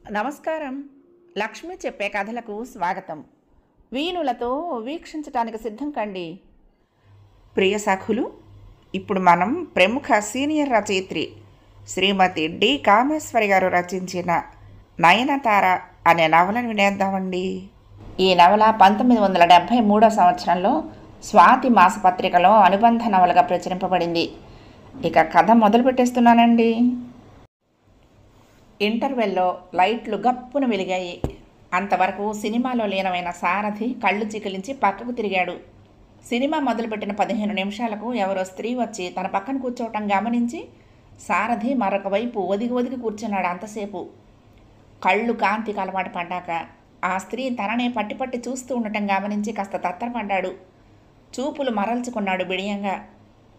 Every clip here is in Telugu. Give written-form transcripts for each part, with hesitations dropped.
నమస్కారం. లక్ష్మి చెప్పే కథలకు స్వాగతం. వీణులతో వీక్షించటానికి సిద్ధం కండి. ప్రియ సఖులు, ఇప్పుడు మనం ప్రముఖ సీనియర్ రచయిత్రి శ్రీమతి డి కామేశ్వరి గారు రచించిన నయనతార అనే నవలను వినేద్దామండి. ఈ నవల 1973 సంవత్సరంలో స్వాతి మాసపత్రికలో అనుబంధ నవలగా ప్రచురింపబడింది. ఇక కథ మొదలు పెట్టేస్తున్నానండి. ఇంటర్వెల్లో లైట్లు గప్పున వెలిగాయి. అంతవరకు సినిమాలో లీనమైన సారథి కళ్ళు చికిలించి పక్కకు తిరిగాడు. సినిమా మొదలుపెట్టిన 15 నిమిషాలకు ఎవరో స్త్రీ వచ్చి తన పక్కన కూర్చోవటం గమనించి సారథి మరొక వైపు ఒదిగి కూర్చున్నాడు. అంతసేపు కళ్ళు కాంతికి అలవాటు పడ్డాక ఆ స్త్రీ తననే పట్టి చూస్తూ ఉండటం గమనించి కాస్త తత్తరపడ్డాడు. చూపులు మరల్చుకున్నాడు బిడియంగా.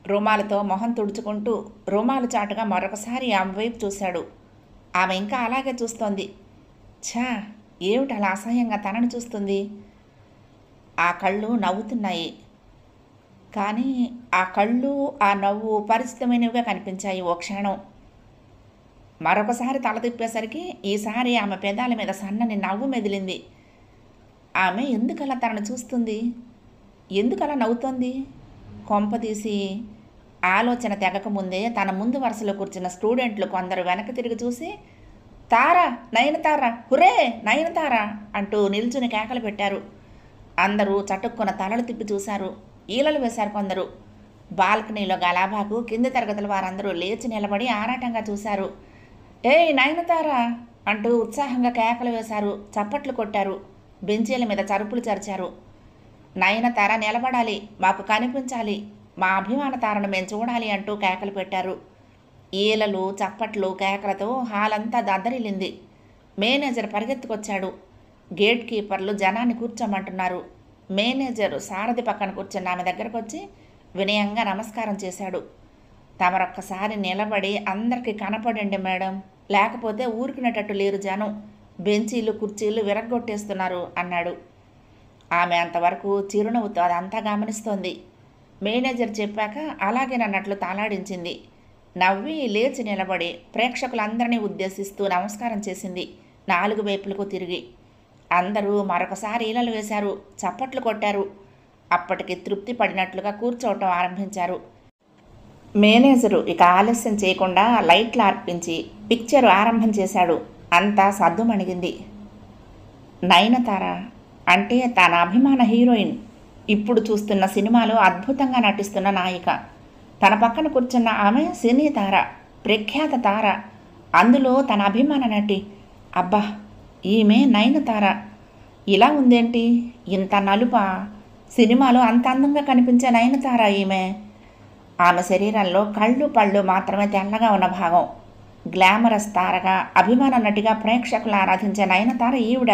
రుమాలతో మొహం తుడుచుకుంటూ రుమాలు చాటుగా మరొకసారి ఆమె వైపు చూశాడు. ఆమె ఇంకా అలాగే చూస్తోంది. ఛా, ఏమిటి అలా అసహ్యంగా తనను చూస్తుంది? ఆ కళ్ళు నవ్వుతున్నాయి, కానీ ఆ కళ్ళు ఆ నవ్వు పరిచితమైనవిగా కనిపించాయి ఓ క్షణం. మరొకసారి తల తిప్పేసరికి ఈసారి ఆమె పెదాల మీద సన్నని నవ్వు మెదిలింది. ఆమె ఎందుకలా తనను చూస్తుంది? ఎందుకలా నవ్వుతోంది? కొంపతీసి ఆలోచన తెగకముందే తన ముందు వరుసలో కూర్చున్న స్టూడెంట్లు కొందరు వెనక్కి తిరిగి చూసి తారా, నయనతార, హురే నయనతార అంటూ నిల్చుని కేకలు పెట్టారు. అందరూ చటుక్కున తలలు తిప్పి చూశారు. ఈలలు వేశారు కొందరు. బాల్కనీలో గలాభాకు కింది తరగతుల వారందరూ లేచి నిలబడి ఆరాటంగా చూశారు. ఏయ్ నయనతార అంటూ ఉత్సాహంగా కేకలు వేశారు. చప్పట్లు కొట్టారు. బెంచీల మీద చరుపులు చరిచారు. నయనతార నిలబడాలి, మాకు కనిపించాలి, మా అభిమాన తారను మేము చూడాలి అంటూ కేకలు పెట్టారు. ఈలలు, చప్పట్లు, కేకలతో హాలంతా దద్దరిల్లింది. మేనేజర్ పరిగెత్తుకొచ్చాడు. గేట్ కీపర్లు జనాన్ని కూర్చోమంటున్నారు. మేనేజర్ సారథి పక్కన కూర్చున్న ఆమె దగ్గరకు వచ్చి వినయంగా నమస్కారం చేశాడు. తమరొక్కసారి నిలబడి అందరికీ కనపడండి మేడం, లేకపోతే ఊరుకునేటట్టు లేరు జనం, బెంచీలు కుర్చీలు విరగ్గొట్టేస్తున్నారు అన్నాడు. ఆమె అంతవరకు చిరునవ్వుతో అదంతా గమనిస్తోంది. మేనేజర్ చెప్పాక అలాగేనన్నట్లు తాళాడించింది. నవ్వి లేచి నిలబడి ప్రేక్షకులందరినీ ఉద్దేశిస్తూ నమస్కారం చేసింది 4 వైపులకు తిరిగి. అందరూ మరొకసారి ఈలలు వేశారు, చప్పట్లు కొట్టారు. అప్పటికి తృప్తి పడినట్లుగా కూర్చోవటం ఆరంభించారు. మేనేజరు ఇక ఆలస్యం చేయకుండా లైట్లు ఆర్పించి పిక్చరు ఆరంభం చేశాడు. అంతా సద్దుమణిగింది. నయనతార అంటే తన అభిమాన హీరోయిన్, ఇప్పుడు చూస్తున్న సినిమాలో అద్భుతంగా నటిస్తున్న నాయిక. తన పక్కన కూర్చున్న ఆమె సినీ తార, ప్రఖ్యాత తార, అందులో తన అభిమాన నటి. అబ్బా, ఈమె నయనతార. ఇలా ఉందేంటి, ఇంత నలుప? సినిమాలో అంత అందంగా కనిపించే నయనతార ఈమె. ఆమె శరీరంలో కళ్ళు పళ్ళు మాత్రమే తెల్లగా ఉన్న భాగం. గ్లామరస్ తారగా, అభిమాన నటిగా ప్రేక్షకులు ఆరాధించే నయనతార ఈవిడ.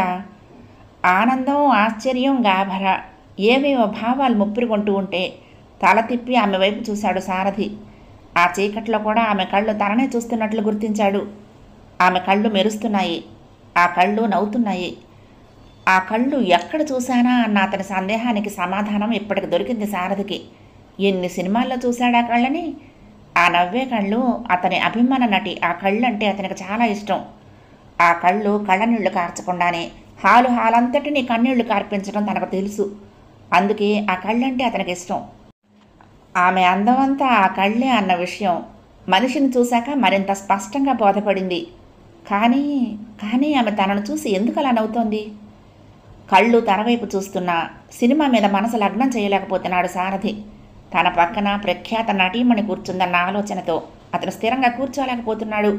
ఆనందం, ఆశ్చర్యం, గాభర ఏవేవో భావాలు ముప్పిరికొంటూ ఉంటే తల తిప్పి ఆమె వైపు చూశాడు సారథి. ఆ చీకట్లో కూడా ఆమె కళ్ళు తననే చూస్తున్నట్లు గుర్తించాడు. ఆమె కళ్ళు మెరుస్తున్నాయి, ఆ కళ్ళు నవ్వుతున్నాయి. ఆ కళ్ళు ఎక్కడ చూశానా అన్న అతని సందేహానికి సమాధానం ఇప్పటికి దొరికింది సారథికి. ఎన్ని సినిమాల్లో చూశాడా కళ్ళని? ఆ నవ్వే కళ్ళు అతని అభిమాన నటి. ఆ కళ్ళు అంటే అతనికి చాలా ఇష్టం. ఆ కళ్ళు కళ్ళనీళ్లు కార్చకుండానే హాలంతటినీ కన్నీళ్లు కార్పించడం తనకు తెలుసు. అందుకే ఆ కళ్ళంటే అతనికి ఇష్టం. ఆమె అందమంతా ఆ కళ్ళే అన్న విషయం మనిషిని చూశాక మరింత స్పష్టంగా బోధపడింది. కానీ ఆమె తనను చూసి ఎందుకు అలా నవ్వుతోంది? కళ్ళు తన వైపు చూస్తున్నా సినిమా మీద మనసు లగ్నం చేయలేకపోతున్నాడు సారథి. తన పక్కన ప్రఖ్యాత నటీమణి కూర్చుందన్న ఆలోచనతో అతను స్థిరంగా కూర్చోలేకపోతున్నాడు.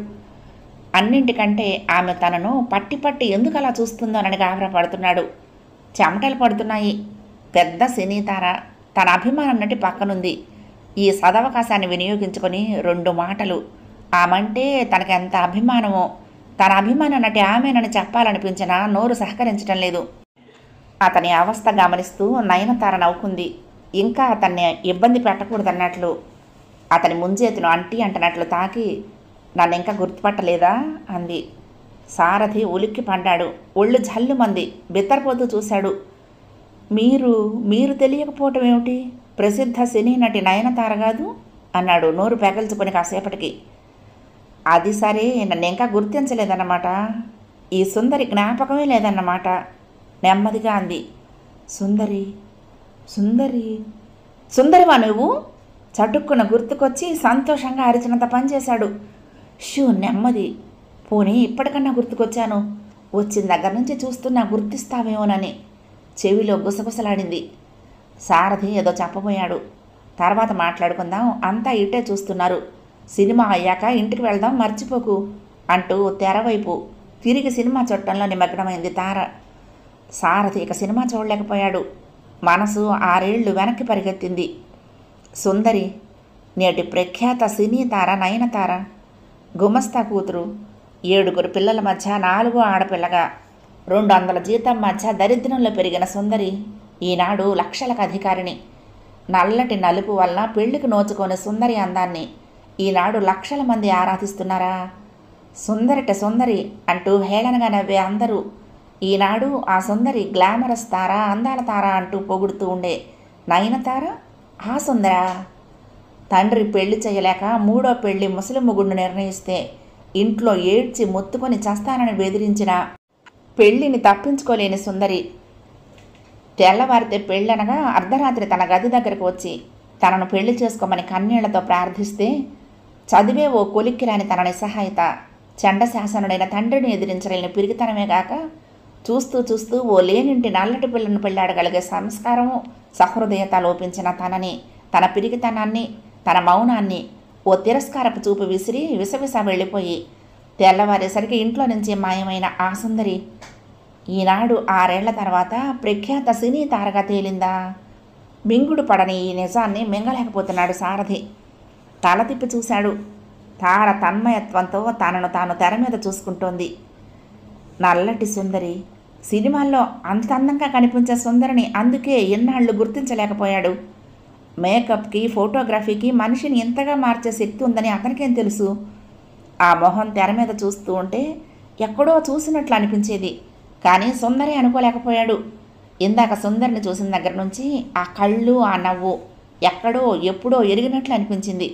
అన్నింటికంటే ఆమె తనను పట్టి ఎందుకు అలా చూస్తుందోనని గాబరాపడుతున్నాడు. చెమటలు పడుతున్నాయి. పెద్ద సినీ తార, తన అభిమాన నటి పక్కనుంది. ఈ సదవకాశాన్ని వినియోగించుకొని 2 మాటలు. ఆమంటే తనకెంత అభిమానమో, తన అభిమాన నటి ఆమెనని చెప్పాలనిపించినా నోరు సహకరించటం లేదు. అతని అవస్థ గమనిస్తూ నయనతార నవ్వుకుంది. ఇంకా అతన్ని ఇబ్బంది పెట్టకూడదన్నట్లు అతని ముంజేతును అంటనట్లు తాకి, నన్ను ఇంకా గుర్తుపట్టలేదా అంది. సారథి ఉలిక్కి పడ్డాడు. ఒళ్ళు జల్లుమంది. బిత్తరపోతూ చూశాడు. మీరు తెలియకపోవటం ఏమిటి? ప్రసిద్ధ సినీ నటి నయనతార కాదు అన్నాడు నోరు పెగల్చుకొని కాసేపటికి. అది సరే, నన్ను ఇంకా గుర్తించలేదన్నమాట. ఈ సుందరి జ్ఞాపకమే లేదన్నమాట. నెమ్మదిగా అంది. సుందరి, సుందరి, సుందరివా నువ్వు? చటుక్కున గుర్తుకొచ్చి సంతోషంగా అరిచినంత పనిచేశాడు. షూ, నెమ్మది. పోనీ ఇప్పటికన్నా గుర్తుకొచ్చాను. వచ్చిన దగ్గర నుంచి చూస్తున్నా గుర్తిస్తావేమోనని. చెవిలో గుసగుసలాడింది. సారథి ఏదో చెప్పబోయాడు. తర్వాత మాట్లాడుకుందాం, అంతా ఇటే చూస్తున్నారు. సినిమా అయ్యాక ఇంటికి వెళ్దాం, మర్చిపోకు అంటూ తెరవైపు తిరిగి సినిమా చుట్టంలో నిమగ్నమైంది తార. సారథి ఇక సినిమా చూడలేకపోయాడు. మనసు 6 ఏళ్లు వెనక్కి పరిగెత్తింది. సుందరి, నేటి ప్రఖ్యాత సినీ తార నయనతార, గుమస్తా కూతురు, 7 పిల్లల మధ్య 4వ ఆడపిల్లగా 200 జీతం మధ్య దరిద్రంలో పెరిగిన సుందరి ఈనాడు లక్షలకు అధికారిని. నల్లటి నలుపు వల్ల పెళ్లికి నోచుకొని సుందరి అందాన్ని ఈనాడు లక్షల మంది ఆరాధిస్తున్నారా? సుందరిట సుందరి అంటూ హేళనగా నవ్వే అందరూ ఈనాడు ఆ సుందరి గ్లామరస్ తార, అందాల తార అంటూ పొగుడుతూ ఉండే నయనతార ఆ సుందరా? తండ్రి పెళ్లి చేయలేక 3వ పెళ్లి ముసలి మొగుడిని నిర్ణయిస్తే ఇంట్లో ఏడ్చి మొత్తుకొని చస్తానని బెదిరించిన పెళ్లిని తప్పించుకోలేని సుందరి తెల్లవారితే పెళ్ళనగా అర్ధరాత్రి తన గది దగ్గరకు వచ్చి తనను పెళ్లి చేసుకోమని కన్నీళ్లతో ప్రార్థిస్తే చదివే ఓ కొలిక్కిరాని తన నిస్సహాయత, చండశాసనుడైన తండ్రిని ఎదిరించలేని పిరిగితనమేగాక చూస్తూ చూస్తూ ఓ లేనింటి నల్లటి పిల్లను పెళ్లాడగలిగే సంస్కారము, సహృదయత లోపించిన తనని, తన పిరిగితనాన్ని, తన మౌనాన్ని ఓ తిరస్కారపు చూపు విసిరి విసవిస వెళ్ళిపోయి తెల్లవారేసరికి ఇంట్లో నుంచి మాయమైన ఆ సుందరి ఈనాడు 6 ఏళ్ల తర్వాత ప్రఖ్యాత సినీ తారగా తేలిందా? మింగుడు పడని ఈ నిజాన్ని మింగలేకపోతున్నాడు సారథి. తల తిప్పి చూశాడు. తార తన్మయత్వంతో తనను తాను తెర మీద చూసుకుంటోంది. నల్లటి సుందరి, సినిమాల్లో అంత అందంగా కనిపించే సుందరిని అందుకే ఎన్నాళ్ళు గుర్తించలేకపోయాడు. మేకప్కి, ఫోటోగ్రఫీకి మనిషిని ఇంతగా మార్చే శక్తి ఉందని అతనికేం తెలుసు? ఆ మొహం తెర మీద చూస్తూ ఉంటే ఎక్కడో చూసినట్లు అనిపించేది. కానీ సుందరి అనుకోలేకపోయాడు. ఇందాక సుందరిని చూసిన దగ్గర నుంచి ఆ కళ్ళు, ఆ నవ్వు ఎక్కడో ఎప్పుడో ఎరిగినట్లు అనిపించింది.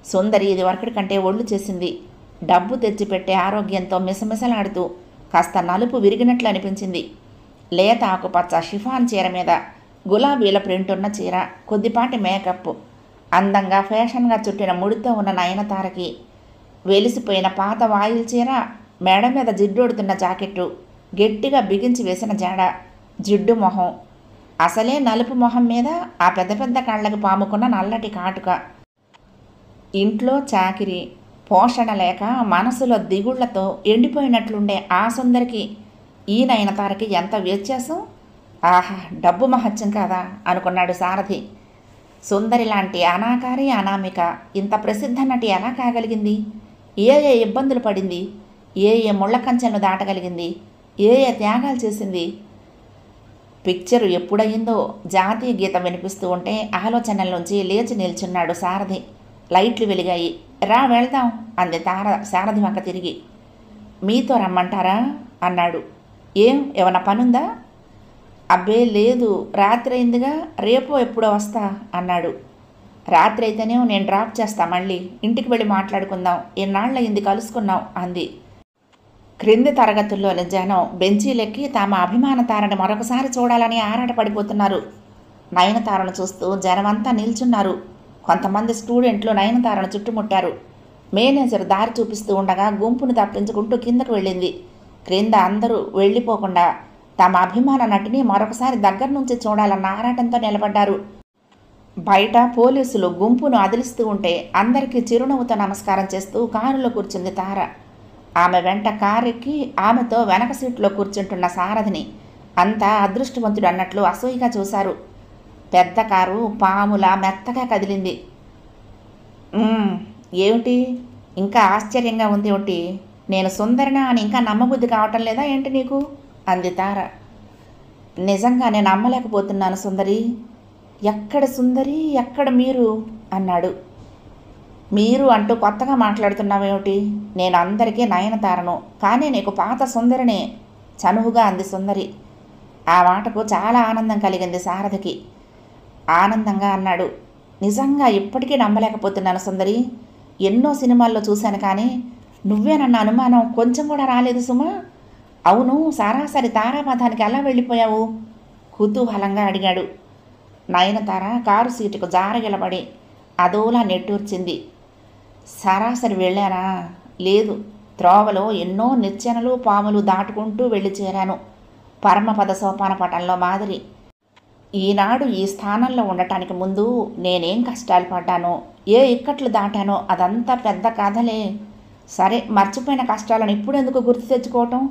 సుందరి ఇది వరకటి కంటే ఒళ్ళు చేసింది. డబ్బు తెచ్చిపెట్టే ఆరోగ్యంతో మిసమిసలాడుతూ కాస్త నలుపు విరిగినట్లు అనిపించింది. లేత ఆకుపచ్చ షిఫాన్ చీర మీద గులాబీల ప్రింట్ ఉన్న చీర, కొద్దిపాటి మేకప్, అందంగా ఫ్యాషన్గా చుట్టిన ముడితో ఉన్న నయనతారకి వెలిసిపోయిన పాత వాయిల్ చీర, మెడ మీద జిడ్డోడుతున్న జాకెట్టు, గట్టిగా బిగించి వేసిన జాడ, జిడ్డు మొహం, అసలే నలుపు మొహం మీద ఆ పెద్ద పెద్ద కళ్ళకు పాముకున్న నల్లటి కాటుక. ఇంట్లో చాకిరి, పోషణ లేక మనసులో దిగుళ్లతో ఎండిపోయినట్లుండే ఆ సుందరికి ఈ నయనతారకి ఎంత వ్యత్యాసం! ఆహా, డబ్బు మహత్యం కాదా అనుకున్నాడు సారథి. సుందరి లాంటి అనాకారి అనామిక ఇంత ప్రసిద్ధ నటి ఎలా కాగలిగింది? ఏ ఏ ఇబ్బందులు పడింది? ఏ ఏ ముళ్ళ కంచెలను దాటగలిగింది? ఏ ఏ త్యాగాలు చేసింది? పిక్చరు ఎప్పుడయిందో జాతీయ గీతం వినిపిస్తూ ఉంటే ఆలోచనల్లోంచి లేచి నిల్చున్నాడు సారథి. లైట్లు వెలిగాయి. రా వెళ్దాం అంది తార సారథి వంక తిరిగి. మీతో రమ్మంటారా అన్నాడు. ఏమన్నా పనుందా? అబ్బే లేదు, రాత్రి అయిందిగా, రేపో ఎప్పుడో వస్తా అన్నాడు. రాత్రి అయితేనే నేను డ్రాప్ చేస్తా, మళ్ళీ ఇంటికి వెళ్ళి మాట్లాడుకుందాం, ఎన్నాళ్ళయింది కలుసుకున్నాం అంది. క్రింది తరగతుల్లోని జనం బెంచీలెక్కి తమ అభిమాన తారని మరొకసారి చూడాలని ఆరాటపడిపోతున్నారు. నయనతారను చూస్తూ జనమంతా నిల్చున్నారు. కొంతమంది స్టూడెంట్లు నయనతారను చుట్టుముట్టారు. మేనేజర్ దారి చూపిస్తూ ఉండగా గుంపును తప్పించుకుంటూ కిందకు వెళ్ళింది. క్రింద అందరూ వెళ్ళిపోకుండా తమ అభిమాన నటిని మరొకసారి దగ్గర నుంచి చూడాలన్న ఆరాటంతో నిలబడ్డారు. బయట పోలీసులు గుంపును అదిలిస్తూ ఉంటే అందరికీ చిరునవ్వుతో నమస్కారం చేస్తూ కారులో కూర్చుంది తార. ఆమె వెంట కారెక్కి ఆమెతో వెనక సీట్లో కూర్చుంటున్న సారథిని అంతా అదృష్టవంతుడు అన్నట్లు అసూయగా చూశారు. పెద్ద కారు పాములా మెత్తగా కదిలింది. ఏమిటి ఇంకా ఆశ్చర్యంగా ఉంది ఏమిటి? నేను సుందరినా అని ఇంకా నమ్మబుద్ధి కావటం లేదా ఏంటి నీకు అంది తార. నిజంగానే నమ్మలేకపోతున్నాను సుందరి. ఎక్కడ సుందరి, ఎక్కడ మీరు అన్నాడు. మీరు అంటూ కొత్తగా మాట్లాడుతున్నావేమిటి? నేను అందరికీ నయనతారను, కానీ నీకు పాత సుందరినే చనువుగా అంది సుందరి. ఆ మాటకు చాలా ఆనందం కలిగింది సారథికి. ఆనందంగా అన్నాడు. నిజంగా ఇప్పటికీ నమ్మలేకపోతున్నాను సుందరి. ఎన్నో సినిమాల్లో చూశాను, కానీ నువ్వేనన్న అనుమానం కొంచెం కూడా రాలేదు సుమా? అవును, సరాసరి తారాపథానికి ఎలా వెళ్ళిపోయావు? కుతూహలంగా అడిగాడు. నయనతార కారు సీటుకు జారగిలబడి అదోలా నెట్టూర్చింది. సరాసరి వెళ్ళానా? లేదు, త్రోవలో ఎన్నో నిచ్చెనలు పాములు దాటుకుంటూ వెళ్ళి చేరాను. పరమపద సోపాన పటంలో మాదిరి. ఈనాడు ఈ స్థానంలో ఉండటానికి ముందు నేనేం కష్టాలు పడ్డానో, ఏ ఇక్కట్లు దాటానో అదంతా పెద్ద కథలే. సరే, మర్చిపోయిన కష్టాలను ఇప్పుడెందుకు గుర్తు తెచ్చుకోవటం?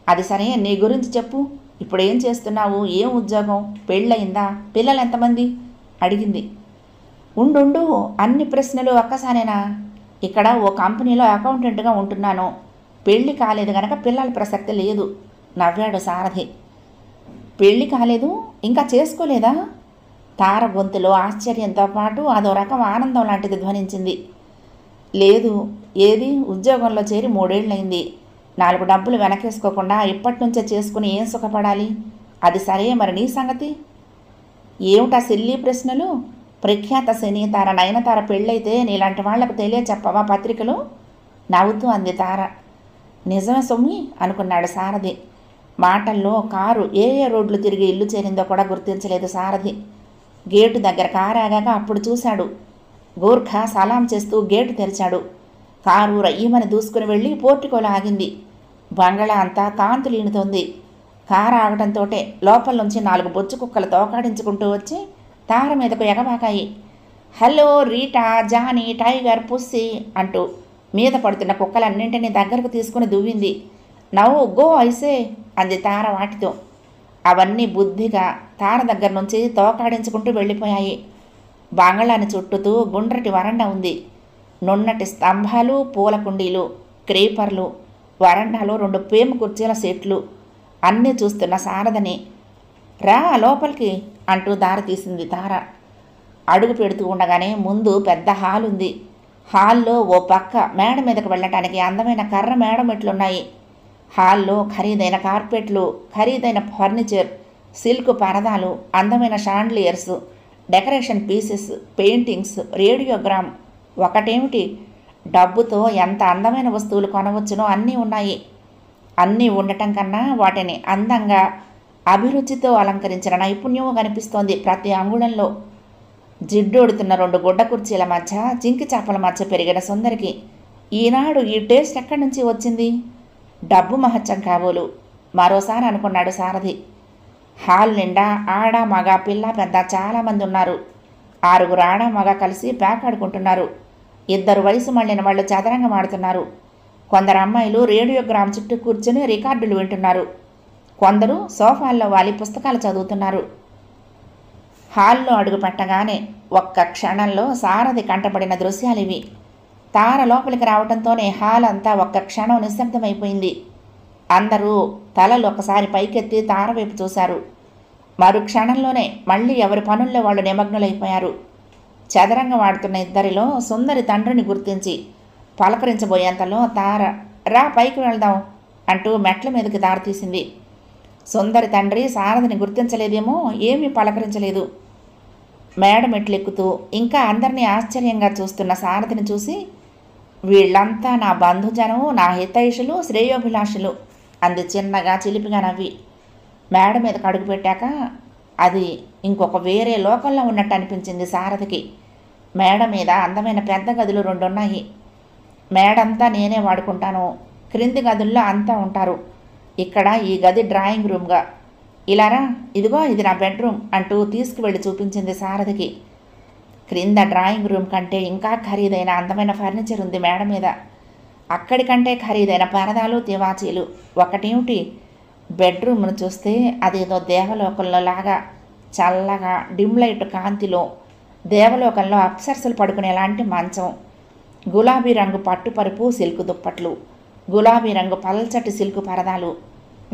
అది సరే, నీ గురించి చెప్పు. ఇప్పుడేం చేస్తున్నావు? ఏం ఉద్యోగం? పెళ్ళయిందా? పిల్లలు ఎంతమంది? అడిగింది. ఉండు, అన్ని ప్రశ్నలు ఒక్కసారేనా? ఇక్కడ ఓ కంపెనీలో అకౌంటెంట్గా ఉంటున్నాను. పెళ్ళి కాలేదు గనక పిల్లల ప్రసక్తి లేదు, నవ్వాడు సారథి. పెళ్ళి కాలేదు? ఇంకా చేసుకోలేదా? తార గొంతులో ఆశ్చర్యంతో పాటు అదో రకం ఆనందం లాంటిది ధ్వనించింది. లేదు. ఏది? ఉద్యోగంలో చేరి 3 ఏళ్ళయింది. 4 డబ్బులు వెనకేసుకోకుండా ఇప్పటి నుంచే చేసుకుని ఏం సుఖపడాలి? అది సరే, మరి నీ సంగతి? ఏమిటా సిల్లీ ప్రశ్నలు? ప్రఖ్యాత సినీ తార నయనతార పెళ్ళైతే నీలాంటి వాళ్లకు తెలియచెప్పవా పత్రికలో? నవ్వుతూ అంది తార. నిజమే సొమ్మి అనుకున్నాడు సారథి. మాటల్లో కారు ఏ రోడ్లు తిరిగి ఇల్లు చేరిందో కూడా గుర్తించలేదు సారథి. గేటు దగ్గర కారు ఆగాక అప్పుడు చూశాడు. గోర్ఖా సలాం చేస్తూ గేటు తెరిచాడు. కారు రయ్యమని దూసుకుని వెళ్ళి పోర్టికోలో ఆగింది. బంగళా అంతా కాంతులీనుతోంది. కారు ఆగటంతోటే లోపల నుంచి 4 బొచ్చు కుక్కలు తోకాడించుకుంటూ వచ్చి తార మీదకు ఎగబాకాయి. Hello Rita, Johnny, Tiger, Pussy అంటూ మీద పడుతున్న కుక్కలన్నింటినీ దగ్గరకు తీసుకుని దువ్వింది. నవ్వు గో ఐసే అంది తార వాటితో. అవన్నీ బుద్ధిగా తార దగ్గర నుంచి తోకాడించుకుంటూ వెళ్ళిపోయాయి. బంగళాన్ని చుట్టూతూ గుండ్రటి వరండా ఉంది. నున్నటి స్తంభాలు, పూల కుండీలు, క్రీపర్లు, వరండాలో 2 పేము కుర్చీల సీట్లు. అన్నీ చూస్తున్న శారదని రా లోపలికి అంటూ దారి తీసింది తార. అడుగు పెడుతూ ఉండగానే ముందు పెద్ద హాల్ ఉంది. హాల్లో ఓ పక్క మేడ మీదకు వెళ్ళటానికి అందమైన కర్ర మేడ మెట్లున్నాయి. హాల్లో ఖరీదైన కార్పెట్లు, ఖరీదైన ఫర్నిచర్, సిల్క్ పరదాలు, అందమైన chandeliers, decoration pieces, paintings, radiogram. ఒకటేమిటి, డబ్బుతో ఎంత అందమైన వస్తువులు కొనవచ్చునో అన్నీ ఉన్నాయి. అన్నీ ఉండటం కన్నా వాటిని అందంగా అభిరుచితో అలంకరించిన నైపుణ్యం కనిపిస్తోంది ప్రతి అంగుళంలో. జిడ్డోడుతున్న 2 గుడ్డ కుర్చీల మధ్య, జింకి చేపల మధ్య పెరిగిన సుందరికి ఈనాడు ఈ టేస్ట్ ఎక్కడి నుంచి వచ్చింది? డబ్బు మహత్యం కాబోలు మరోసారి అనుకున్నాడు సారథి. హాల్ నిండా ఆడ, మగ, పిల్ల, పెద్ద చాలామంది ఉన్నారు. 6 ఆడ మగ కలిసి పేకాడుకుంటున్నారు. 2 వయసు మళ్ళిన వాళ్ళు చదరంగం ఆడుతున్నారు. కొందరు అమ్మాయిలు రేడియోగ్రామ్ చుట్టూ కూర్చుని రికార్డులు వింటున్నారు. కొందరు సోఫాల్లో వాలి పుస్తకాలు చదువుతున్నారు. హాల్లో అడుగు పెట్టగానే ఒక్క క్షణంలో సారథి కంటపడిన దృశ్యాలివి. తార లోపలికి రావడంతోనే హాల్ అంతా ఒక్క క్షణం నిశ్శబ్దమైపోయింది. అందరూ తలలు ఒకసారి పైకెత్తి తార వైపు చూశారు. మరు క్షణంలోనే మళ్ళీ ఎవరి పనుల్లో వాళ్ళు నిమగ్నులైపోయారు. చదరంగం ఆడుతున్న ఇద్దరిలో సుందరి తండ్రిని గుర్తించి పలకరించబోయేంతలో తార రా పైకి వెళ్దాం అంటూ మెట్ల మీదకి దారితీసింది. సుందరి తండ్రి సారథిని గుర్తించలేదేమో, ఏమీ పలకరించలేదు. మేడ మెట్లెక్కుతూ ఇంకా అందరినీ ఆశ్చర్యంగా చూస్తున్న సారథిని చూసి వీళ్ళంతా నా బంధుజనం, నా హితైషులు, శ్రేయోభిలాషులు అంది చిన్నగా చిలిపిగా నవ్వి. మేడ మీదకి అడుగుపెట్టాక అది ఇంకొక వేరే లోకంలో ఉన్నట్టు అనిపించింది సారథికి. మేడ మీద అందమైన పెద్ద గదులు 2 ఉన్నాయి. మేడంతా నేనే వాడుకుంటాను. క్రింది గదుల్లో అంతా ఉంటారు. ఇక్కడ ఈ గది డ్రాయింగ్ రూమ్గా. ఇలారా, ఇదిగో ఇది నా బెడ్రూమ్ అంటూ తీసుకువెళ్ళి చూపించింది సారథికి. క్రింద డ్రాయింగ్ రూమ్ కంటే ఇంకా ఖరీదైన అందమైన ఫర్నిచర్ ఉంది మేడ మీద. అక్కడికంటే ఖరీదైన పరదాలు, తివాచీలు. ఒకటేమిటి, బెడ్రూమ్ను చూస్తే అదేదో దేవలోకంలో లాగా చల్లగా డిమ్ లైట్ కాంతిలో దేవలోకంలో అప్సరసలు పడుకునేలాంటి మంచం, గులాబీ రంగు పట్టుపరుపు, సిల్క్ దుప్పట్లు, గులాబీ రంగు పల్చటి సిల్క్ పరదాలు,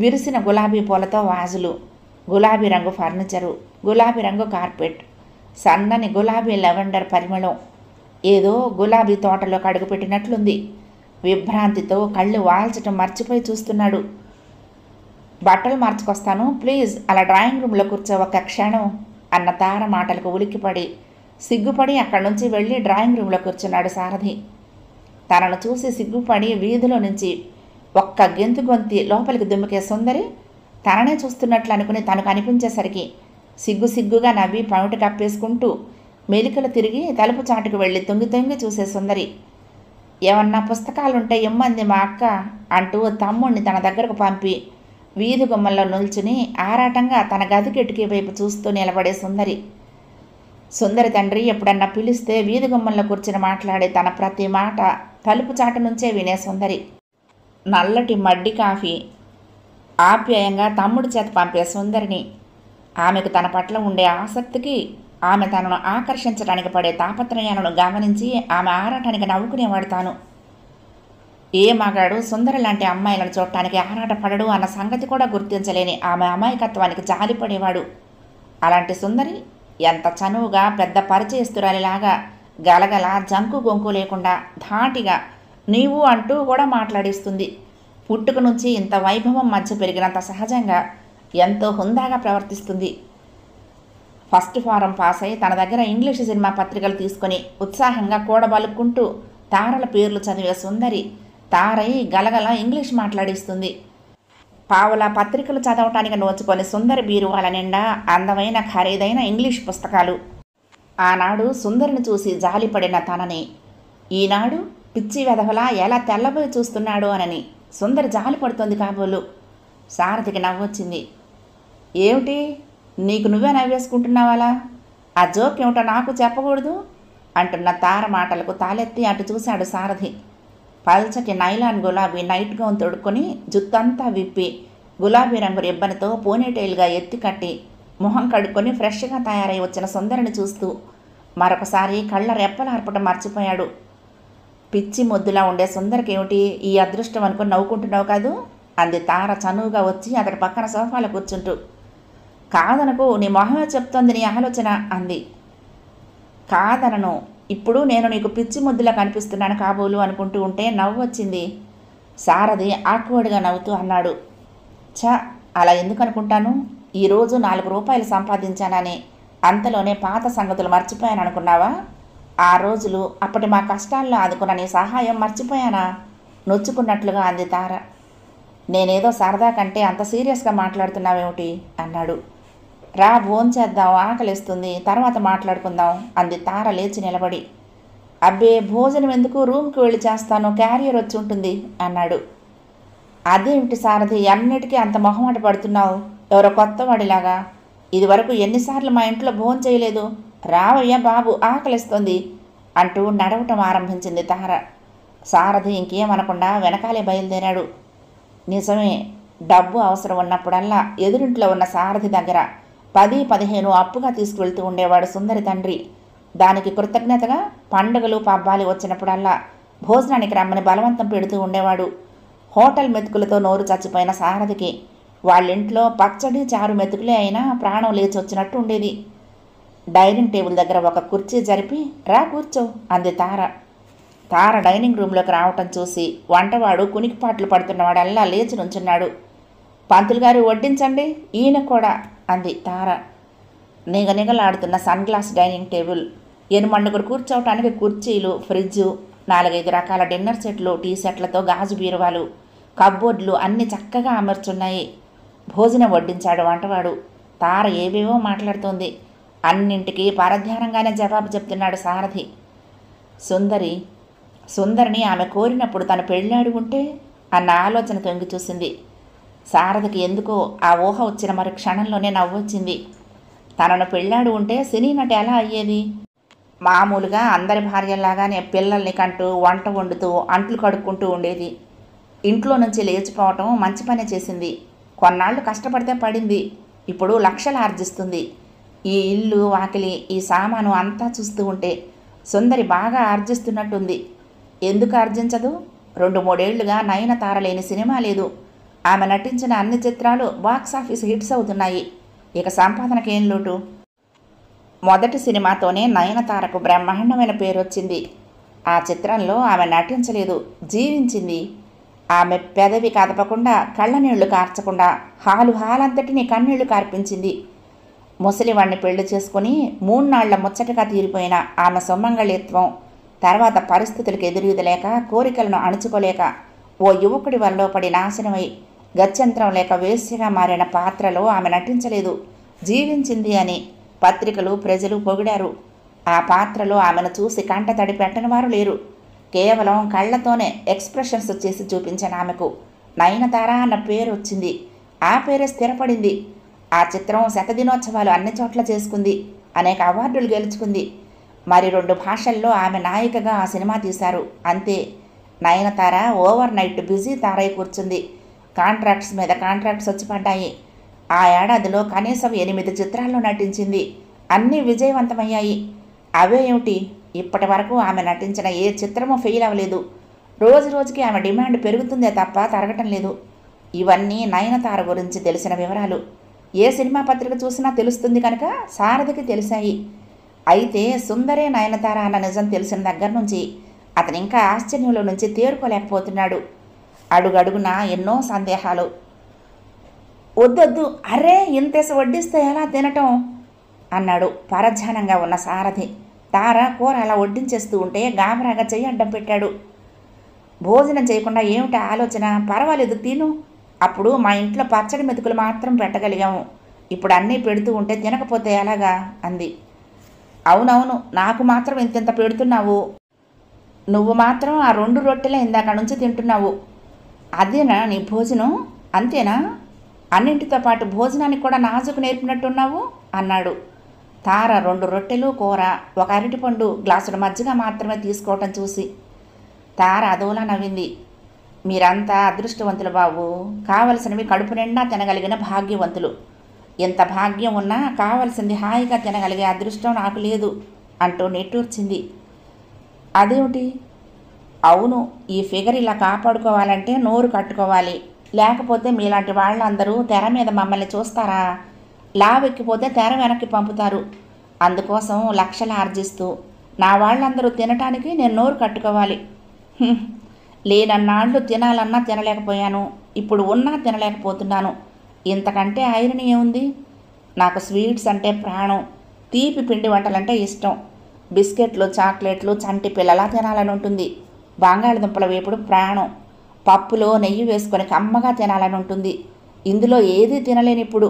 విరిసిన గులాబీ పూలతో వాజులు, గులాబీ రంగు ఫర్నిచరు, గులాబీ రంగు కార్పెట్, సన్నని గులాబీ లెవెండర్ పరిమళం. ఏదో గులాబీ తోటలో కడుగుపెట్టినట్లుంది. విభ్రాంతితో కళ్ళు వాల్చటం మర్చిపోయి చూస్తున్నాడు. బట్టలు మార్చుకొస్తాను ప్లీజ్, అలా డ్రాయింగ్ రూమ్లో కూర్చో ఒక్క క్షణం అన్న తార మాటలకు ఉలిక్కిపడి సిగ్గుపడి అక్కడి నుంచి వెళ్ళి డ్రాయింగ్ రూమ్లో కూర్చున్నాడు సారథి. తనను చూసి సిగ్గుపడి వీధిలో నుంచి ఒక్క గెంతు గొంతి లోపలికి దుమ్మికే సుందరి తననే చూస్తున్నట్లు అనుకుని తనకు అనిపించేసరికి సిగ్గుగా నవ్వి పౌట కప్పేసుకుంటూ మెలికలు తిరిగి తలుపు చాటుకు వెళ్ళి తొంగి తొంగి చూసే సుందరి. ఏమన్నా పుస్తకాలుంటే ఇమ్మంది మా అక్క అంటూ తమ్ముణ్ణి తన దగ్గరకు పంపి వీధి గుమ్మల్లో నిల్చుని ఆరాటంగా తన గది కిటికీ వైపు చూస్తూ నిలబడే సుందరి. సుందరి తండ్రి ఎప్పుడన్నా పిలిస్తే వీధి గుమ్మంలో కూర్చుని మాట్లాడే తన ప్రతి మాట తలుపు చాటు నుంచే వినే సుందరి. నల్లటి మడ్డి కాఫీ ఆప్యాయంగా తమ్ముడి చేత పంపే సుందరిని. ఆమెకు తన పట్ల ఉండే ఆసక్తికి, ఆమె తనను ఆకర్షించడానికి పడే తాపత్రయాలను గమనించి ఆమె ఆరాటానికి నవ్వుకునేవాడు తాను. ఏ మగాడు సుందరి లాంటి అమ్మాయిలను చూడటానికి ఆరాటపడడు అన్న సంగతి కూడా గుర్తించలేని ఆమె అమాయకత్వానికి జాలిపడేవాడు. అలాంటి సుందరి ఎంత చనువుగా పెద్ద పరిచయస్తురాలిలాగా గలగల జంకు గొంకు లేకుండా ధాటిగా నీవు అంటూ కూడా మాట్లాడిస్తుంది. పుట్టుక నుంచి ఇంత వైభవం మధ్య పెరిగినంత సహజంగా ఎంతో హుందాగా ప్రవర్తిస్తుంది. ఫస్ట్ ఫారం పాస్ అయి తన దగ్గర ఇంగ్లీషు సినిమా పత్రికలు తీసుకొని ఉత్సాహంగా కూడబలుక్కుంటూ తారల పేర్లు చదివే సుందరి తారై గలగల ఇంగ్లీష్ మాట్లాడిస్తుంది. పావుల పత్రికలు చదవటానికి నోచుకొని సుందరి బీరువాల నిండా అందమైన ఖరీదైన ఇంగ్లీష్ పుస్తకాలు. ఆనాడు సుందరిని చూసి జాలిపడిన తనని ఈనాడు పిచ్చి వెధవలా ఎలా తెల్లబోయి చూస్తున్నాడు అనని సుందరి జాలిపడుతోంది కాబోలు. సారథికి నవ్వొచ్చింది. ఏమిటి నీకు నువ్వే నవ్వేసుకుంటున్నావాలా? ఆ జోక్ ఏమిటో నాకు చెప్పకూడదు అంటున్న తార మాటలకు తాలెత్తి అటు చూశాడు సారథి. పల్చటి నైలాన్ గులాబీ నైట్ గౌన్ తొడుక్కొని జుత్తంతా విప్పి గులాబీ రంగు రిబ్బన్తో పోనీటైల్గా ఎత్తి కట్టి మొహం కడుక్కొని ఫ్రెష్గా తయారై వచ్చిన సుందరిని చూస్తూ మరొకసారి కళ్ళ రెప్పలార్పటం మర్చిపోయాడు. పిచ్చి మొద్దులా ఉండే సుందరికి ఏమిటి ఈ అదృష్టం అనుకుని నవ్వుకుంటున్నావు కాదు అంది తార చనువుగా వచ్చి అతడి పక్కన సోఫాలో కూర్చుంటూ. కాదనకు, నీ మొహమే చెప్తోంది నీ ఆలోచన అంది. కాదనను, ఇప్పుడు నేను నీకు పిచ్చి ముద్దులా కనిపిస్తున్నాను కాబోలు అనుకుంటూ ఉంటే నవ్వు వచ్చింది. సారథి ఆక్వర్డ్గా నవ్వుతూ అన్నాడు. ఛ, అలా ఎందుకు అనుకుంటాను? ఈరోజు 4 రూపాయలు సంపాదించానని అంతలోనే పాత సంగతులు మర్చిపోయాను అనుకున్నావా? ఆ రోజులు అప్పటి మా కష్టాల్లో ఆదుకున్న నీ సహాయం మర్చిపోయానా? నొచ్చుకున్నట్లుగా అంది తార. నేనేదో సరదా కంటే అంత సీరియస్గా మాట్లాడుతున్నావేమిటి అన్నాడు. రా భోంచేద్దాం, ఆకలిస్తుంది, తర్వాత మాట్లాడుకుందాం అంది తార లేచి నిలబడి. అబ్బే భోజనం ఎందుకు, రూమ్కి వెళ్ళి చేస్తాను, క్యారియర్ వచ్చి ఉంటుంది అన్నాడు. అదేమిటి సారథి అన్నిటికీ అంత మొహమాట పడుతున్నావు? ఎవరో కొత్తవాడిలాగా. ఇదివరకు ఎన్నిసార్లు మా ఇంట్లో భోజనం చేయలేదు. రావయ్యా బాబు, ఆకలిస్తుంది అంటూ నడవటం ఆరంభించింది తార. సారథి ఇంకేమనకుండా వెనకాలే బయలుదేరాడు. నిజమే, డబ్బు అవసరం ఉన్నప్పుడల్లా ఎదురింట్లో ఉన్న సారథి దగ్గర 10-15 అప్పుగా తీసుకువెళ్తూ ఉండేవాడు సుందరి తండ్రి. దానికి కృతజ్ఞతగా పండుగలు పబ్బాలు వచ్చినప్పుడల్లా భోజనానికి రమ్మని బలవంతం పెడుతూ ఉండేవాడు. హోటల్ మెతుకులతో నోరు చచ్చిపోయిన సారథికి వాళ్ళింట్లో పచ్చడి చారు మెతుకులే అయినా ప్రాణం లేచి వచ్చినట్టు ఉండేది. డైనింగ్ టేబుల్ దగ్గర ఒక కుర్చీ జరిపి రా కూర్చో అంది తార. తార డైనింగ్ రూమ్లోకి రావటం చూసి వంటవాడు కునికిపాట్లు పడుతున్నవాడల్లా లేచి నుంచున్నాడు. పంతులు గారు వడ్డించండి, ఈయన కూడా అంది తార. నిగనిగలాడుతున్న సన్ గ్లాస్ డైనింగ్ టేబుల్, ఎనుమండుగురు కూర్చోవటానికి కుర్చీలు, ఫ్రిడ్జు, 4-5 రకాల డిన్నర్ సెట్లు, టీ సెట్లతో గాజు బీరువాలు, కబ్బోర్డులు అన్నీ చక్కగా అమర్చున్నాయి. భోజనం వడ్డించాడు వంటవాడు. తార ఏవేవో మాట్లాడుతోంది. అన్నింటికీ పరధ్యానంగానే జవాబు చెప్తున్నాడు సారథి. సుందరిని ఆమె కోరినప్పుడు తను పెళ్ళాడు ఉంటే అన్న ఆలోచన తొంగి చూసింది. సారథికి ఎందుకో ఆ ఊహ వచ్చిన మరి క్షణంలోనే నవ్వొచ్చింది. తనను పెళ్ళాడు ఉంటే సినీ నటి ఎలా అయ్యేది? మామూలుగా అందరి భార్యలాగానే పిల్లల్ని కంటూ వంట వండుతూ అంట్లు కడుక్కుంటూ ఉండేది. ఇంట్లో నుంచి లేచిపోవటం మంచి పనే చేసింది. కొన్నాళ్ళు కష్టపడితే పడింది. ఇప్పుడు లక్షలు ఆర్జిస్తుంది. ఈ ఇల్లు వాకిలి ఈ సామాను అంతా చూస్తూ ఉంటే సుందరి బాగా ఆర్జిస్తున్నట్టుంది. ఎందుకు ఆర్జించదు? 2-3 ఏళ్లుగా నయనతార లేని సినిమా లేదు. ఆమె నటించిన అన్ని చిత్రాలు బాక్సాఫీస్ హిట్స్ అవుతున్నాయి. ఇక సంపాదనకేం లోటు? మొదటి సినిమాతోనే నయనతారకు బ్రహ్మాండమైన పేరు వచ్చింది. ఆ చిత్రంలో ఆమె నటించలేదు, జీవించింది. ఆమె పెదవి కదపకుండా కళ్ళనీళ్లు కార్చకుండా హాలంతటినీ కన్నీళ్లు కార్పించింది. ముసలివాణ్ణి పెళ్లి చేసుకుని 3 నాళ్ల ముచ్చటగా తీరిపోయిన ఆమె సుమంగళిత్వం తర్వాత పరిస్థితులకు ఎదురీదలేక, కోరికలను అణుచుకోలేక ఓ యువకుడి వలలో పడి నాశనమై గత్యంతరం లేక వేశ్యగా మారిన పాత్రలో ఆమె నటించలేదు, జీవించింది అని పత్రికలు, ప్రజలు పొగిడారు. ఆ పాత్రలో ఆమెను చూసి కంట తడి పెట్టని వారు లేరు. కేవలం కళ్ళతోనే ఎక్స్ప్రెషన్స్ చేసి చూపించిన ఆమెకు నయనతార అన్న పేరు వచ్చింది. ఆ పేరే స్థిరపడింది. ఆ చిత్రం శతదినోత్సవాలు అన్ని చోట్ల చేసుకుంది, అనేక అవార్డులు గెలుచుకుంది. మరి 2 భాషల్లో ఆమె నాయికగా ఆ సినిమా తీశారు. అంతే. నయనతార ఓవర్ నైట్ బిజీ తారై కూర్చుంది. కాంట్రాక్ట్స్ మీద కాంట్రాక్ట్స్ వచ్చి పడ్డాయి. ఆ ఏడాదిలో కనీసం 8 చిత్రాల్లో నటించింది. అన్నీ విజయవంతమయ్యాయి. అవే ఏమిటి, ఇప్పటి వరకు ఆమె నటించిన ఏ చిత్రమూ ఫెయిల్ అవ్వలేదు. రోజు రోజుకి ఆమె డిమాండ్ పెరుగుతుందే తప్ప తరగటం లేదు. ఇవన్నీ నయనతార గురించి తెలిసిన వివరాలు. ఏ సినిమా పత్రిక చూసినా తెలుస్తుంది కనుక సారథికి తెలిసాయి. అయితే సుందరే నయనతార అన్న నిజం తెలిసిన దగ్గర నుంచి అతను ఇంకా ఆశ్చర్యంలో నుంచి తేరుకోలేకపోతున్నాడు. అడుగడుగున ఎన్నో సందేహాలు. వద్దొద్దు, అర్రే ఇంతేసి వడ్డిస్తే ఎలా తినటం అన్నాడు పరధ్యానంగా ఉన్న సారథి. తార కూర అలా వడ్డించేస్తూ ఉంటే గాబరాగా చెయ్యి అడ్డం పెట్టాడు. భోజనం చేయకుండా ఏమిటి ఆలోచన? పర్వాలేదు తిను. అప్పుడు మా ఇంట్లో పచ్చడి మెతుకులు మాత్రం పెట్టగలిగాము. ఇప్పుడు అన్నీ పెడుతూ ఉంటే తినకపోతే ఎలాగా అంది. అవునవును, నాకు మాత్రం ఇంత పెడుతున్నావు. నువ్వు మాత్రం ఆ 2 రొట్టెలే ఇందాక నుంచి తింటున్నావు. అదేనా నీ భోజనం? అంతేనా? అన్నింటితో పాటు భోజనానికి కూడా నాజుకు నేర్పినట్టున్నావు అన్నాడు. తార 2 రొట్టెలు, కూర, 1 అరటిపండు, గ్లాసుల మజ్జిగ మాత్రమే తీసుకోవటం చూసి తార అదోలా నవ్వింది. మీరంతా అదృష్టవంతులు బాబు. కావలసినవి కడుపు నిండా తినగలిగిన భాగ్యవంతులు. ఎంత భాగ్యం ఉన్నా కావలసింది హాయిగా తినగలిగే అదృష్టం నాకు లేదు అంటూ నిట్టూర్చింది. అదేమిటి? అవును, ఈ ఫిగర్ ఇలా కాపాడుకోవాలంటే నోరు కట్టుకోవాలి. లేకపోతే మీలాంటి వాళ్ళందరూ తెర మీద మమ్మల్ని చూస్తారా? లావెక్కిపోతే తెర వెనక్కి పంపుతారు. అందుకోసం లక్షలు ఆర్జిస్తూ నా వాళ్ళందరూ తినటానికి నేను నోరు కట్టుకోవాలి. లేనన్నాళ్ళు తినాలన్నా తినలేకపోయాను. ఇప్పుడు ఉన్నా తినలేకపోతున్నాను. ఇంతకంటే ఐరని ఏముంది? నాకు స్వీట్స్ అంటే ప్రాణం. తీపి పిండి వంటలంటే ఇష్టం. బిస్కెట్లు, చాక్లెట్లు చంటి పిల్లలా తినాలని ఉంటుంది. బంగాళదుంపల వేపుడు ప్రాణం. పప్పులో నెయ్యి వేసుకొని కమ్మగా తినాలని ఉంటుంది. ఇందులో ఏదీ తినలేనిప్పుడు.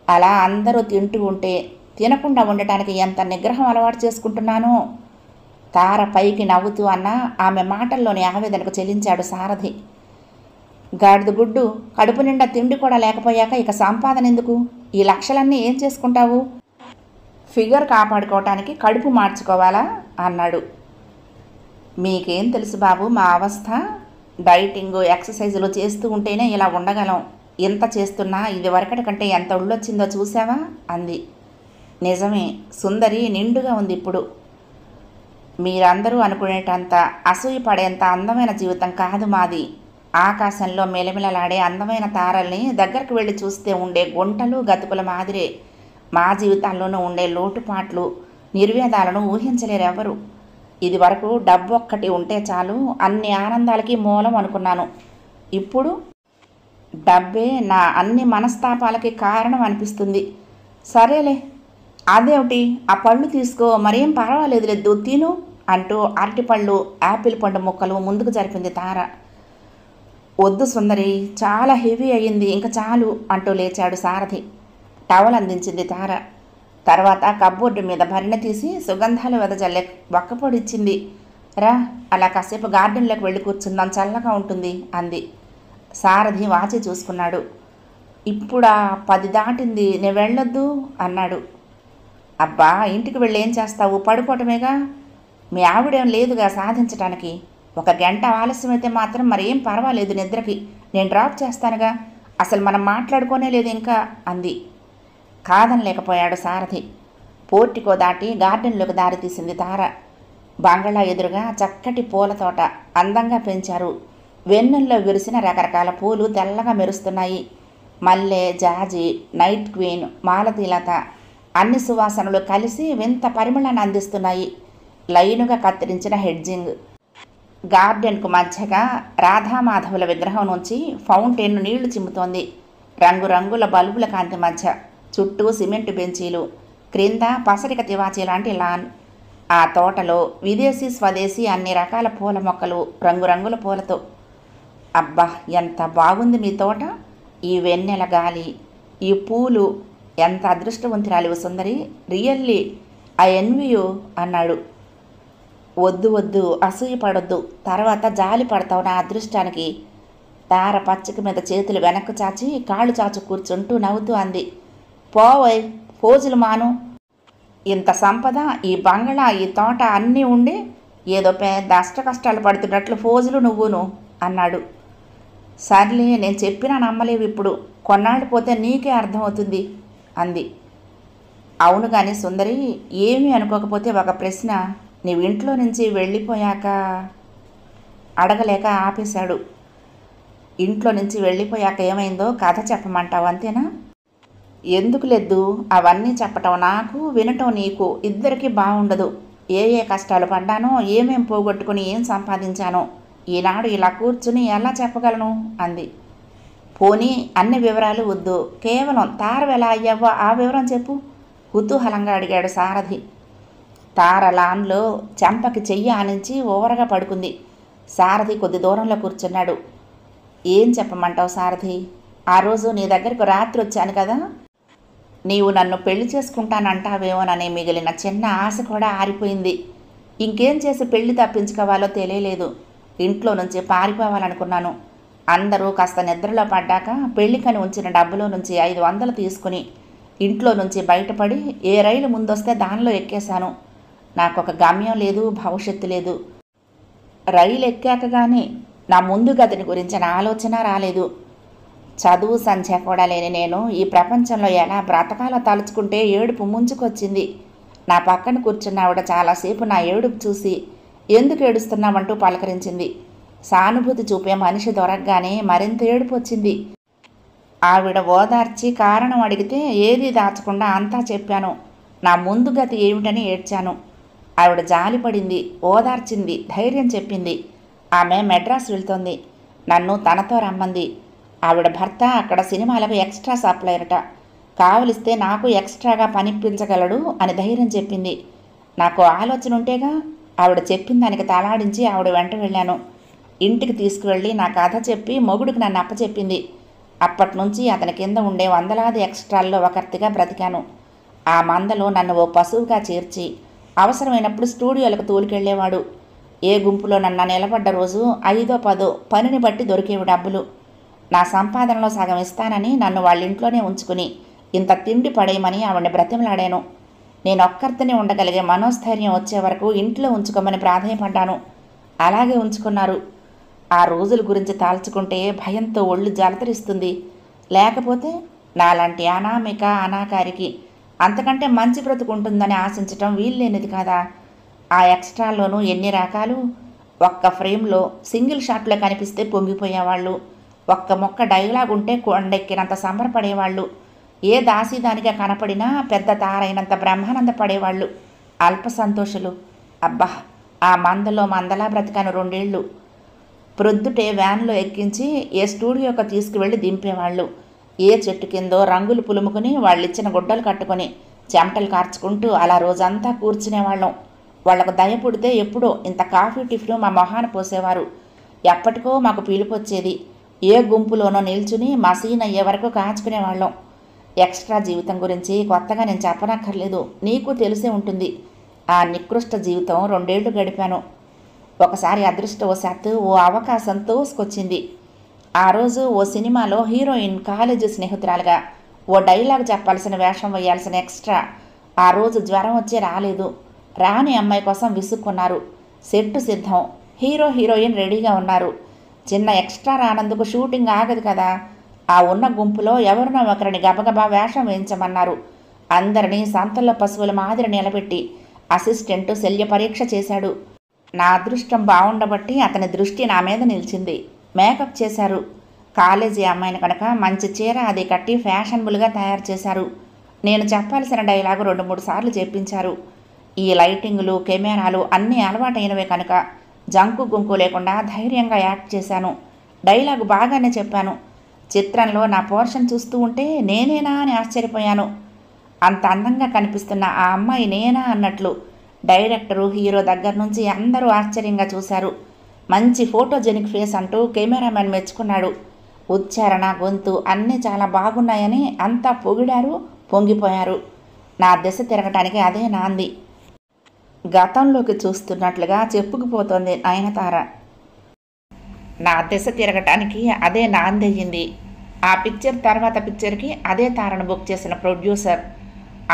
అలా అందరూ తింటూ ఉంటే తినకుండా ఉండటానికి ఎంత నిగ్రహం అలవాటు చేసుకుంటున్నానో. తార పైకి నవ్వుతూ అన్న ఆమె మాటల్లోని ఆవేదనకు చెల్లించాడు సారథి. గాడిద గుడ్డు, కడుపు నిండా తిండి కూడా లేకపోయాక ఇక సంపాదన ఎందుకు? ఈ లక్షలన్నీ ఏం చేసుకుంటావు? ఫిగర్ కాపాడుకోవటానికి కడుపు మార్చుకోవాలా అన్నాడు. మీకేం తెలుసు బాబు మా అవస్థ? డైటింగ్, ఎక్సర్సైజులు చేస్తూ ఉంటేనే ఇలా ఉండగలం. ఎంత చేస్తున్నా ఇది వరకటి కంటే ఎంత ఒళ్ళొచ్చిందో చూసావా అంది. నిజమే, సుందరి నిండుగా ఉంది ఇప్పుడు. మీరందరూ అనుకునేటంత అసూయపడేంత అందమైన జీవితం కాదు మాది. ఆకాశంలో మెలమెలలాడే అందమైన తారల్ని దగ్గరకు వెళ్ళి చూస్తే ఉండే గుంటలు, గతుకుల మాదిరే మా జీవితాల్లోనూ ఉండే లోటుపాట్లు, నిర్వేదాలను ఊహించలేరెవరు. ఇది వరకు డబ్బు ఒక్కటి ఉంటే చాలు, అన్ని ఆనందాలకి మూలం అనుకున్నాను. ఇప్పుడు డబ్బే నా అన్ని మనస్తాపాలకి కారణం అనిపిస్తుంది. సరేలే, అదేమిటి, ఆ పళ్ళు తీసుకో, మరేం పర్వాలేదు తిను అంటూ అరటిపళ్ళు, యాపిల్ పండు ముక్కలు ముందుకు జరిపింది తార. వద్దు సుందరి, చాలా హెవీ అయ్యింది, ఇంకా చాలు అంటూ లేచాడు సారథి. టవల్ అందించింది తార. తర్వాత కబ్బోర్డు మీద భరిణ తీసి సుగంధాలు వెదజల్లే వక్కపొడిచ్చింది. రా, అలా కాసేపు గార్డెన్లోకి వెళ్ళి కూర్చుందాం, చల్లగా ఉంటుంది అంది. సారథి వాచి చూసుకున్నాడు. ఇప్పుడా 10 దాటింది, నేను వెళ్ళొద్దు అన్నాడు. అబ్బా, ఇంటికి వెళ్ళి ఏం చేస్తావు? పడుకోవటమేగా. మీ ఆవిడేం లేదుగా సాధించటానికి. 1 గంట ఆలస్యమైతే మాత్రం మరేం పర్వాలేదు నిద్రకి, నేను డ్రాప్ చేస్తానుగా. అసలు మనం మాట్లాడుకోనే లేదు ఇంకా అంది. కాదనలేకపోయాడు సారథి. పోర్టికో దాటి గార్డెన్లోకి దారి తీసింది తార. బంగళా ఎదురుగా చక్కటి పూల తోట అందంగా పెంచారు. వెన్నెల్లో విరిసిన రకరకాల పూలు తెల్లగా మెరుస్తున్నాయి. మల్లె, జాజి, నైట్ క్వీన్, మాలతీలత అన్ని సువాసనలు కలిసి వింత పరిమళాన్ని అందిస్తున్నాయి. లైనుగా కత్తిరించిన హెడ్జింగ్. గార్డెన్కు మధ్యగా రాధామాధవుల విగ్రహం నుంచి ఫౌంటైన్ నీళ్లు చిమ్ముతోంది. రంగురంగుల బల్బుల కాంతి మధ్య చుట్టూ సిమెంటు బెంచీలు, క్రింద పసరిక తివాచీ లాంటి లాన్. ఆ తోటలో విదేశీ స్వదేశీ అన్ని రకాల పూల మొక్కలు రంగురంగుల పూలతో. అబ్బా, ఎంత బాగుంది మీ తోట! ఈ వెన్నెల గాలి, ఈ పూలు, ఎంత అదృష్టవంతురాలివి సుందరి! రియల్లీ ఐ ఎన్వీ యూ అన్నాడు. వద్దు వద్దు, అసూయ పడొద్దు, తర్వాత జాలి పడతావు నా అదృష్టానికి. తార పచ్చిక మీద చేతులు వెనక్కు చాచి కాళ్ళు చాచు కూర్చుంటూ నవ్వుతూ అంది. పోవయ్, ఫోజులు మాను. ఇంత సంపద, ఈ బంగళా, ఈ తోట అన్నీ ఉండి ఏదో పెద్ద అష్టకష్టాలు పడుతున్నట్లు ఫోజులు నువ్వును అన్నాడు. సర్లే, నేను చెప్పినా నమ్మలేవు ఇప్పుడు, కొన్నాళ్ళు పోతే నీకే అర్థమవుతుంది అంది. అవును కానీ సుందరి, ఏమీ అనుకోకపోతే ఒక ప్రశ్న. నీవు ఇంట్లో నుంచి వెళ్ళిపోయాక అడగలేక ఆపేశాడు. ఇంట్లో నుంచి వెళ్ళిపోయాక ఏమైందో కథ చెప్పమంటావు అంతేనా? ఎందుకు లేదు, అవన్నీ చెప్పటం నాకు, వినటం నీకు, ఇద్దరికీ బాగుండదు. ఏ ఏ కష్టాలు పడ్డానో, ఏమేం పోగొట్టుకుని ఏం సంపాదించానో ఈనాడు ఇలా కూర్చుని ఎలా చెప్పగలను అంది. పోనీ అన్ని వివరాలు వద్దు, కేవలం తార ఎలా అయ్యావో ఆ వివరం చెప్పు కుతూహలంగా అడిగాడు సారథి. తార లాన్లో చెంపకి చెయ్యి ఆనించి ఓవరగా పడుకుంది. సారథి కొద్ది దూరంలో కూర్చున్నాడు. ఏం చెప్పమంటావు సారథి? ఆ రోజు నీ దగ్గరకు రాత్రి వచ్చాను కదా, నీవు నన్ను పెళ్లి చేసుకుంటానంటావేమోనని మిగిలిన చిన్న ఆశ కూడా ఆరిపోయింది. ఇంకేం చేసి పెళ్లి తప్పించుకోవాలో తెలియలేదు. ఇంట్లో నుంచి పారిపోవాలనుకున్నాను. అందరూ కాస్త నిద్రలో పడ్డాక పెళ్లికని ఉంచిన డబ్బులో నుంచి 500 తీసుకుని ఇంట్లో నుంచి బయటపడి ఏ రైలు ముందొస్తే దానిలో ఎక్కేశాను. నాకొక గమ్యం లేదు, భవిష్యత్తు లేదు. రైలు ఎక్కాక కానీ నా ముందు గతిని గురించిన ఆలోచన రాలేదు. చదువు సంధ్య కూడా లేని నేను ఈ ప్రపంచంలో ఎలా బ్రతకాలో తలుచుకుంటే ఏడుపు ముంచుకొచ్చింది. నా పక్కన కూర్చున్న ఆవిడ చాలాసేపు నా ఏడుపు చూసి ఎందుకు ఏడుస్తున్నావంటూ పలకరించింది. సానుభూతి చూపే మనిషి దొరకగానే మరింత ఏడుపు వచ్చింది. ఆవిడ ఓదార్చి కారణం అడిగితే ఏదీ దాచకుండా అంతా చెప్పాను. నా ముందు గతి ఏమిటని ఏడ్చాను. ఆవిడ జాలిపడింది, ఓదార్చింది, ధైర్యం చెప్పింది. ఆమె మెడ్రాస్ వెళ్తోంది. నన్ను తనతో రమ్మంది. ఆవిడ భర్త అక్కడ సినిమాలకు ఎక్స్ట్రా సప్లైరట. కావలిస్తే నాకు ఎక్స్ట్రాగా పనిపించగలడు అని ధైర్యం చెప్పింది. నాకు ఆలోచన ఉంటేగా. ఆవిడ చెప్పిన దానికి తలాడించి ఆవిడ వెంట వెళ్ళాను. ఇంటికి తీసుకువెళ్ళి నా కథ చెప్పి మొగుడికి నన్ను అప్పచెప్పింది. అప్పటి నుంచి అతని కింద ఉండే వందలాది ఎక్స్ట్రాల్లో ఒకర్తిగా బ్రతికాను. ఆ మందలో నన్ను ఓ పశువుగా చేర్చి అవసరమైనప్పుడు స్టూడియోలకు తోలుకెళ్లేవాడు. ఏ గుంపులో నన్ను నిలబడ్డ రోజు 5దో 10దో పనిని బట్టి దొరికేవి డబ్బులు. నా సంపాదనలో సగం ఇస్తానని నన్ను వాళ్ళింట్లోనే ఉంచుకుని ఇంత తిండి పడేయమని ఆవిడని బ్రతిమలాడాను. నేనొక్కరితోనే ఉండగలిగే మనోస్థైర్యం వచ్చే వరకు ఇంట్లో ఉంచుకోమని ప్రాధేయపడ్డాను. అలాగే ఉంచుకున్నారు. ఆ రోజుల గురించి తాల్చుకుంటే భయంతో ఒళ్ళు జలతరిస్తుంది. లేకపోతే నాలాంటి అనామిక అనాకారికి అంతకంటే మంచి బ్రతుకుంటుందని ఆశించటం వీల్లేనిది కదా. ఆ ఎక్స్ట్రాల్లోనూ ఎన్ని రకాలు. ఒక్క ఫ్రేమ్లో సింగిల్ షాట్లో కనిపిస్తే పొంగిపోయేవాళ్ళు. ఒక్క మొక్క డైలాగ్ ఉంటే కొండెక్కినంత సంబరపడేవాళ్ళు. ఏ దాసీదానిగా కనపడినా పెద్ద తారైనంత బ్రహ్మానంద పడేవాళ్ళు. అల్ప సంతోషులు. అబ్బా, ఆ మందలో మందలా బ్రతికాను 2 ఏళ్ళు. ప్రొద్దుటే వ్యాన్లో ఎక్కించి ఏ స్టూడియోకి తీసుకువెళ్ళి దింపేవాళ్ళు. ఏ చెట్టు కిందో రంగులు పులుముకుని వాళ్ళిచ్చిన గుడ్డలు కట్టుకొని చెమటలు కార్చుకుంటూ అలా రోజంతా కూర్చునేవాళ్ళం. వాళ్లకు దయ పుడితే ఎప్పుడో ఇంత కాఫీ టిఫిన్ మా మొహాన పోసేవారు. ఎప్పటికో మాకు పిలుపు వచ్చేది. ఏ గుంపులోనో నిల్చుని మా సీన్ అయ్యే వరకు కాచుకునేవాళ్ళం. ఎక్స్ట్రా జీవితం గురించి కొత్తగా నేను చెప్పనక్కర్లేదు, నీకు తెలిసే ఉంటుంది. ఆ నికృష్ట జీవితం 2 ఏళ్ళు గడిపాను. ఒకసారి అదృష్టవశాత్తు ఓ అవకాశం తోసుకొచ్చింది. ఆ రోజు ఓ సినిమాలో హీరోయిన్ కాలేజీ స్నేహితురాలుగా ఓ డైలాగ్ చెప్పాల్సిన వేషం వేయాల్సిన ఎక్స్ట్రా ఆ రోజు జ్వరం వచ్చి రాలేదు. రాని అమ్మాయి కోసం విసుక్కున్నారు. సెట్టు సిద్ధం, హీరో హీరోయిన్ రెడీగా ఉన్నారు. చిన్న ఎక్స్ట్రా రానందుకు షూటింగ్ ఆగదు కదా. ఆ ఉన్న గుంపులో ఎవరినో ఒకరిని గబగబా వేషం వేయించమన్నారు. అందరినీ సంతల్లో పశువుల మాదిరి నిలబెట్టి అసిస్టెంటు శల్య పరీక్ష చేశాడు. నా అదృష్టం బాగుండబట్టి అతని దృష్టి నా మీద నిలిచింది. మేకప్ చేశారు. కాలేజీ అమ్మాయిని కనుక మంచి చీర అది కట్టి ఫ్యాషనబుల్గా తయారు చేశారు. నేను చెప్పాల్సిన డైలాగు 2-3 సార్లు చెప్పించారు. ఈ లైటింగులు కెమెరాలు అన్నీ అలవాటైనవే కనుక జంకు గుంకు లేకుండా ధైర్యంగా యాక్ట్ చేశాను. డైలాగు బాగానే చెప్పాను. చిత్రంలో నా పోర్షన్ చూస్తూ ఉంటే నేనేనా అని ఆశ్చర్యపోయాను. అంత అందంగా కనిపిస్తున్న ఆ అమ్మాయి నేనా అన్నట్లు డైరెక్టరు, హీరో దగ్గర నుంచి అందరూ ఆశ్చర్యంగా చూశారు. మంచి ఫోటోజెనిక్ ఫేస్ అంటూ కెమెరామెన్ మెచ్చుకున్నాడు. ఉచ్చారణ, గొంతు అన్నీ చాలా బాగున్నాయని అంతా పొగిడారు, పొంగిపోయారు. నా దిశ తిరగటానికి అదే నాంది. గతంలోకి చూస్తున్నట్లుగా చెప్పుకుపోతోంది నయనతార. నా దిశ తిరగటానికి అదే నాందయ్యింది. ఆ పిక్చర్ తర్వాత పిక్చర్కి అదే తారను బుక్ చేసిన ప్రొడ్యూసర్.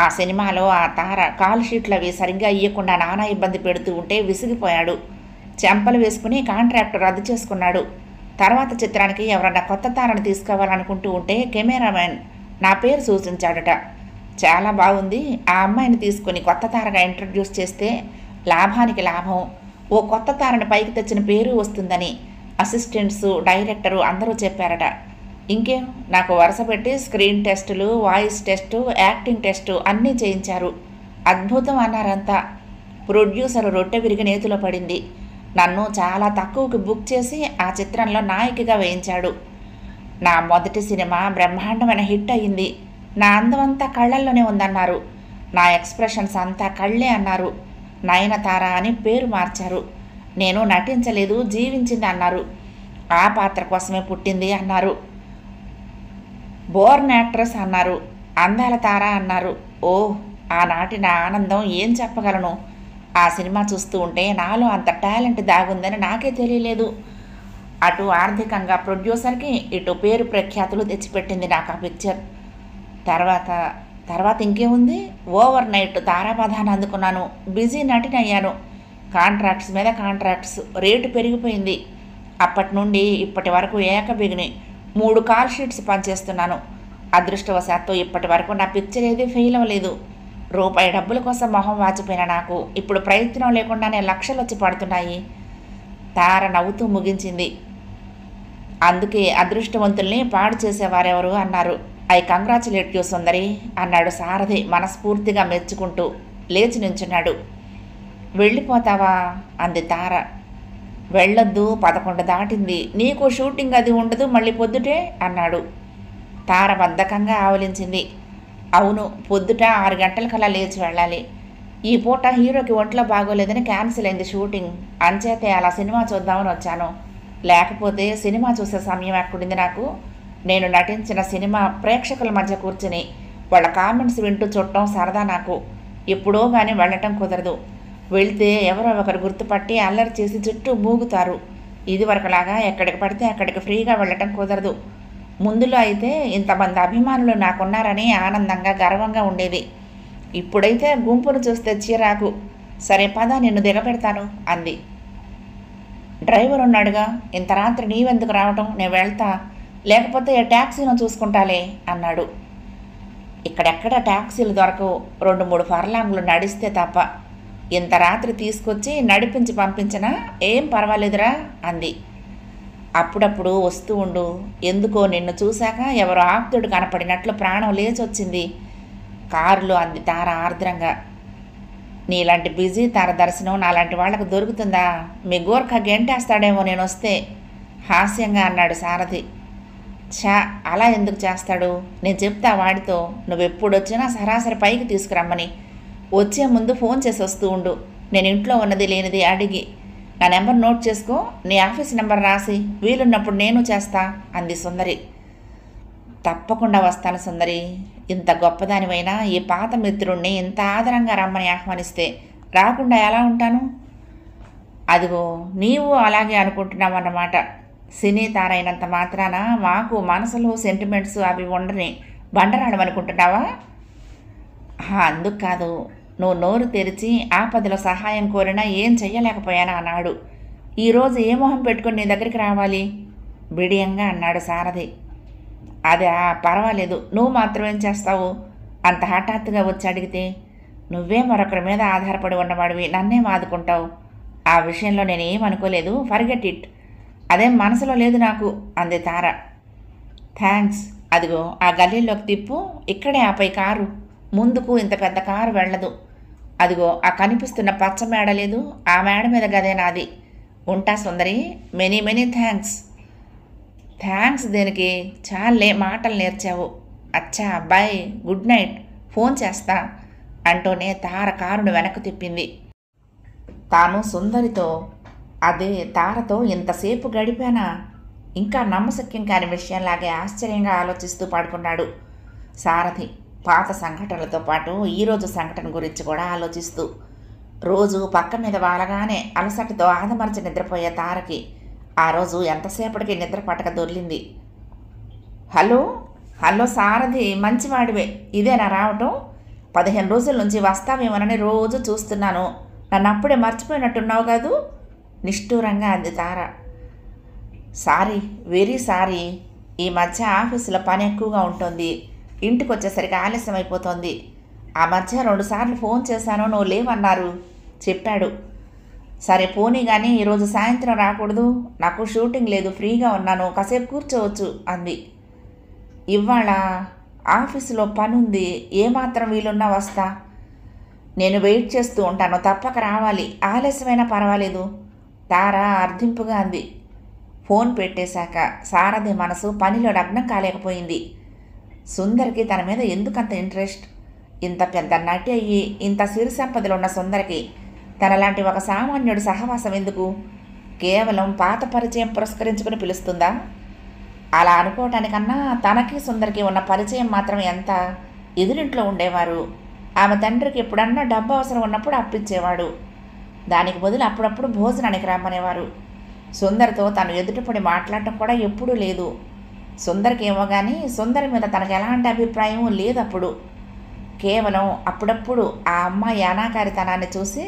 ఆ సినిమాలో ఆ తార కాల్ షీట్లు అవి సరిగ్గా ఇయ్యకుండా నానా ఇబ్బంది పెడుతూ ఉంటే విసిగిపోయాడు. చెంపలు వేసుకుని కాంట్రాక్ట్ రద్దు చేసుకున్నాడు. తర్వాత చిత్రానికి ఎవరన్నా కొత్త తారను తీసుకోవాలనుకుంటూ ఉంటే కెమెరామెన్ నా పేరు సూచించాడట. చాలా బాగుంది, ఆ అమ్మాయిని తీసుకుని కొత్త తారగా ఇంట్రడ్యూస్ చేస్తే లాభానికి లాభం, ఓ కొత్త తారని పైకి తెచ్చిన పేరు వస్తుందని అసిస్టెంట్సు, డైరెక్టరు అందరూ చెప్పారట. ఇంకేం, నాకు వరుస పెట్టి స్క్రీన్ టెస్టులు, వాయిస్ టెస్టు, యాక్టింగ్ టెస్టు అన్నీ చేయించారు. అద్భుతం అన్నారంతా. ప్రొడ్యూసర్ రొట్టె విరిగి నేతిలో పడింది. నన్ను చాలా తక్కువకి బుక్ చేసి ఆ చిత్రంలో నాయికగా వేయించాడు. నా మొదటి సినిమా బ్రహ్మాండమైన హిట్ అయ్యింది. నా అందమంతా కళ్ళల్లోనే ఉందన్నారు. నా ఎక్స్ప్రెషన్స్ అంతా కళ్ళే అన్నారు. నయనతార అని పేరు మార్చారు. నేను నటించలేదు, జీవించింది అన్నారు. ఆ పాత్ర కోసమే పుట్టింది అన్నారు. బోర్న్ యాక్ట్రెస్ అన్నారు. అందాల తార అన్నారు. ఓహ్, ఆనాటి నా ఆనందం ఏం చెప్పగలను. ఆ సినిమా చూస్తూ ఉంటే నాలో అంత టాలెంట్ దాగుందని నాకే తెలియలేదు. అటు ఆర్థికంగా ప్రొడ్యూసర్కి, ఇటు పేరు ప్రఖ్యాతులు తెచ్చిపెట్టింది నాకు ఆ పిక్చర్. తర్వాత ఇంకేముంది, ఓవర్ నైట్ తారాబాధాన్ని అందుకున్నాను. బిజీ నటిని అయ్యాను. కాంట్రాక్ట్స్ మీద కాంట్రాక్ట్స్, రేటు పెరిగిపోయింది. అప్పటి నుండి ఇప్పటి వరకు ఏకబిగిని 3 కాల్ షీట్స్ పనిచేస్తున్నాను. అదృష్టవశాత్తు ఇప్పటి వరకు నా పిక్చర్ ఏది ఫెయిల్ అవ్వలేదు. రూపాయి డబ్బుల కోసం మొహం వాచిపోయిన నాకు ఇప్పుడు ప్రయత్నం లేకుండానే లక్షలు వచ్చి పడుతున్నాయి. తార నవ్వుతూ ముగించింది. అందుకే అదృష్టవంతుల్ని పాడు చేసేవారెవరు అన్నారు. ఐ కంగ్రాచులేట్ యూ సుందరి అన్నాడు సారథి మనస్ఫూర్తిగా మెచ్చుకుంటూ. లేచి నించున్నాడు. వెళ్ళిపోతావా అంది తార. వెళ్ళొద్దు, 11 దాటింది. నీకు షూటింగ్ అది ఉండదు, మళ్ళీ పొద్దుటే అన్నాడు. తార బద్ధకంగా ఆవలించింది. అవును, పొద్దుట 6 గంటలకల్లా లేచి వెళ్ళాలి. ఈ పూట హీరోకి ఒంట్లో బాగోలేదని క్యాన్సిల్ అయింది షూటింగ్. అంచేతే అలా సినిమా చూద్దామని వచ్చాను. లేకపోతే సినిమా చూసే సమయం ఎక్కడుంది నాకు. నేను నటించిన సినిమా ప్రేక్షకుల మధ్య కూర్చుని వాళ్ళ కామెంట్స్ వింటూ చూడటం సరదా నాకు. ఎప్పుడో కానీ వెళ్ళటం కుదరదు. వెళ్తే ఎవరో ఒకరు గుర్తుపట్టి అల్లరి చేసి చుట్టూ మూగుతారు. ఇదివరకులాగా ఎక్కడికి పడితే అక్కడికి ఫ్రీగా వెళ్ళటం కుదరదు. ముందులో అయితే ఇంతమంది అభిమానులు నాకున్నారని ఆనందంగా, గర్వంగా ఉండేది. ఇప్పుడైతే గుంపును చూస్తే చిరాకు. సరే పద, నిన్ను దిగపెడతాను అంది. డ్రైవర్ ఉన్నాడుగా, ఇంత రాత్రి నీవెందుకు రావటం, నేను వెళ్తా, లేకపోతే ట్యాక్సీను చూసుకుంటాలే అన్నాడు. ఇక్కడెక్కడ ట్యాక్సీలు దొరకవు, 2-3 ఫర్లాంగులు నడిస్తే తప్ప. ఇంత రాత్రి తీసుకొచ్చి నడిపించి పంపించినా ఏం పర్వాలేదురా అంది. అప్పుడప్పుడు వస్తూ ఉండు, ఎందుకో నిన్ను చూశాక ఎవరో ఆప్తుడు కనపడినట్లు ప్రాణం లేచొచ్చింది కారులో అంది తార ఆర్ద్రంగా. నీలాంటి బిజీ తార దర్శనం నాలాంటి వాళ్లకు దొరుకుతుందా? మీ గోర్ఖా గెంటేస్తాడేమో నేను వస్తే హాస్యంగా అన్నాడు సారథి. ఛా, అలా ఎందుకు చేస్తాడు? నేను చెప్తా వాడితో, నువ్వెప్పుడొచ్చినా సరాసరి పైకి తీసుకురమ్మని. వచ్చే ముందు ఫోన్ చేసి వస్తూ ఉండు, నేను ఇంట్లో ఉన్నది లేనిది అడిగి. నా నెంబర్ నోట్ చేసుకో, నీ ఆఫీస్ నెంబర్ రాసి, వీలున్నప్పుడు నేను చేస్తా అంది సుందరి. తప్పకుండా వస్తాను సుందరి. ఇంత గొప్పదానివైనా ఈ పాత మిత్రుణ్ణి ఇంత ఆదరంగా రమ్మని ఆహ్వానిస్తే రాకుండా ఎలా ఉంటాను? అదిగో నీవు అలాగే అనుకుంటున్నావన్నమాట. సినీ తారైనంత మాత్రాన మాకు మనసులో సెంటిమెంట్స్ అవి ఉండని బండరాడం అనుకుంటున్నావా? అందుకు కాదు, నువ్వు నోరు తెరిచి ఆపదలో సహాయం కోరినా ఏం చెయ్యలేకపోయానా అన్నాడు. ఈరోజు ఏ మొహం పెట్టుకుని నీ దగ్గరికి రావాలి? బిడియంగా అన్నాడు సారథి. అదే, పర్వాలేదు, నువ్వు మాత్రం ఏం చేస్తావు? అంత హఠాత్తుగా వచ్చి అడిగితే నువ్వే మరొకరి మీద ఆధారపడి ఉన్నవాడివి, నన్నేం ఆదుకుంటావు? ఆ విషయంలో నేనేం అనుకోలేదు, ఫర్గెట్ ఇట్. అదేం మనసులో లేదు నాకు అంది తార. థ్యాంక్స్. అదిగో ఆ గల్లీలోకి తిప్పు, ఇక్కడే ఆపై కారు. ముందుకు ఇంత పెద్ద కారు వెళ్ళదు. అదిగో ఆ కనిపిస్తున్న పచ్చ మేడ లేదు, ఆ మేడ మీద గదే నాది. ఉంటా Sundari. Many many thanks. Thanks దేనికి? చాలే మాటలు నేర్చావు. అచ్చా బాయ్, గుడ్ నైట్, ఫోన్ చేస్తా అంటూనే తార కారును వెనక్కు తిప్పింది. తాను సుందరితో, అదే తారతో ఇంతసేపు గడిపానా, ఇంకా నమ్మశక్యం కాని విషయంలాగే ఆశ్చర్యంగా ఆలోచిస్తూ పడుకున్నాడు సారథి. పాత సంఘటనలతో పాటు ఈరోజు సంఘటన గురించి కూడా ఆలోచిస్తూ. రోజు పక్క మీద వాలగానే అలసటతో ఆదమర్చి నిద్రపోయే తారకి ఆ రోజు ఎంతసేపటికి నిద్ర పట్టక దొర్లింది. హలో హలో సారథి, మంచివాడివే, ఇదేనా రావటం? 15 రోజుల నుంచి వస్తావేమోనని రోజు చూస్తున్నాను, నన్ను అప్పుడే మర్చిపోయినట్టున్నావు కాదు, నిష్ఠూరంగా అంది తార. Sorry, very sorry. ఈ మధ్య ఆఫీసులో పని ఎక్కువగా ఉంటుంది, ఇంటికి వచ్చేసరికి ఆలస్యం అయిపోతుంది. ఆ మధ్య 2 సార్లు ఫోన్ చేశాను, నువ్వు లేవన్నారు చెప్పాడు. సరే పోనీ కానీ ఈరోజు సాయంత్రం రాకూడదు, నాకు షూటింగ్ లేదు, ఫ్రీగా ఉన్నాను, కాసేపు కూర్చోవచ్చు అంది. ఇవాళ ఆఫీసులో పనుంది, ఏమాత్రం వీలున్నా వస్తా. నేను వెయిట్ చేస్తూ ఉంటాను, తప్పక రావాలి, ఆలస్యమైనా పర్వాలేదు తార అర్థింపుగా అంది. ఫోన్ పెట్టేశాక సారథి మనసు పనిలో లగ్నం కాలేకపోయింది. సుందరికి తన మీద ఎందుకంత ఇంట్రెస్ట్? ఇంత పెద్ద నటి అయ్యి ఇంత సిరి సంపదలు ఉన్న సుందరికి తనలాంటి ఒక సామాన్యుడు సహవాసం ఎందుకు? కేవలం పాత పరిచయం పురస్కరించుకుని పిలుస్తుందా? అలా అనుకోవటానికన్నా తనకి సుందరికి ఉన్న పరిచయం మాత్రం ఎంత. ఎదురింట్లో ఉండేవారు, ఆమె తండ్రికి ఎప్పుడన్నా డబ్బు అవసరం ఉన్నప్పుడు అప్పిచ్చేవాడు, దానికి బదులు అప్పుడప్పుడు భోజనానికి రమ్మనేవారు. సుందరితో తను ఎదుటిపడి మాట్లాడటం కూడా ఎప్పుడూ లేదు. సుందరికి ఏమో కానీ సుందరి మీద తనకు ఎలాంటి అభిప్రాయం లేదు. అప్పుడు కేవలం అప్పుడప్పుడు ఆ అమ్మాయి అనాకారితనాన్ని చూసి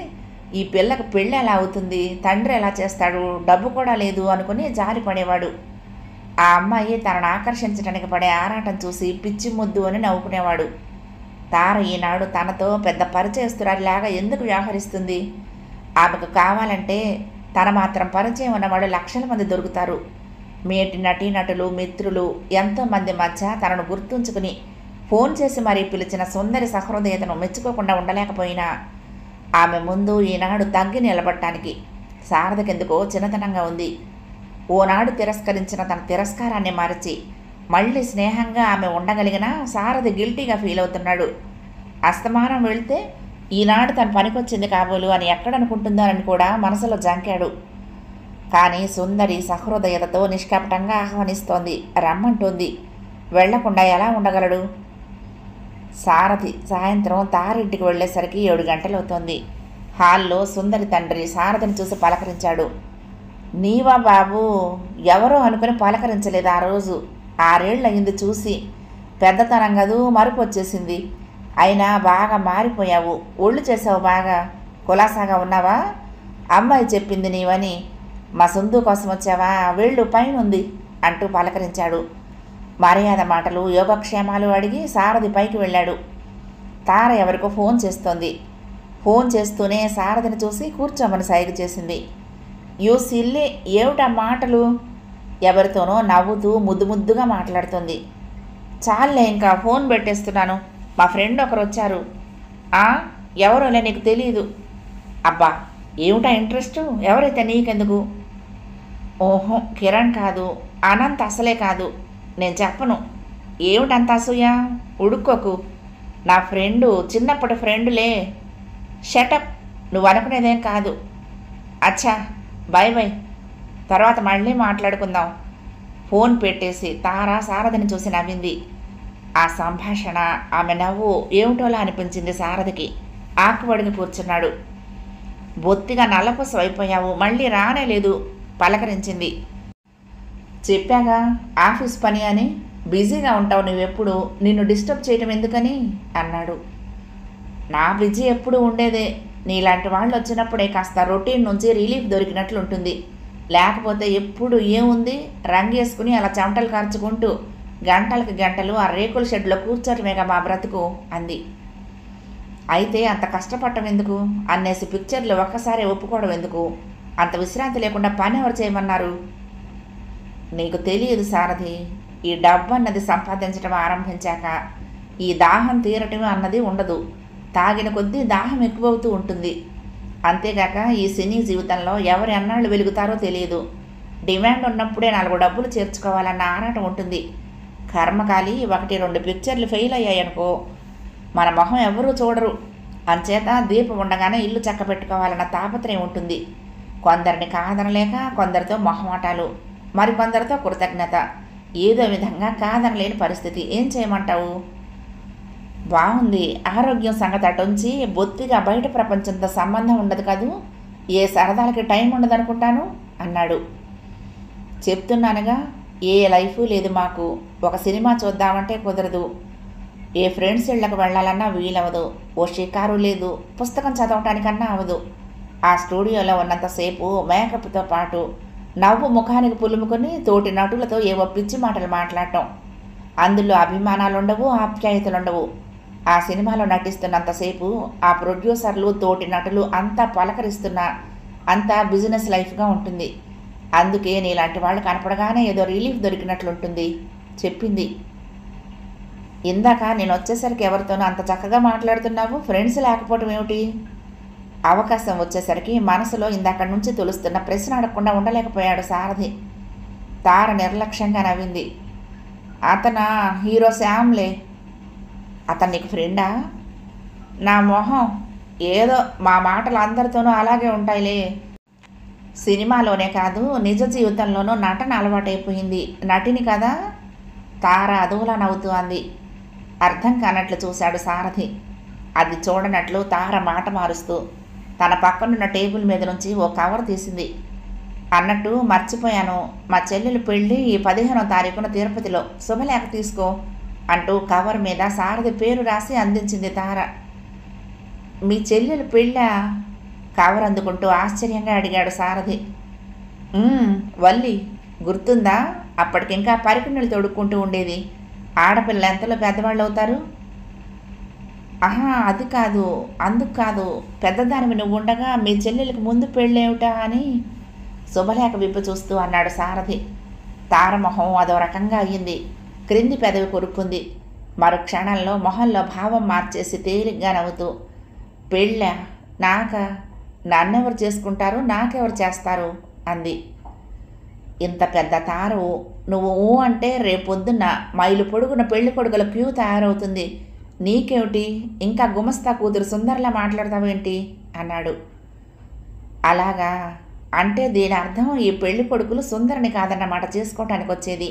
ఈ పిల్లకు పెళ్ళి ఎలా అవుతుంది, తండ్రి ఎలా చేస్తాడు, డబ్బు కూడా లేదు అనుకుని జారిపడేవాడు. ఆ అమ్మాయి తనను ఆకర్షించడానికి పడే ఆరాటం చూసి పిచ్చి ముద్దు అని నవ్వుకునేవాడు. తార ఈనాడు తనతో పెద్ద పరిచయస్తురాలిలాగా ఎందుకు వ్యవహరిస్తుంది? ఆమెకు కావాలంటే తన మాత్రం పరిచయం ఉన్నవాడు లక్షల మంది దొరుకుతారు. మేటి నటీనటులు, మిత్రులు ఎంతోమంది మధ్య తనను గుర్తుంచుకుని ఫోన్ చేసి మరీ పిలిచిన సుందరి సహృదయతను మెచ్చుకోకుండా ఉండలేకపోయినా ఆమె ముందు ఈనాడు తగ్గి నిలబడటానికి శారదకెందుకో చిన్నతనంగా ఉంది. ఓనాడు తిరస్కరించిన తన తిరస్కారాన్ని మరచి మళ్ళీ స్నేహంగా ఆమె ఉండగలిగినా సారథి గిల్టీగా ఫీల్ అవుతున్నాడు. అస్తమానం వెళ్తే ఈనాడు తను పనికొచ్చింది కాబోలు అని ఎక్కడనుకుంటుందోనని కూడా మనసులో జంకాడు. కానీ సుందరి సహృదయతతో నిష్కపటంగా ఆహ్వానిస్తోంది, రమ్మంటోంది. వెళ్లకుండా ఎలా ఉండగలడు? సారథి సాయంత్రం తారింటికి వెళ్ళేసరికి 7 గంటలవుతోంది. హాల్లో సుందరి తండ్రి సారథిని చూసి పలకరించాడు. నీవా బాబు? ఎవరో అనుకుని పలకరించలేదు ఆ రోజు. 6 ఏళ్ళయింది చూసి. పెద్దతనం కదూ, మరుపు వచ్చేసింది. అయినా బాగా మారిపోయావు, ఒళ్ళు చేసావు, బాగా కులాసాగా ఉన్నావా? అమ్మాయి చెప్పింది నీవని. మా సుందు కోసం వచ్చావా? వెళ్ళు, పైన ఉంది అంటూ పలకరించాడు. మర్యాద మాటలు, యోగక్షేమాలు అడిగి సారథి పైకి వెళ్ళాడు. తార ఎవరికో ఫోన్ చేస్తోంది. ఫోన్ చేస్తూనే సారథిని చూసి కూర్చోమని సైగ చేసింది. యూ సిల్లి, ఏమిటా మాటలు? ఎవరితోనో నవ్వుతూ ముద్దు ముద్దుగా మాట్లాడుతుంది. చాలే, ఇంకా ఫోన్ పెట్టేస్తున్నాను, మా ఫ్రెండ్ ఒకరు వచ్చారు. ఎవరోలే, నీకు తెలీదు. అబ్బా, ఏమిటా ఇంట్రెస్టు? ఎవరైతే నీకెందుకు? ఓహో, కిరణ్ కాదు, అనంత్ అసలే కాదు. నేను చెప్పను. ఏమిటంత అసూయ? ఉడుక్కోకు. నా ఫ్రెండు, చిన్నప్పటి ఫ్రెండులే. షటప్, నువ్వు అనుకునేదేం కాదు. అచ్చా, బాయ్ బాయ్, తర్వాత మళ్ళీ మాట్లాడుకుందాం. ఫోన్ పెట్టేసి తార సారథిని చూసి నవ్వింది. ఆ సంభాషణ, ఆమె నవ్వు ఏమిటోలా అనిపించింది సారథికి. ఆకువడిని కూర్చున్నాడు. బొత్తిగా నల్లపూస అయిపోయావు, మళ్ళీ రానేలేదు పలకరించింది. చెప్పాగా ఆఫీస్ పని అని, బిజీగా ఉంటావు నువ్వెప్పుడు, నిన్ను డిస్టర్బ్ చేయటం ఎందుకని అన్నాడు. నా బిజీ ఎప్పుడు ఉండేదే, నీలాంటి వాళ్ళు వచ్చినప్పుడే కాస్త రొటీన్ నుంచి రిలీఫ్ దొరికినట్లుంటుంది. లేకపోతే ఎప్పుడు ఏముంది, రంగేసుకుని అలా చెమటలు కార్చుకుంటూ గంటలకి గంటలు ఆ రేకుల షెడ్లో కూర్చోటమేగా మా బ్రతుకు అంది. అయితే అంత కష్టపడటం ఎందుకు? అన్నేసి పిక్చర్లు ఒక్కసారి ఒప్పుకోవడం ఎందుకు? అంత విశ్రాంతి లేకుండా పని ఎవరు చేయమన్నారు? నీకు తెలియదు సారథి, ఈ డబ్బు అన్నది సంపాదించడం ఆరంభించాక ఈ దాహం తీరటం అన్నది ఉండదు. తాగిన కొద్దీ దాహం ఎక్కువవుతూ ఉంటుంది. అంతేగాక ఈ సినీ జీవితంలో ఎవరు ఎన్నాళ్ళు వెలుగుతారో తెలియదు. డిమాండ్ ఉన్నప్పుడే 4 డబ్బులు చేర్చుకోవాలన్న ఆరాటం ఉంటుంది. కర్మకాలి 1-2 పిక్చర్లు ఫెయిల్ అయ్యాయనుకో, మన మొహం ఎవరూ చూడరు. అంచేత దీపం ఉండగానే ఇల్లు చక్కబెట్టుకోవాలన్న తాపత్రయం ఉంటుంది. కొందరిని కాదనలేక కొందరితో మొహమాటాలు, మరికొందరితో కృతజ్ఞత, ఏదో విధంగా కాదనలేని పరిస్థితి. ఏం చేయమంటావు? బాగుంది. ఆరోగ్యం సంగతి అటుంచి బొత్తిగా బయట ప్రపంచంతో సంబంధం ఉండదు కదూ, ఏ సరదాలకి టైం ఉండదనుకుంటాను అన్నాడు. చెప్తున్నానుగా, ఏ లైఫు లేదు మాకు. ఒక సినిమా చూద్దామంటే కుదరదు, ఏ ఫ్రెండ్స్ ఇళ్లకు వెళ్ళాలన్నా వీలవదు, ఓ షికారు లేదు, పుస్తకం చదవటానికన్నా అవదు. ఆ స్టూడియోలో ఉన్నంతసేపు మేకప్తో పాటు నవ్వు ముఖానికి పులుముకొని తోటి నటులతో ఏవో పిచ్చి మాటలు మాట్లాడటం. అందులో అభిమానాలుండవు, ఆప్యాయతలుండవు. ఆ సినిమాలో నటిస్తున్నంతసేపు ఆ ప్రొడ్యూసర్లు, తోటి నటులు అంతా పలకరిస్తున్నా అంతా బిజినెస్ లైఫ్గా ఉంటుంది. అందుకే నీలాంటి వాళ్ళు కనపడగానే ఏదో రిలీఫ్ దొరికినట్లుంటుంది చెప్పింది. ఇందాక నేను వచ్చేసరికి ఎవరితోనో అంత చక్కగా మాట్లాడుతున్నావు, ఫ్రెండ్స్ లేకపోవటం ఏమిటి? అవకాశం వచ్చేసరికి మనసులో ఇందాక నుంచి తొలుస్తున్న ప్రశ్న అడగకుండా ఉండలేకపోయాడు సారథి. తార నిర్లక్ష్యంగా నవ్వింది. అతనా హీరో శ్యామ్లే. అతను నీకు ఫ్రెండా? నా మొహం, ఏదో మా మాటలు అందరితోనూ అలాగే ఉంటాయిలే. సినిమాలోనే కాదు నిజ జీవితంలోనూ నటన అలవాటైపోయింది. నటిని కదా. తార అదోలా నవ్వుతూ అంది. అర్థం కానట్లు చూశాడు సారథి. అది చూడనట్లు తార మాట మారుస్తూ తన పక్కనున్న టేబుల్ మీద నుంచి ఓ కవర్ తీసింది. అన్నట్టు మర్చిపోయాను, మా చెల్లెలు పెళ్ళి ఈ 15వ తారీఖున తిరుపతిలో, శుభలేఖ తీసుకో అంటూ కవర్ మీద సారథి పేరు రాసి అందించింది తార. మీ చెల్లెలు పెళ్ళా? కవర్ అందుకుంటూ ఆశ్చర్యంగా అడిగాడు సారథి. వల్లి గుర్తుందా? అప్పటికింకా పరికిణులు తొడుక్కుంటూ ఉండేది. ఆడపిల్ల ఎంతలో పెద్దవాళ్ళు అవుతారు? ఆహా, అది కాదు, అందుకు కాదు. పెద్దదానివి నువ్వు ఉండగా మీ చెల్లెలకు ముందు పెళ్ళేమిటా అని శుభలేఖ విప్పి చూస్తూ అన్నాడు సారథి. తారమొహం అదో రకంగా అయ్యింది. క్రింది పెదవి కొరుక్కుంది. మరో క్షణంలో మొహంలో భావం మార్చేసి తేలిగ్గా నవ్వుతూ, పెళ్ళా? నాకా? నన్నెవరు చేసుకుంటారు, నాకెవరు చేస్తారు అంది. ఇంత పెద్ద తారు నువ్వు అంటే రేపొద్దున్న మైలు పొడుగున పెళ్లి కొడుకుల క్యూ తయారవుతుంది. నీకేమిటి, ఇంకా గుమస్తా కూతురు సుందరలా మాట్లాడతావేంటి అన్నాడు. అలాగా అంటే దీని అర్థం ఈ పెళ్లి కొడుకులు సుందరని కాదన్నమాట చేసుకోవటానికి వచ్చేది,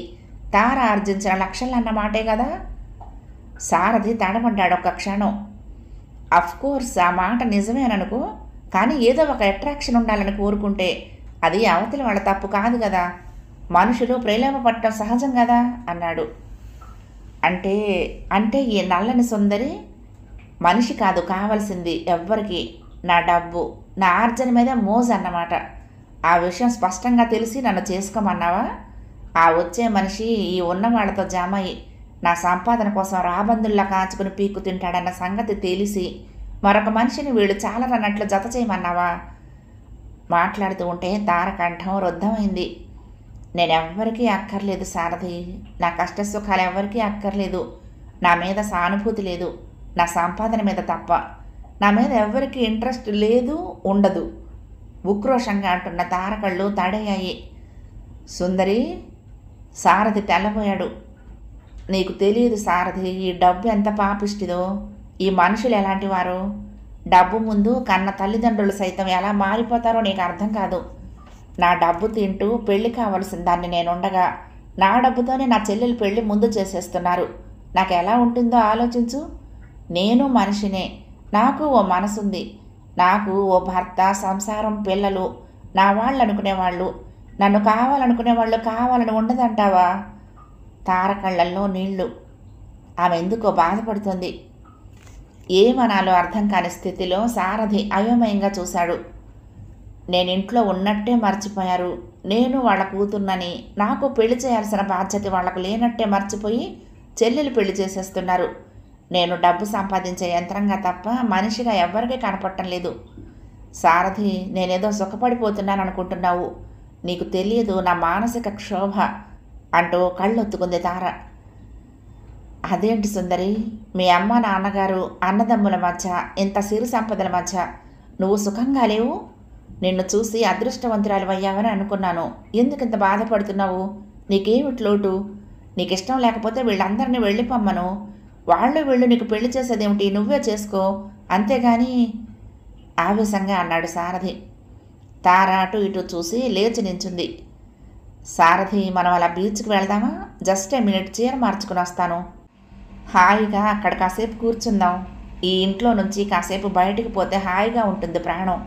తార ఆర్జించిన లక్షలన్నమాటే కదా. సారథి తడబడ్డాడు ఒక్క క్షణం. అఫ్కోర్స్ ఆ మాట నిజమేననుకో, కానీ ఏదో ఒక అట్రాక్షన్ ఉండాలని కోరుకుంటే అది అవతలి వాళ్ళ తప్పు కాదు కదా. మనుషులు ప్రేమ పట్టడం సహజం కదా అన్నాడు. అంటే అంటే ఈ నల్లని సుందరి మనిషి కాదు కావాల్సింది ఎవ్వరికి, నా డబ్బు, నా ఆర్జన మీద మోజు అన్నమాట. ఆ విషయం స్పష్టంగా తెలిసి నన్ను చేసుకోమన్నావా? ఆ వచ్చే మనిషి ఈ ఉన్నవాళ్లతో జామయ్యి నా సంపాదన కోసం రాబందుల్లా కాచుకుని పీక్కు తింటాడన్న సంగతి తెలిసి మరొక మనిషిని వీళ్ళు చాలరన్నట్లు జత చేయమన్నావా? మాట్లాడుతూ ఉంటే తారకంఠం రుద్ధమైంది. నేనెవ్వరికీ అక్కర్లేదు సారథి, నా కష్టసుఖాలు ఎవ్వరికీ అక్కర్లేదు, నా మీద సానుభూతి లేదు, నా సంపాదన మీద తప్ప. నా మీద ఎవ్వరికీ ఇంట్రెస్ట్ లేదు, ఉండదు ఉక్రోషంగా అంటున్న తారకళ్ళు తడయ్యాయి. సుందరి, సారథి తెల్లబోయాడు. నీకు తెలియదు సారథి, ఈ డబ్బు ఎంత పాపిష్టిదో, ఈ మనుషులు ఎలాంటి వారో, డబ్బు ముందు కన్న తల్లిదండ్రులు సైతం ఎలా మారిపోతారో నీకు అర్థం కాదు. నా డబ్బు తింటూ పెళ్లి కావాల్సిన దాన్ని నేనుండగా నా డబ్బుతోనే నా చెల్లెలు పెళ్లి ముందు చేసేస్తున్నారు. నాకు ఎలా ఉంటుందో ఆలోచించు. నేను మనిషినే, నాకు ఓ మనసుంది, నాకు ఓ భర్త, సంసారం, పిల్లలు, నా వాళ్ళు అనుకునేవాళ్ళు, నన్ను కావాలనుకునేవాళ్ళు కావాలని ఉండదంటావా? తారకళ్ళల్లో నీళ్లు. ఆమె ఎందుకో బాధపడుతుంది. ఏమనాలో అర్థం కాని స్థితిలో సారథి అయోమయంగా చూశాడు. నేనింట్లో ఉన్నట్టే మర్చిపోయారు, నేను వాళ్ళ కూతుర్నని, నాకు పెళ్లి చేయాల్సిన బాధ్యత వాళ్లకు లేనట్టే మర్చిపోయి చెల్లెలు పెళ్లి చేసేస్తున్నారు. నేను డబ్బు సంపాదించే యంత్రంగా తప్ప మనిషిగా ఎవ్వరికీ కనపడటం లేదు. సారథి, నేనేదో సుఖపడిపోతున్నాను అనుకుంటున్నావు, నీకు తెలియదు నా మానసిక క్షోభ అంటూ కళ్ళొత్తుకుంది తార. అదేంటి సుందరి, మీ అమ్మ నాన్నగారు, అన్నదమ్ముల మధ్య, ఇంత సిరి సంపదల మధ్య నువ్వు సుఖంగా లేవు? నిన్ను చూసి అదృష్టవంతురాలు అయ్యావని అనుకున్నాను. ఎందుకింత బాధపడుతున్నావు? నీకేమిటి లోటు? నీకు ఇష్టం లేకపోతే వీళ్ళందరినీ వెళ్ళిపోమ్మను, వాళ్ళు వీళ్ళు నీకు పెళ్లి చేసేదేమిటి, నువ్వే చేసుకో, అంతేగాని ఆవేశంగా అన్నాడు సారథి. తార అటు ఇటు చూసి లేచి నించుంది. సారథి, మనం అలా బీచ్కి వెళ్దామా? జస్ట్ ఏ మినిట్, చీర మార్చుకుని వస్తాను. హాయిగా అక్కడ కాసేపు కూర్చుందాం. ఈ ఇంట్లో నుంచి కాసేపు బయటికి పోతే హాయిగా ఉంటుంది ప్రాణం.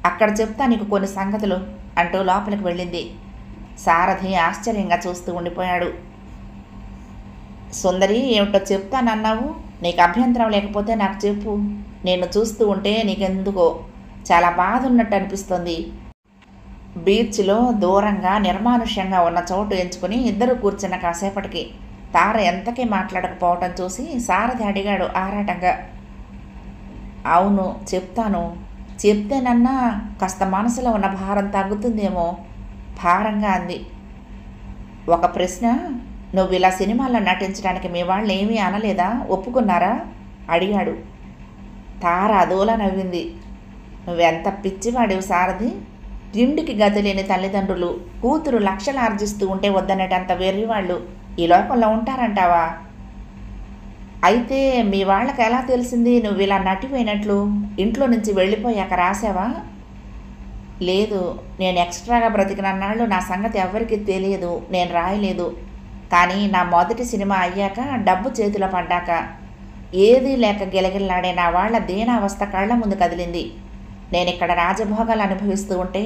అక్కడ చెప్తా నీకు కొన్ని సంగతులు అంటూ లోపలికి వెళ్ళింది. సారథి ఆశ్చర్యంగా చూస్తూ ఉండిపోయాడు. సుందరి, ఏమిటో చెప్తానన్నావు? నీకు అభ్యంతరం లేకపోతే నాకు చెప్పు. నేను చూస్తూ ఉంటే నీకెందుకో చాలా బాధ ఉన్నట్టు అనిపిస్తుంది. బీచ్లో దూరంగా నిర్మానుష్యంగా ఉన్న చోటు ఎంచుకుని ఇద్దరు కూర్చున్న కాసేపటికి తార ఎంతకీ మాట్లాడకపోవటం చూసి సారథి అడిగాడు ఆరాటంగా. అవును, చెప్తాను. చెప్తేనన్నా కాస్త మనసులో ఉన్న భారం తగ్గుతుందేమో భారంగా అంది. ఒక ప్రశ్న, నువ్వు ఇలా సినిమాల్లో నటించడానికి మీ వాళ్ళు ఏమీ అనలేదా? ఒప్పుకున్నారా? అడిగాడు. తార అదోలా నవ్వింది. నువ్వెంత పిచ్చివాడివి సారథి. తిండికి గతి లేని తల్లిదండ్రులు కూతురు లక్షలు ఆర్జిస్తూ ఉంటే వద్దనేటంత వెర్రివాళ్ళు ఈ లోకంలో ఉంటారంటావా? అయితే మీ వాళ్ళకి ఎలా తెలిసింది నువ్వు ఇలా నటిపోయినట్లు? ఇంట్లో నుంచి వెళ్ళిపోయాక రాసావా? లేదు, నేను ఎక్స్ట్రాగా బ్రతికినన్నాళ్ళు నా సంగతి ఎవరికీ తెలియదు, నేను రాయలేదు. కానీ నా మొదటి సినిమా అయ్యాక, డబ్బు చేతిలో పడ్డాక ఏదీ లేక గిలగిల్లాడే నా వాళ్ళ దీనావస్థ కళ్ళ ముందు కదిలింది. నేను ఇక్కడ రాజభోగాలు అనుభవిస్తూ ఉంటే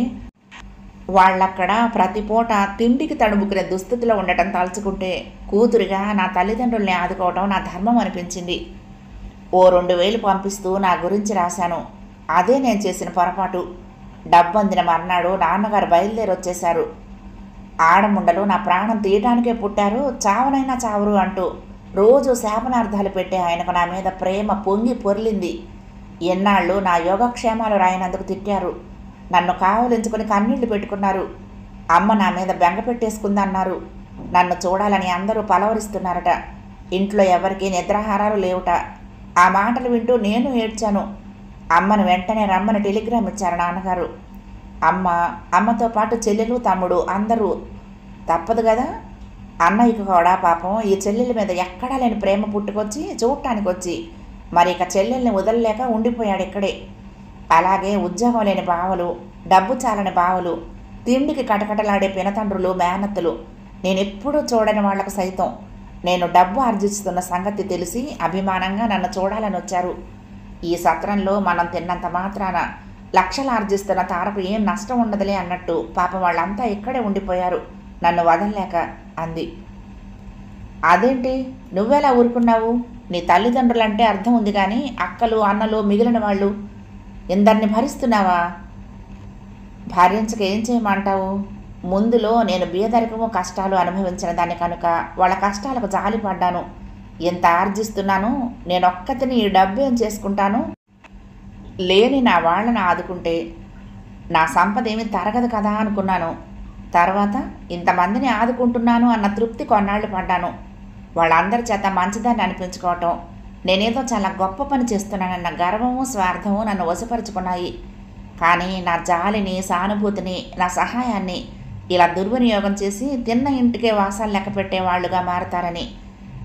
వాళ్ళక్కడ ప్రతి పూట తిండికి తడుముకునే దుస్థితిలో ఉండటం తలుచుకుంటే కూతురిగా నా తల్లిదండ్రుల్ని ఆదుకోవటం నా ధర్మం అనిపించింది. ఓ 2000 పంపిస్తూ నా గురించి రాశాను. అదే నేను చేసిన పొరపాటు. డబ్బు అందిన మర్నాడు నాన్నగారు బయలుదేరి వచ్చేశారు. ఆడముండలు నా ప్రాణం తీయటానికే పుట్టారు, చావనైనా చావరు అంటూ రోజు శాపనార్థాలు పెట్టే ఆయనకు నా మీద ప్రేమ పొంగి పొర్లింది. ఎన్నాళ్ళు నా యోగక్షేమాలు రాయనందుకు తిట్టారు. నన్ను కావలించుకుని కన్నీళ్లు పెట్టుకున్నారు. అమ్మ నా మీద బెంగ పెట్టేసుకుందన్నారు. నన్ను చూడాలని అందరూ పలవరిస్తున్నారట. ఇంట్లో ఎవరికీ నిద్రాహారాలు లేవుట. ఆ మాటలు వింటూ నేను ఏడ్చాను. అమ్మను వెంటనే రమ్మని టెలిగ్రామ్ ఇచ్చారు నాన్నగారు. అమ్మతో పాటు చెల్లెలు, తమ్ముడు అందరూ. తప్పదు కదా. అన్నయ్యకు కూడా పాపం ఈ చెల్లెల మీద ఎక్కడా లేని ప్రేమ పుట్టుకొచ్చి చూడటానికి వచ్చి మరి ఇక చెల్లెల్ని వదలలేక ఉండిపోయాడు ఇక్కడే. అలాగే ఉద్యోగం లేని బావలు, డబ్బు చాలని బావలు, తిండికి కటకటలాడే పినతండ్రులు, మేనత్తలు, నేనెప్పుడూ చూడని వాళ్లకు సైతం నేను డబ్బు ఆర్జిస్తున్న సంగతి తెలిసి అభిమానంగా నన్ను చూడాలని వచ్చారు. ఈ సత్రంలో మనం తిన్నంత మాత్రాన లక్షలు ఆర్జిస్తున్న తారకు ఏం నష్టం ఉండదులే అన్నట్టు పాపం వాళ్ళంతా ఇక్కడే ఉండిపోయారు నన్ను వదలలేక అంది. అదేంటి, నువ్వెలా ఊరుకున్నావు? నీ తల్లిదండ్రులంటే అర్థం ఉంది కానీ అక్కలు, అన్నలు, మిగిలిన వాళ్ళు ఎందరిని భరిస్తున్నావా? భరించక ఏం చేయమంటావు? ముందులో నేను బీదరికము కష్టాలు అనుభవించిన దాన్ని కనుక వాళ్ళ కష్టాలకు జాలిపడ్డాను. ఎంత ఆర్జిస్తున్నాను, నేనొక్కతిని ఈ డబ్బు ఏం చేసుకుంటాను? లేని నా వాళ్ళని ఆదుకుంటే నా సంపద ఏమీ తరగదు కదా అనుకున్నాను. తర్వాత ఇంతమందిని ఆదుకుంటున్నాను అన్న తృప్తి కొన్నాళ్ళు పడ్డాను. వాళ్ళందరి చేత మంచిదాన్ని అనిపించుకోవటం, నేనేదో చాలా గొప్ప పని చేస్తున్నానన్న గర్వము, స్వార్థము నన్ను వశపరుచుకున్నాయి. కానీ నా జాలిని, సానుభూతిని, నా సహాయాన్ని ఇలా దుర్వినియోగం చేసి తిన్న ఇంటికే వాసాలు లెక్క పెట్టేవాళ్లుగా మారతారని,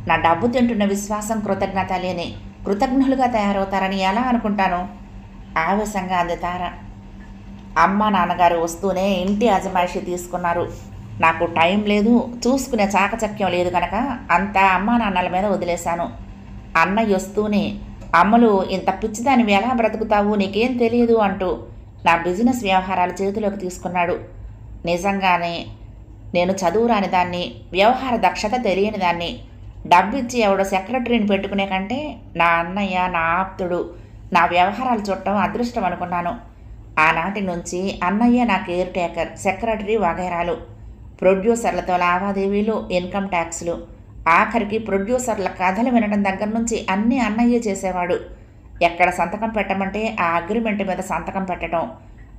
నా డబ్బు తింటున్న విశ్వాసం, కృతజ్ఞత లేని కృతజ్ఞులుగా తయారవుతారని ఎలా అనుకుంటాను? ఆవేశంగా అంది తార. అమ్మ నాన్నగారు వస్తూనే ఇంటి అజమాయిషి తీసుకున్నారు. నాకు టైం లేదు, చూసుకునే చాకచక్యం లేదు కనుక అంతా అమ్మా నాన్నల మీద వదిలేశాను. అన్నయ్య వస్తూనే, అమ్మలు ఇంత పిచ్చిదానివి ఎలా బ్రతుకుతావు, నీకేం తెలియదు అంటూ నా బిజినెస్ వ్యవహారాలు చేతిలోకి తీసుకున్నాడు. నిజంగానే నేను చదువురాని దాన్ని, వ్యవహార దక్షత తెలియని దాన్ని. డబ్బిచ్చి ఎవడో సెక్రటరీని పెట్టుకునే కంటే నా అన్నయ్య, నా ఆప్తుడు నా వ్యవహారాలు చూడటం అదృష్టం అనుకున్నాను. ఆనాటి నుంచి అన్నయ్య నా కేర్ టేకర్, సెక్రటరీ వగైరాలు. ప్రొడ్యూసర్లతో లావాదేవీలు, ఇన్కమ్ ట్యాక్స్లు, ఆఖరికి ప్రొడ్యూసర్ల కథలు వినడం దగ్గర నుంచి అన్నీ అన్నయ్యే చేసేవాడు. ఎక్కడ సంతకం పెట్టమంటే ఆ అగ్రిమెంట్ మీద సంతకం పెట్టడం,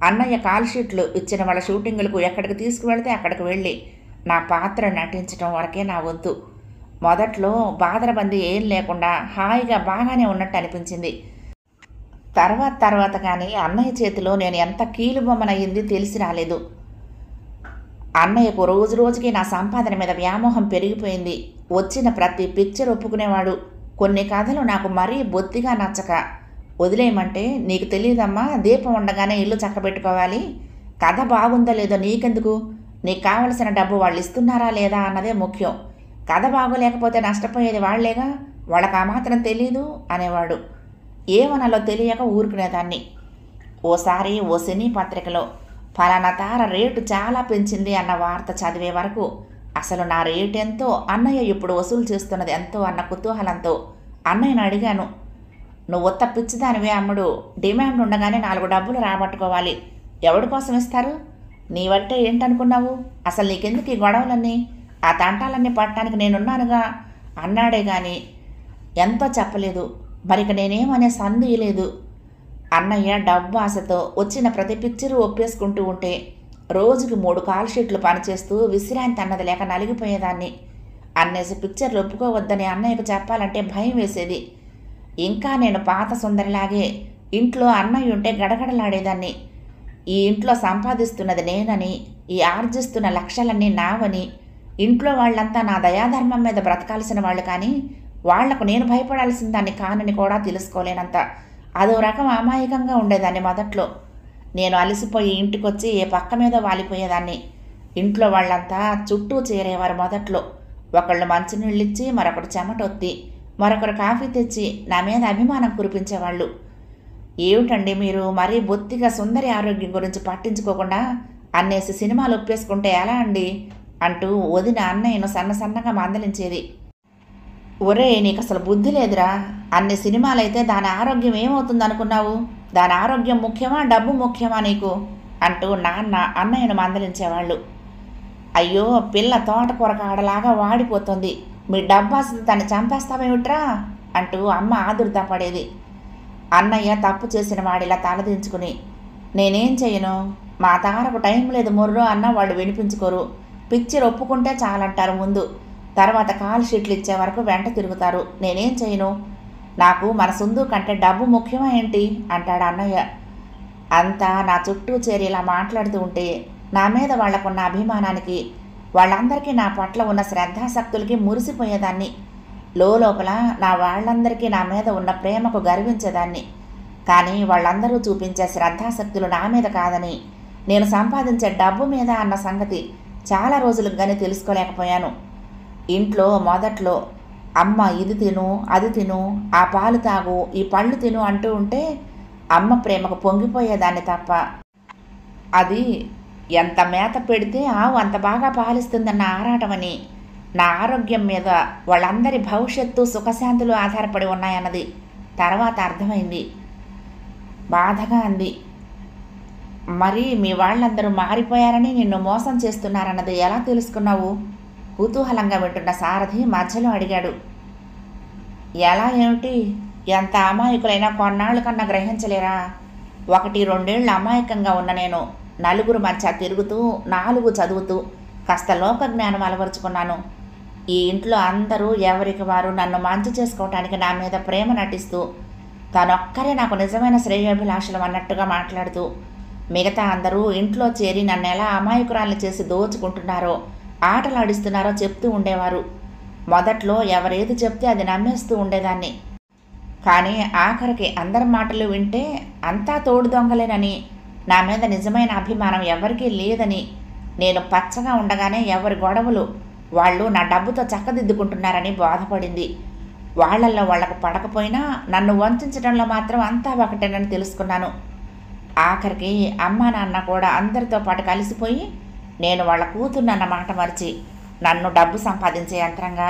అన్నయ్య కాల్ షీట్లు ఇచ్చిన వాళ్ళ షూటింగులకు ఎక్కడికి తీసుకువెళ్తే అక్కడికి వెళ్ళి నా పాత్ర నటించడం వరకే నా వంతు. మొదట్లో బాధరబంది ఏం లేకుండా హాయిగా బాగానే ఉన్నట్టు అనిపించింది. తర్వాత కానీ అన్నయ్య చేతిలో నేను ఎంత కీలుబొమ్మనయ్యింది తెలిసి రాలేదు. అన్నయ్యకు రోజు రోజుకి నా సంపాదన మీద వ్యామోహం పెరిగిపోయింది. వచ్చిన ప్రతి పిక్చర్ ఒప్పుకునేవాడు. కొన్ని కథలు నాకు మరీ బొత్తిగా నచ్చక వదిలేయమంటే నీకు తెలియదమ్మా, దీపం ఉండగానే ఇల్లు చక్కబెట్టుకోవాలి. కథ బాగుందో లేదో నీకెందుకు? నీకు కావలసిన డబ్బు వాళ్ళు ఇస్తున్నారా లేదా అన్నదే ముఖ్యం. కథ బాగోలేకపోతే నష్టపోయేది వాళ్లేగా, వాళ్ళకి ఆ మాత్రం తెలీదు అనేవాడు. ఏమనాలో తెలియక ఊరుకునేదాన్ని. ఓసారి ఓ సినీ పత్రికలో ఫలానా తార రేటు చాలా పెంచింది అన్న వార్త చదివే వరకు అసలు నా రేటు ఎంతో, అన్నయ్య ఇప్పుడు వసూలు చేస్తున్నది ఎంతో అన్న కుతూహలంతో అన్నయ్యను అడిగాను. నువ్వు ఉత్త పిచ్చిదానివే అమ్ముడు, డిమాండ్ ఉండగానే 4 డబ్బులు రాబట్టుకోవాలి. ఎవడి కోసం ఇస్తారు? నీవంటే ఏంటనుకున్నావు? అసలు నీకెందుకు ఈ గొడవలన్నీ? ఆ తంటాలన్నీ పట్టడానికి నేనున్నానుగా అన్నాడే గాని ఎంతో చెప్పలేదు. మరిక నేనేమనే సందేహం లేదు. అన్నయ్య డబ్బు ఆశతో వచ్చిన ప్రతి పిక్చరు ఒప్పేసుకుంటూ ఉంటే రోజుకి 3 కాల్ షీట్లు పనిచేస్తూ విశ్రాంతి అన్నది లేక నలిగిపోయేదాన్ని. అన్నేసి పిక్చర్లు ఒప్పుకోవద్దని అన్నయ్యకు చెప్పాలంటే భయం వేసేది. ఇంకా నేను పాత సుందరిలాగే ఇంట్లో అన్నయ్య ఉంటే గడగడలాడేదాన్ని. ఈ ఇంట్లో సంపాదిస్తున్నది నేనని, ఈ ఆర్జిస్తున్న లక్షలన్నీ నావని, ఇంట్లో వాళ్ళంతా నా దయాధర్మం మీద బ్రతకాల్సిన వాళ్ళు కానీ వాళ్లకు నేను భయపడాల్సిన దాన్ని కానని కూడా తెలుసుకోలేనంత అదో రకం అమాయకంగా ఉండేదాన్ని మొదట్లో. నేను అలసిపోయి ఇంటికొచ్చి ఏ పక్క మీద వాలిపోయేదాన్ని. ఇంట్లో వాళ్ళంతా చుట్టూ చేరేవారు మొదట్లో. ఒకళ్ళు మంచినీళ్ళిచ్చి, మరొకరు చెమటొత్తి, మరొకరు కాఫీ తెచ్చి నా మీద అభిమానం కురిపించేవాళ్ళు. ఏమిటండి మీరు మరీ బొత్తిగా సుందరి ఆరోగ్యం గురించి పట్టించుకోకుండా అన్నేసి సినిమాలు ఒప్పేసుకుంటే ఎలా అండి అంటూ వదిన అన్నయ్యను సన్నసన్నగా మందలించేది. ఒరే, నీకు అసలు బుద్ధి లేదురా. అన్ని సినిమాలైతే దాని ఆరోగ్యం ఏమవుతుంది అనుకున్నావు? దాని ఆరోగ్యం ముఖ్యమా, డబ్బు ముఖ్యమా నీకు అంటూ నాన్న అన్నయ్యను మందలించేవాళ్ళు. అయ్యో, పిల్ల తోటకూర కాడలాగా వాడిపోతుంది, మీ డబ్బాసి దాన్ని చంపేస్తావేమిట్రా అంటూ అమ్మ ఆదుర్దా పడేది. అన్నయ్య తప్పు చేసిన వాడిలా తలదించుకుని, నేనేం చెయ్యను, మా తారకు టైం లేదు మొర్రో అన్న వాళ్ళు వినిపించుకోరు. పిక్చర్ ఒప్పుకుంటే చాలంటారు ముందు, తర్వాత కాల్ షీట్లు ఇచ్చే వరకు వెంట తిరుగుతారు. నేనేం చేయను, నాకు మన సుందు కంటే డబ్బు ముఖ్యమా ఏంటి అంటాడు అన్నయ్య. అంతా నా చుట్టూ చేరి ఇలా మాట్లాడుతూ ఉంటే నా మీద వాళ్లకున్న అభిమానానికి, వాళ్ళందరికీ నా పట్ల ఉన్న శ్రద్ధాశక్తులకి మురిసిపోయేదాన్ని. లోపల నా వాళ్ళందరికీ నా మీద ఉన్న ప్రేమకు గర్వించేదాన్ని. కానీ వాళ్ళందరూ చూపించే శ్రద్ధాశక్తులు నా మీద కాదని, నేను సంపాదించే డబ్బు మీద అన్న సంగతి చాలా రోజులకు కానీ తెలుసుకోలేకపోయాను. ఇంట్లో మొదట్లో అమ్మ ఇది తిను, అది తిను, ఆ పాలు తాగు, ఈ పళ్ళు తిను అంటూ ఉంటే అమ్మ ప్రేమకు పొంగిపోయేదాన్ని తప్ప, అది ఎంత మేత పెడితే ఆవు అంత బాగా పాలిస్తుందన్న ఆరాటమని, నా ఆరోగ్యం మీద వాళ్ళందరి భవిష్యత్తు సుఖశాంతులు ఆధారపడి ఉన్నాయన్నది తర్వాత అర్థమైంది. బాధగా అంది. మరి మీ వాళ్ళందరూ మారిపోయారని నిన్ను మోసం చేస్తున్నారన్నది ఎలా తెలుసుకున్నావు? కుతూహలంగా వింటున్న సారథి మధ్యలో అడిగాడు. ఎలా ఏమిటి? ఎంత అమాయకులైనా కొన్నాళ్ళు కన్నా గ్రహించలేరా? 1-2 ఏళ్ళు అమాయకంగా ఉన్న నేను నలుగురు మధ్య తిరుగుతూ 4 చదువుతూ కాస్త లోక జ్ఞానం అలవరుచుకున్నాను. ఈ ఇంట్లో అందరూ ఎవరికి వారు నన్ను మంచి చేసుకోవటానికి నా మీద ప్రేమ నటిస్తూ తానొక్కరే నాకు నిజమైన శ్రేయోభిలాషలు అన్నట్టుగా మాట్లాడుతూ మిగతా అందరూ ఇంట్లో చేరి నన్ను ఎలా అమాయకురాలు చేసి దోచుకుంటున్నారో, ఆటలాడిస్తున్నారో చెప్తూ ఉండేవారు. మొదట్లో ఎవరేది చెప్తే అది నమ్మేస్తూ ఉండేదాన్ని. కానీ ఆఖరికి అందరి మాటలు వింటే అంతా తోడు దొంగలేనని, నా మీద నిజమైన అభిమానం ఎవరికీ లేదని, నేను పచ్చగా ఉండగానే ఎవరి గొడవలు వాళ్ళు నా డబ్బుతో చక్కదిద్దుకుంటున్నారని బాధపడింది. వాళ్లల్లో వాళ్లకు పడకపోయినా నన్ను వంచడంలో మాత్రం అంతా ఒకటేనని తెలుసుకున్నాను. ఆఖరికి అమ్మా నాన్న కూడా అందరితో పాటు కలిసిపోయి నేను వాళ్ళ కూతుర్నన్న మాట మరిచి నన్ను డబ్బు సంపాదించే యంత్రంగా,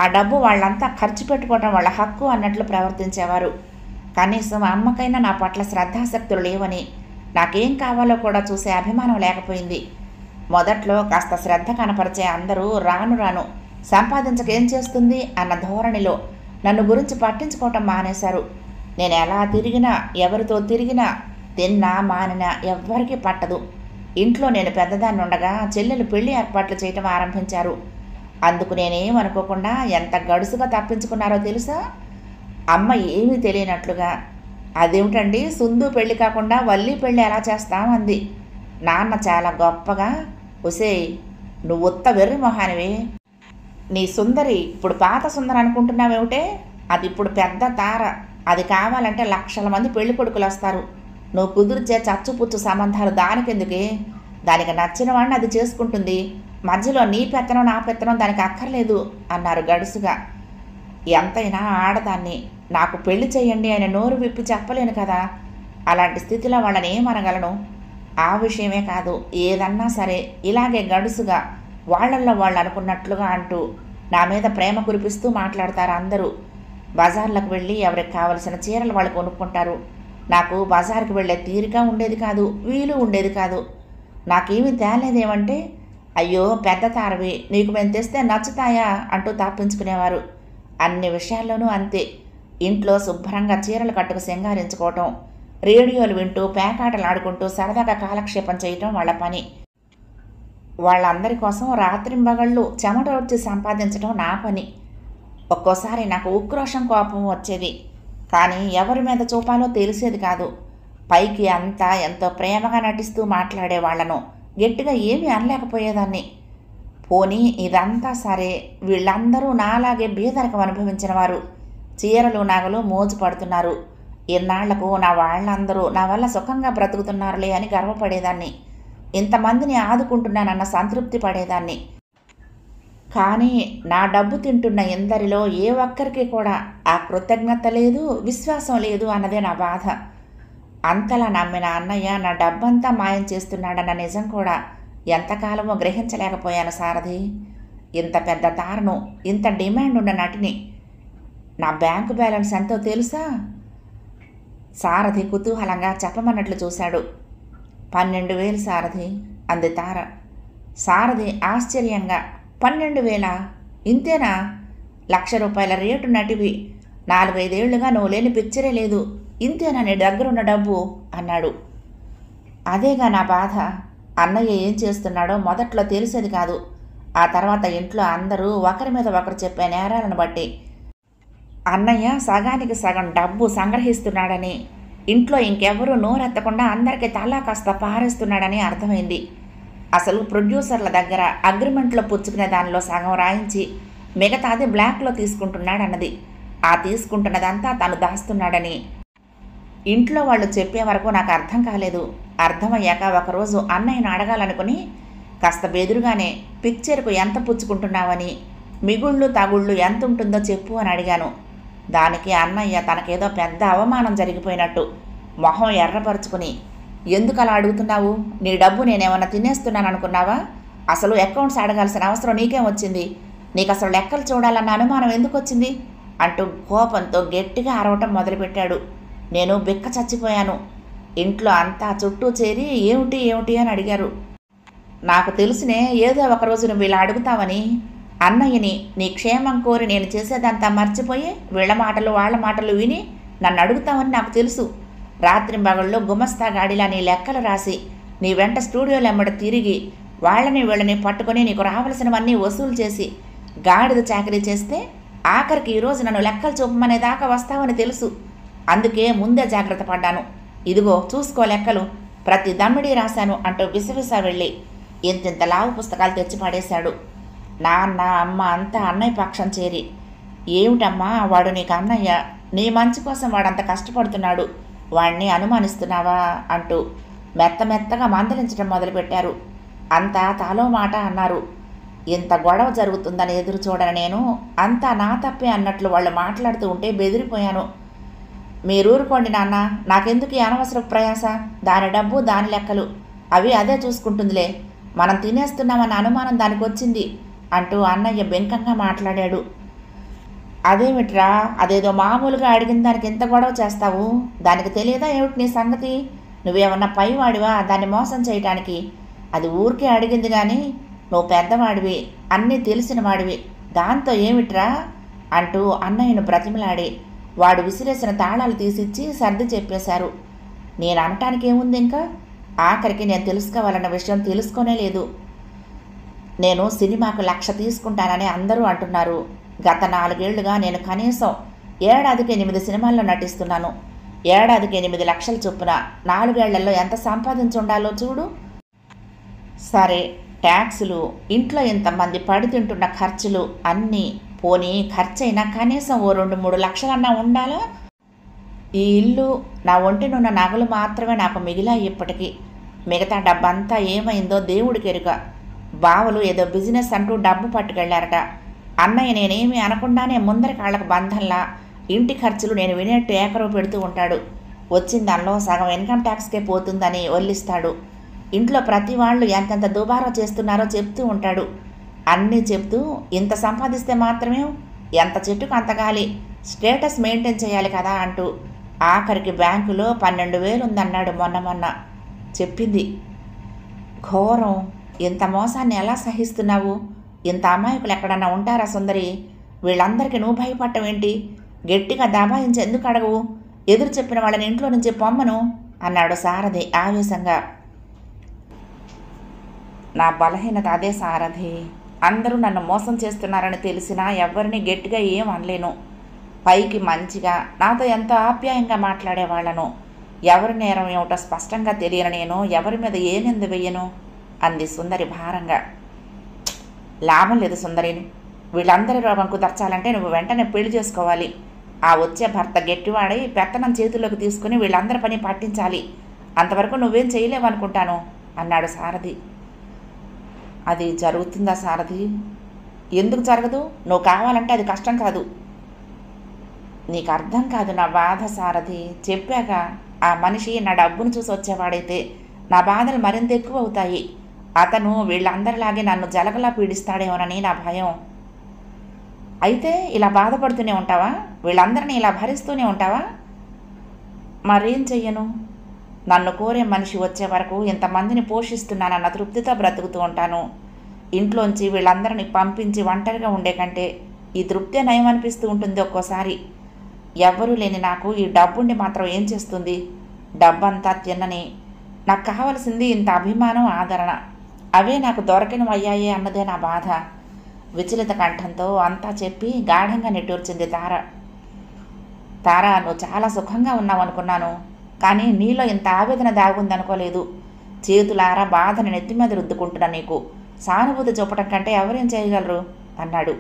ఆ డబ్బు వాళ్ళంతా ఖర్చు పెట్టుకోవడం వాళ్ళ హక్కు అన్నట్లు ప్రవర్తించేవారు. కనీసం అమ్మకైనా నా పట్ల శ్రద్ధాశక్తులు లేవని, నాకేం కావాలో కూడా చూసే అభిమానం లేకపోయింది. మొదట్లో కాస్త శ్రద్ధ కనపరిచే అందరూ రాను రాను సంపాదించకేం చేస్తుంది అన్న ధోరణిలో నన్ను గురించి పట్టించుకోవటం మానేశారు. నేను ఎలా తిరిగినా, ఎవరితో తిరిగినా, తిన్నా మానినా ఎవ్వరికీ పట్టదు. ఇంట్లో నేను పెద్దదాన్ని ఉండగా చెల్లెలు పెళ్లి ఏర్పాట్లు చేయటం ఆరంభించారు. అందుకు నేనేమనుకోకుండా ఎంత గడుసుగా తప్పించుకున్నారో తెలుసా? అమ్మ ఏమీ తెలియనట్లుగా, అదేమిటండి సుందు పెళ్లి కాకుండా వల్లి పెళ్లి ఎలా చేస్తాం అంది. నాన్న చాలా గొప్పగా, ఒసేయ్ నువ్వు ఉత్త వెర్రి మొహానివి, నీ సుందరి ఇప్పుడు పాత సుందరి అనుకుంటున్నావేమిటే, అది ఇప్పుడు పెద్ద తార, అది కావాలంటే లక్షల మంది పెళ్లి కొడుకులు వస్తారు. నువ్వు కుదిర్చే చచ్చుపుచ్చు సంబంధాలు దానికెందుకే? దానికి నచ్చిన వాడిని అది చేసుకుంటుంది. మధ్యలో నీ పెత్తనం నా పెత్తనం దానికి అక్కర్లేదు అన్నారు గడుసుగా. ఎంతైనా ఆడదాన్ని, నాకు పెళ్లి చేయండి అని నోరు విప్పి చెప్పలేను కదా. అలాంటి స్థితిలో వాళ్ళని ఏమనగలను? ఆ విషయమే కాదు, ఏదన్నా సరే ఇలాగే గడుసుగా వాళ్ళల్లో వాళ్ళు అనుకున్నట్లుగా అంటూ నా మీద ప్రేమ కురిపిస్తూ మాట్లాడతారు అందరూ. బజార్లకు వెళ్ళి ఎవరికి కావలసిన చీరలు వాళ్ళు కొనుక్కుంటారు. నాకు బజార్కి వెళ్ళే తీరిక ఉండేది కాదు, వీలు ఉండేది కాదు. నాకేమీ తేలేదేమంటే, అయ్యో పెద్ద తారవి, నీకు మేము తెస్తే నచ్చుతాయా అంటూ తప్పించుకునేవారు. అన్ని విషయాల్లోనూ అంతే. ఇంట్లో శుభ్రంగా చీరలు కట్టుకు సింగారించుకోవటం, రేడియోలు వింటూ పేకాటలు ఆడుకుంటూ సరదాగా కాలక్షేపం చేయటం వాళ్ళ పని. వాళ్ళందరి కోసం రాత్రింబగళ్ళు చెమట వచ్చి సంపాదించడం నా పని. ఒక్కోసారి నాకు ఉక్రోషం కోపం వచ్చేది, కానీ ఎవరి మీద చూపాలో తెలిసేది కాదు. పైకి అంతా ఎంతో ప్రేమగా నటిస్తూ మాట్లాడే వాళ్లను గట్టిగా ఏమీ అనలేకపోయేదాన్ని. పోనీ ఇదంతా సరే, వీళ్ళందరూ నాలాగే బీదరికం అనుభవించిన వారు. చీరలు నగలు మోజు పడుతున్నారు. ఇన్నాళ్లకు నా వాళ్ళందరూ నా వల్ల సుఖంగా బ్రతుకుతున్నారులే అని గర్వపడేదాన్ని. ఇంతమందిని ఆదుకుంటున్నానన్న సంతృప్తి పడేదాన్ని. కానీ నా డబ్బు తింటున్న ఎందరిలో ఏ ఒక్కరికి కూడా ఆ కృతజ్ఞత లేదు, విశ్వాసం లేదు అన్నదే నా బాధ. అంతలా నమ్మిన అన్నయ్య నా డబ్బంతా మాయం చేస్తున్నాడన్న నిజం కూడా ఎంతకాలమో గ్రహించలేకపోయాను సారథి. ఇంత పెద్ద తారను, ఇంత డిమాండ్ ఉన్న నటిని. నా బ్యాంకు బ్యాలెన్స్ ఎంతో తెలుసా? సారథి కుతూహలంగా చెప్పమన్నట్లు చూశాడు. 12,000 సారథి అంది తార. సారథి ఆశ్చర్యంగా, 12,000? ఇంతేనా? ₹1,00,000 రేటు నటివి, 4-5 ఏళ్లుగా నువ్వు లేని పిక్చరే లేదు, ఇంతేనా నీ దగ్గరున్న డబ్బు అన్నాడు. అదేగా నా బాధ. అన్నయ్య ఏం చేస్తున్నాడో మొదట్లో తెలిసేది కాదు. ఆ తర్వాత ఇంట్లో అందరూ ఒకరి మీద ఒకరు చెప్పే నేరాలను బట్టి అన్నయ్య సగానికి సగం డబ్బు సంగ్రహిస్తున్నాడని, ఇంట్లో ఇంకెవరూ నోరెత్తకుండా అందరికీ తలా కాస్త పారేస్తున్నాడని అర్థమైంది. అసలు ప్రొడ్యూసర్ల దగ్గర అగ్రిమెంట్లో పుచ్చుకునే దానిలో సగం రాయించి మిగతాది బ్లాక్లో తీసుకుంటున్నాడన్నది. ఆ తీసుకుంటున్నదంతా తను దాస్తున్నాడని ఇంట్లో వాళ్ళు చెప్పే వరకు నాకు అర్థం కాలేదు. అర్థమయ్యాక ఒకరోజు అన్నయ్యను అడగాలనుకుని కాస్త బెదురుగానే పిక్చర్కు ఎంత పుచ్చుకుంటున్నావని, మిగుళ్ళు తగుళ్ళు ఎంత ఉంటుందో చెప్పు అని అడిగాను. దానికి అన్నయ్య తనకేదో పెద్ద అవమానం జరిగిపోయినట్టు మొహం ఎర్రపరుచుకుని, ఎందుకు అలా అడుగుతున్నావు? నీ డబ్బు నేనేమన్నా తినేస్తున్నాను అనుకున్నావా? అసలు అకౌంట్స్ అడగాల్సిన అవసరం నీకేం వచ్చింది? నీకు అసలు లెక్కలు చూడాలన్న అనుమానం ఎందుకు వచ్చింది అంటూ కోపంతో గట్టిగా అరవటం మొదలుపెట్టాడు. నేను బిక్క చచ్చిపోయాను. ఇంట్లో అంతా చుట్టూ చేరి ఏమిటి ఏమిటి అని అడిగారు. నాకు తెలుసునే, ఏదో ఒకరోజు నువ్వు ఇలా అడుగుతావని. అన్నయ్యని నీ క్షేమం కోరి నేను చేసేదంతా మర్చిపోయి వీళ్ళ మాటలు వాళ్ళ మాటలు విని నన్ను అడుగుతావని నాకు తెలుసు. రాత్రింబగళ్ళు గుమస్తా గాడిలా నీ లెక్కలు రాసి నీ వెంట స్టూడియోలు ఎమ్మడ తిరిగి వాళ్ళని వీళ్ళని పట్టుకొని నీకు రావలసినవన్నీ వసూలు చేసి గాడిద చాకరీ చేస్తే ఆఖరికి ఈరోజు నన్ను లెక్కలు చూపమనేదాకా వస్తావని తెలుసు. అందుకే ముందే జాగ్రత్త పడ్డాను. ఇదిగో చూసుకో లెక్కలు, ప్రతి దమ్మిడీ రాశాను అంటూ విసవిసా వెళ్ళి ఇంతింత లావు పుస్తకాలు తెచ్చి పడేశాడు. నాన్న అమ్మ అంతా అన్నయ్య పక్షం చేరి, ఏమిటమ్మా వాడు నీకు అన్నయ్య, నీ మంచి కోసం వాడంత కష్టపడుతున్నాడు, వాణ్ణి అనుమానిస్తున్నావా అంటూ మెత్తమెత్తగా మందలించడం మొదలుపెట్టారు. అంతా తాలో మాట అన్నారు. ఇంత గొడవ జరుగుతుందని ఎదురు చూడని నేను అంతా నా తప్పే అన్నట్లు వాళ్ళు మాట్లాడుతూ ఉంటే బెదిరిపోయాను. మీరూరుకోండి నాన్న, నాకెందుకు ఈ అనవసర ప్రయాస? దాని డబ్బు దాని లెక్కలు అవి అదే చూసుకుంటుందిలే, మనం తినేస్తున్నామన్న అనుమానం దానికి వచ్చింది అంటూ అన్నయ్య బెంకంగా మాట్లాడాడు. అదేమిట్రా, అదేదో మామూలుగా అడిగిన దానికి ఎంత గొడవ చేస్తావు? దానికి తెలియదా ఏమిటి నీ సంగతి? నువ్వేమన్నా పైవాడివా దాన్ని మోసం చేయటానికి? అది ఊరికే అడిగింది కానీ నువ్వు పెద్దవాడివి, అన్నీ తెలిసిన వాడివి, దాంతో ఏమిట్రా అంటూ అన్నయ్యను బ్రతిమలాడి వాడు విసిరేసిన తాళాలు తీసిచ్చి సర్ది చెప్పేశారు. నేను అనటానికి ఏముంది ఇంకా? ఆఖరికి నేను తెలుసుకోవాలన్న విషయం తెలుసుకోనే లేదు. నేను సినిమాకు 1,00,000 తీసుకుంటానని అందరూ అంటున్నారు. గత 4 ఏళ్లుగా నేను కనీసం ఏడాదికి 8 సినిమాల్లో నటిస్తున్నాను. ఏడాదికి 8 లక్షల చొప్పున 4 ఏళ్లలో ఎంత సంపాదించుండాలో చూడు. సరే, ట్యాక్సులు, ఇంట్లో ఇంతమంది పడి తింటున్న ఖర్చులు అన్నీ పోనీ ఖర్చైనా కనీసం ఓ 2-3 లక్షలన్నా ఉండాలా? ఈ ఇల్లు, నా ఒంటినున్న నగలు మాత్రమే నాకు మిగిలాయి ఇప్పటికీ. మిగతా డబ్బంతా ఏమైందో దేవుడికి ఎరుక. బావలు ఏదో బిజినెస్ అంటూ డబ్బు పట్టుకెళ్లారట. అన్నయ్య నేనేమీ అనకుండానే ముందరి కాళ్ళకు బంధంలా ఇంటి ఖర్చులు నేను వినేట్టు ఏకరవ పెడుతూ ఉంటాడు. వచ్చిన దానిలో సగం ఇన్కమ్ ట్యాక్స్కే పోతుందని వల్లిస్తాడు. ఇంట్లో ప్రతి వాళ్ళు ఎంతెంత దుబారా చేస్తున్నారో చెప్తూ ఉంటాడు. అన్నీ చెప్తూ ఇంత సంపాదిస్తే మాత్రమే ఎంత చెట్టుకు అంత గాలి, స్టేటస్ మెయింటైన్ చేయాలి కదా అంటూ ఆఖరికి బ్యాంకులో 12,000 ఉందన్నాడు మొన్న చెప్పింది. ఘోరం! ఇంత మోసాన్ని ఎలా సహిస్తున్నావు? ఇంత అమాయకులు ఎక్కడన్నా ఉంటారా సుందరి? వీళ్ళందరికీ నువ్వు భయపడటం ఏంటి? గట్టిగా దబాయించి ఎందుకు అడగవు? ఎదురు చెప్పిన వాళ్ళని ఇంట్లో నుంచి పొమ్మను అన్నాడు సారథి ఆవేశంగా. నా బలహీనత అదే సారథి. అందరూ నన్ను మోసం చేస్తున్నారని తెలిసినా ఎవరిని గట్టిగా ఏం అనలేను. పైకి మంచిగా నాతో ఎంతో ఆప్యాయంగా మాట్లాడేవాళ్లను ఎవరి నేరం ఏమిటో స్పష్టంగా తెలియని నేను ఎవరి మీద ఏ నింద వెయ్యను అంది సుందరి భారంగా. లాభం లేదు సుందరిని. వీళ్ళందరి రోగం కుదర్చాలంటే నువ్వు వెంటనే పెళ్లి చేసుకోవాలి. ఆ వచ్చే భర్త గట్టివాడై పెత్తనం చేతుల్లోకి తీసుకుని వీళ్ళందరి పని పట్టించాలి. అంతవరకు నువ్వేం చేయలేవనుకుంటాను అన్నాడు సారథి. అది జరుగుతుందా సారథి? ఎందుకు జరగదు? నువ్వు కావాలంటే అది కష్టం కాదు. నీకు అర్థం కాదు నా బాధ సారథి. చెప్పాక ఆ మనిషి నా డబ్బును చూసి వచ్చేవాడైతే నా బాధలు మరింత ఎక్కువ అవుతాయి. అతను వీళ్ళందరిలాగే నన్ను జలగలా పీడిస్తాడేమోనని నా భయం. అయితే ఇలా బాధపడుతూనే ఉంటావా? వీళ్ళందరినీ ఇలా భరిస్తూనే ఉంటావా? మరేం చెయ్యను. నన్ను కోరే మనిషి వచ్చే వరకు ఇంతమందిని పోషిస్తున్నానన్న తృప్తితో బ్రతుకుతూ ఉంటాను. ఇంట్లోంచి వీళ్ళందరినీ పంపించి ఒంటరిగా ఉండే కంటే ఈ తృప్తే నయం అనిపిస్తూ ఉంటుంది ఒక్కోసారి. ఎవ్వరూ లేని నాకు ఈ డబ్బుండి మాత్రం ఏం చేస్తుంది? డబ్బంతా తిన్నని. నాకు కావలసింది ఇంత అభిమానం, ఆదరణ. అవే నాకు దొరకనివయ్యాయి అన్నదే నా బాధ. విచలిత కంఠంతో అంతా చెప్పి గాఢంగా నిట్టూర్చింది తార. తార, నువ్వు చాలా సుఖంగా ఉన్నావు అనుకున్నాను, కానీ నీలో ఇంత ఆవేదన దాగుందనుకోలేదు. చేతులారా బాధని నెత్తి మీద రుద్దుకుంటున్నా నీకు సానుభూతి చూపటం కంటే ఎవరేం చేయగలరు అన్నాడు.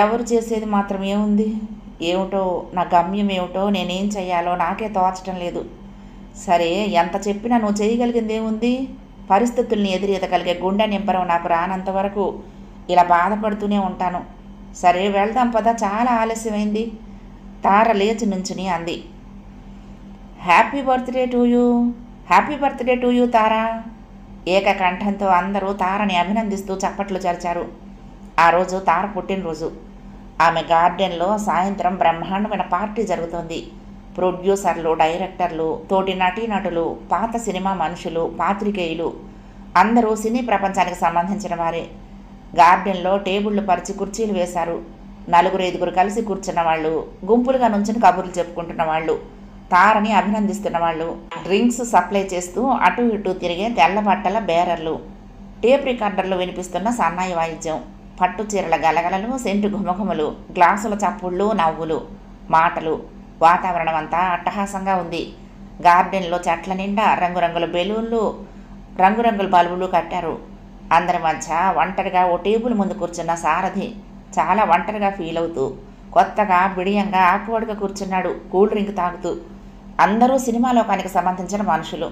ఎవరు చేసేది మాత్రం ఏముంది? ఏమిటో నా గమ్యం ఏమిటో, నేనేం చెయ్యాలో నాకే తోచటం లేదు. సరే, ఎంత చెప్పినా నువ్వు చేయగలిగింది ఏముంది? పరిస్థితుల్ని ఎదురీతగలిగే గుండె నింపరం నాకు రానంత వరకు ఇలా బాధపడుతూనే ఉంటాను. సరే వెళ్దాం పద, చాలా ఆలస్యమైంది. తార లేచి నుంచుని అంది. Happy birthday to you, happy birthday to you Tara. ఏకకంఠంతో అందరూ తారని అభినందిస్తూ చప్పట్లు చరిచారు. ఆ రోజు తార పుట్టినరోజు. ఆమె గార్డెన్లో సాయంత్రం బ్రహ్మాండమైన పార్టీ జరుగుతోంది. ప్రొడ్యూసర్లు, డైరెక్టర్లు, తోటి నటీనటులు, పాత సినిమా మనుషులు, పాత్రికేయులు అందరూ సినీ ప్రపంచానికి సంబంధించిన వారే. గార్డెన్లో టేబుళ్లు పరిచి కుర్చీలు వేశారు. 4-5 కలిసి కూర్చున్న వాళ్ళు, గుంపులుగా నుంచుని కబుర్లు చెప్పుకుంటున్న వాళ్ళు, తారని అభినందిస్తున్న వాళ్ళు, డ్రింక్స్ సప్లై చేస్తూ అటు ఇటు తిరిగే తెల్ల బట్టల బేరర్లు, టేప్ రికార్డర్లు వినిపిస్తున్న సన్నాయి వాయిద్యం, పట్టు చీరల గలగలలు, సెంటు ఘుమఘుమలు, గ్లాసుల చప్పుళ్ళు, నవ్వులు, మాటలు. వాతావరణం అంతా అట్టహాసంగా ఉంది. గార్డెన్లో చెట్ల నిండా రంగురంగుల బెలూన్లు, రంగురంగుల బల్బులు కట్టారు. అందరి మధ్య ఒంటరిగా ఓ టేబుల్ ముందు కూర్చున్న సారథి చాలా ఒంటరిగా ఫీల్ అవుతూ కొత్తగా బిడియంగా ఆకువడిగా కూర్చున్నాడు, కూల్ డ్రింక్ తాగుతూ. అందరూ సినిమా లోకానికి సంబంధించిన మనుషులు.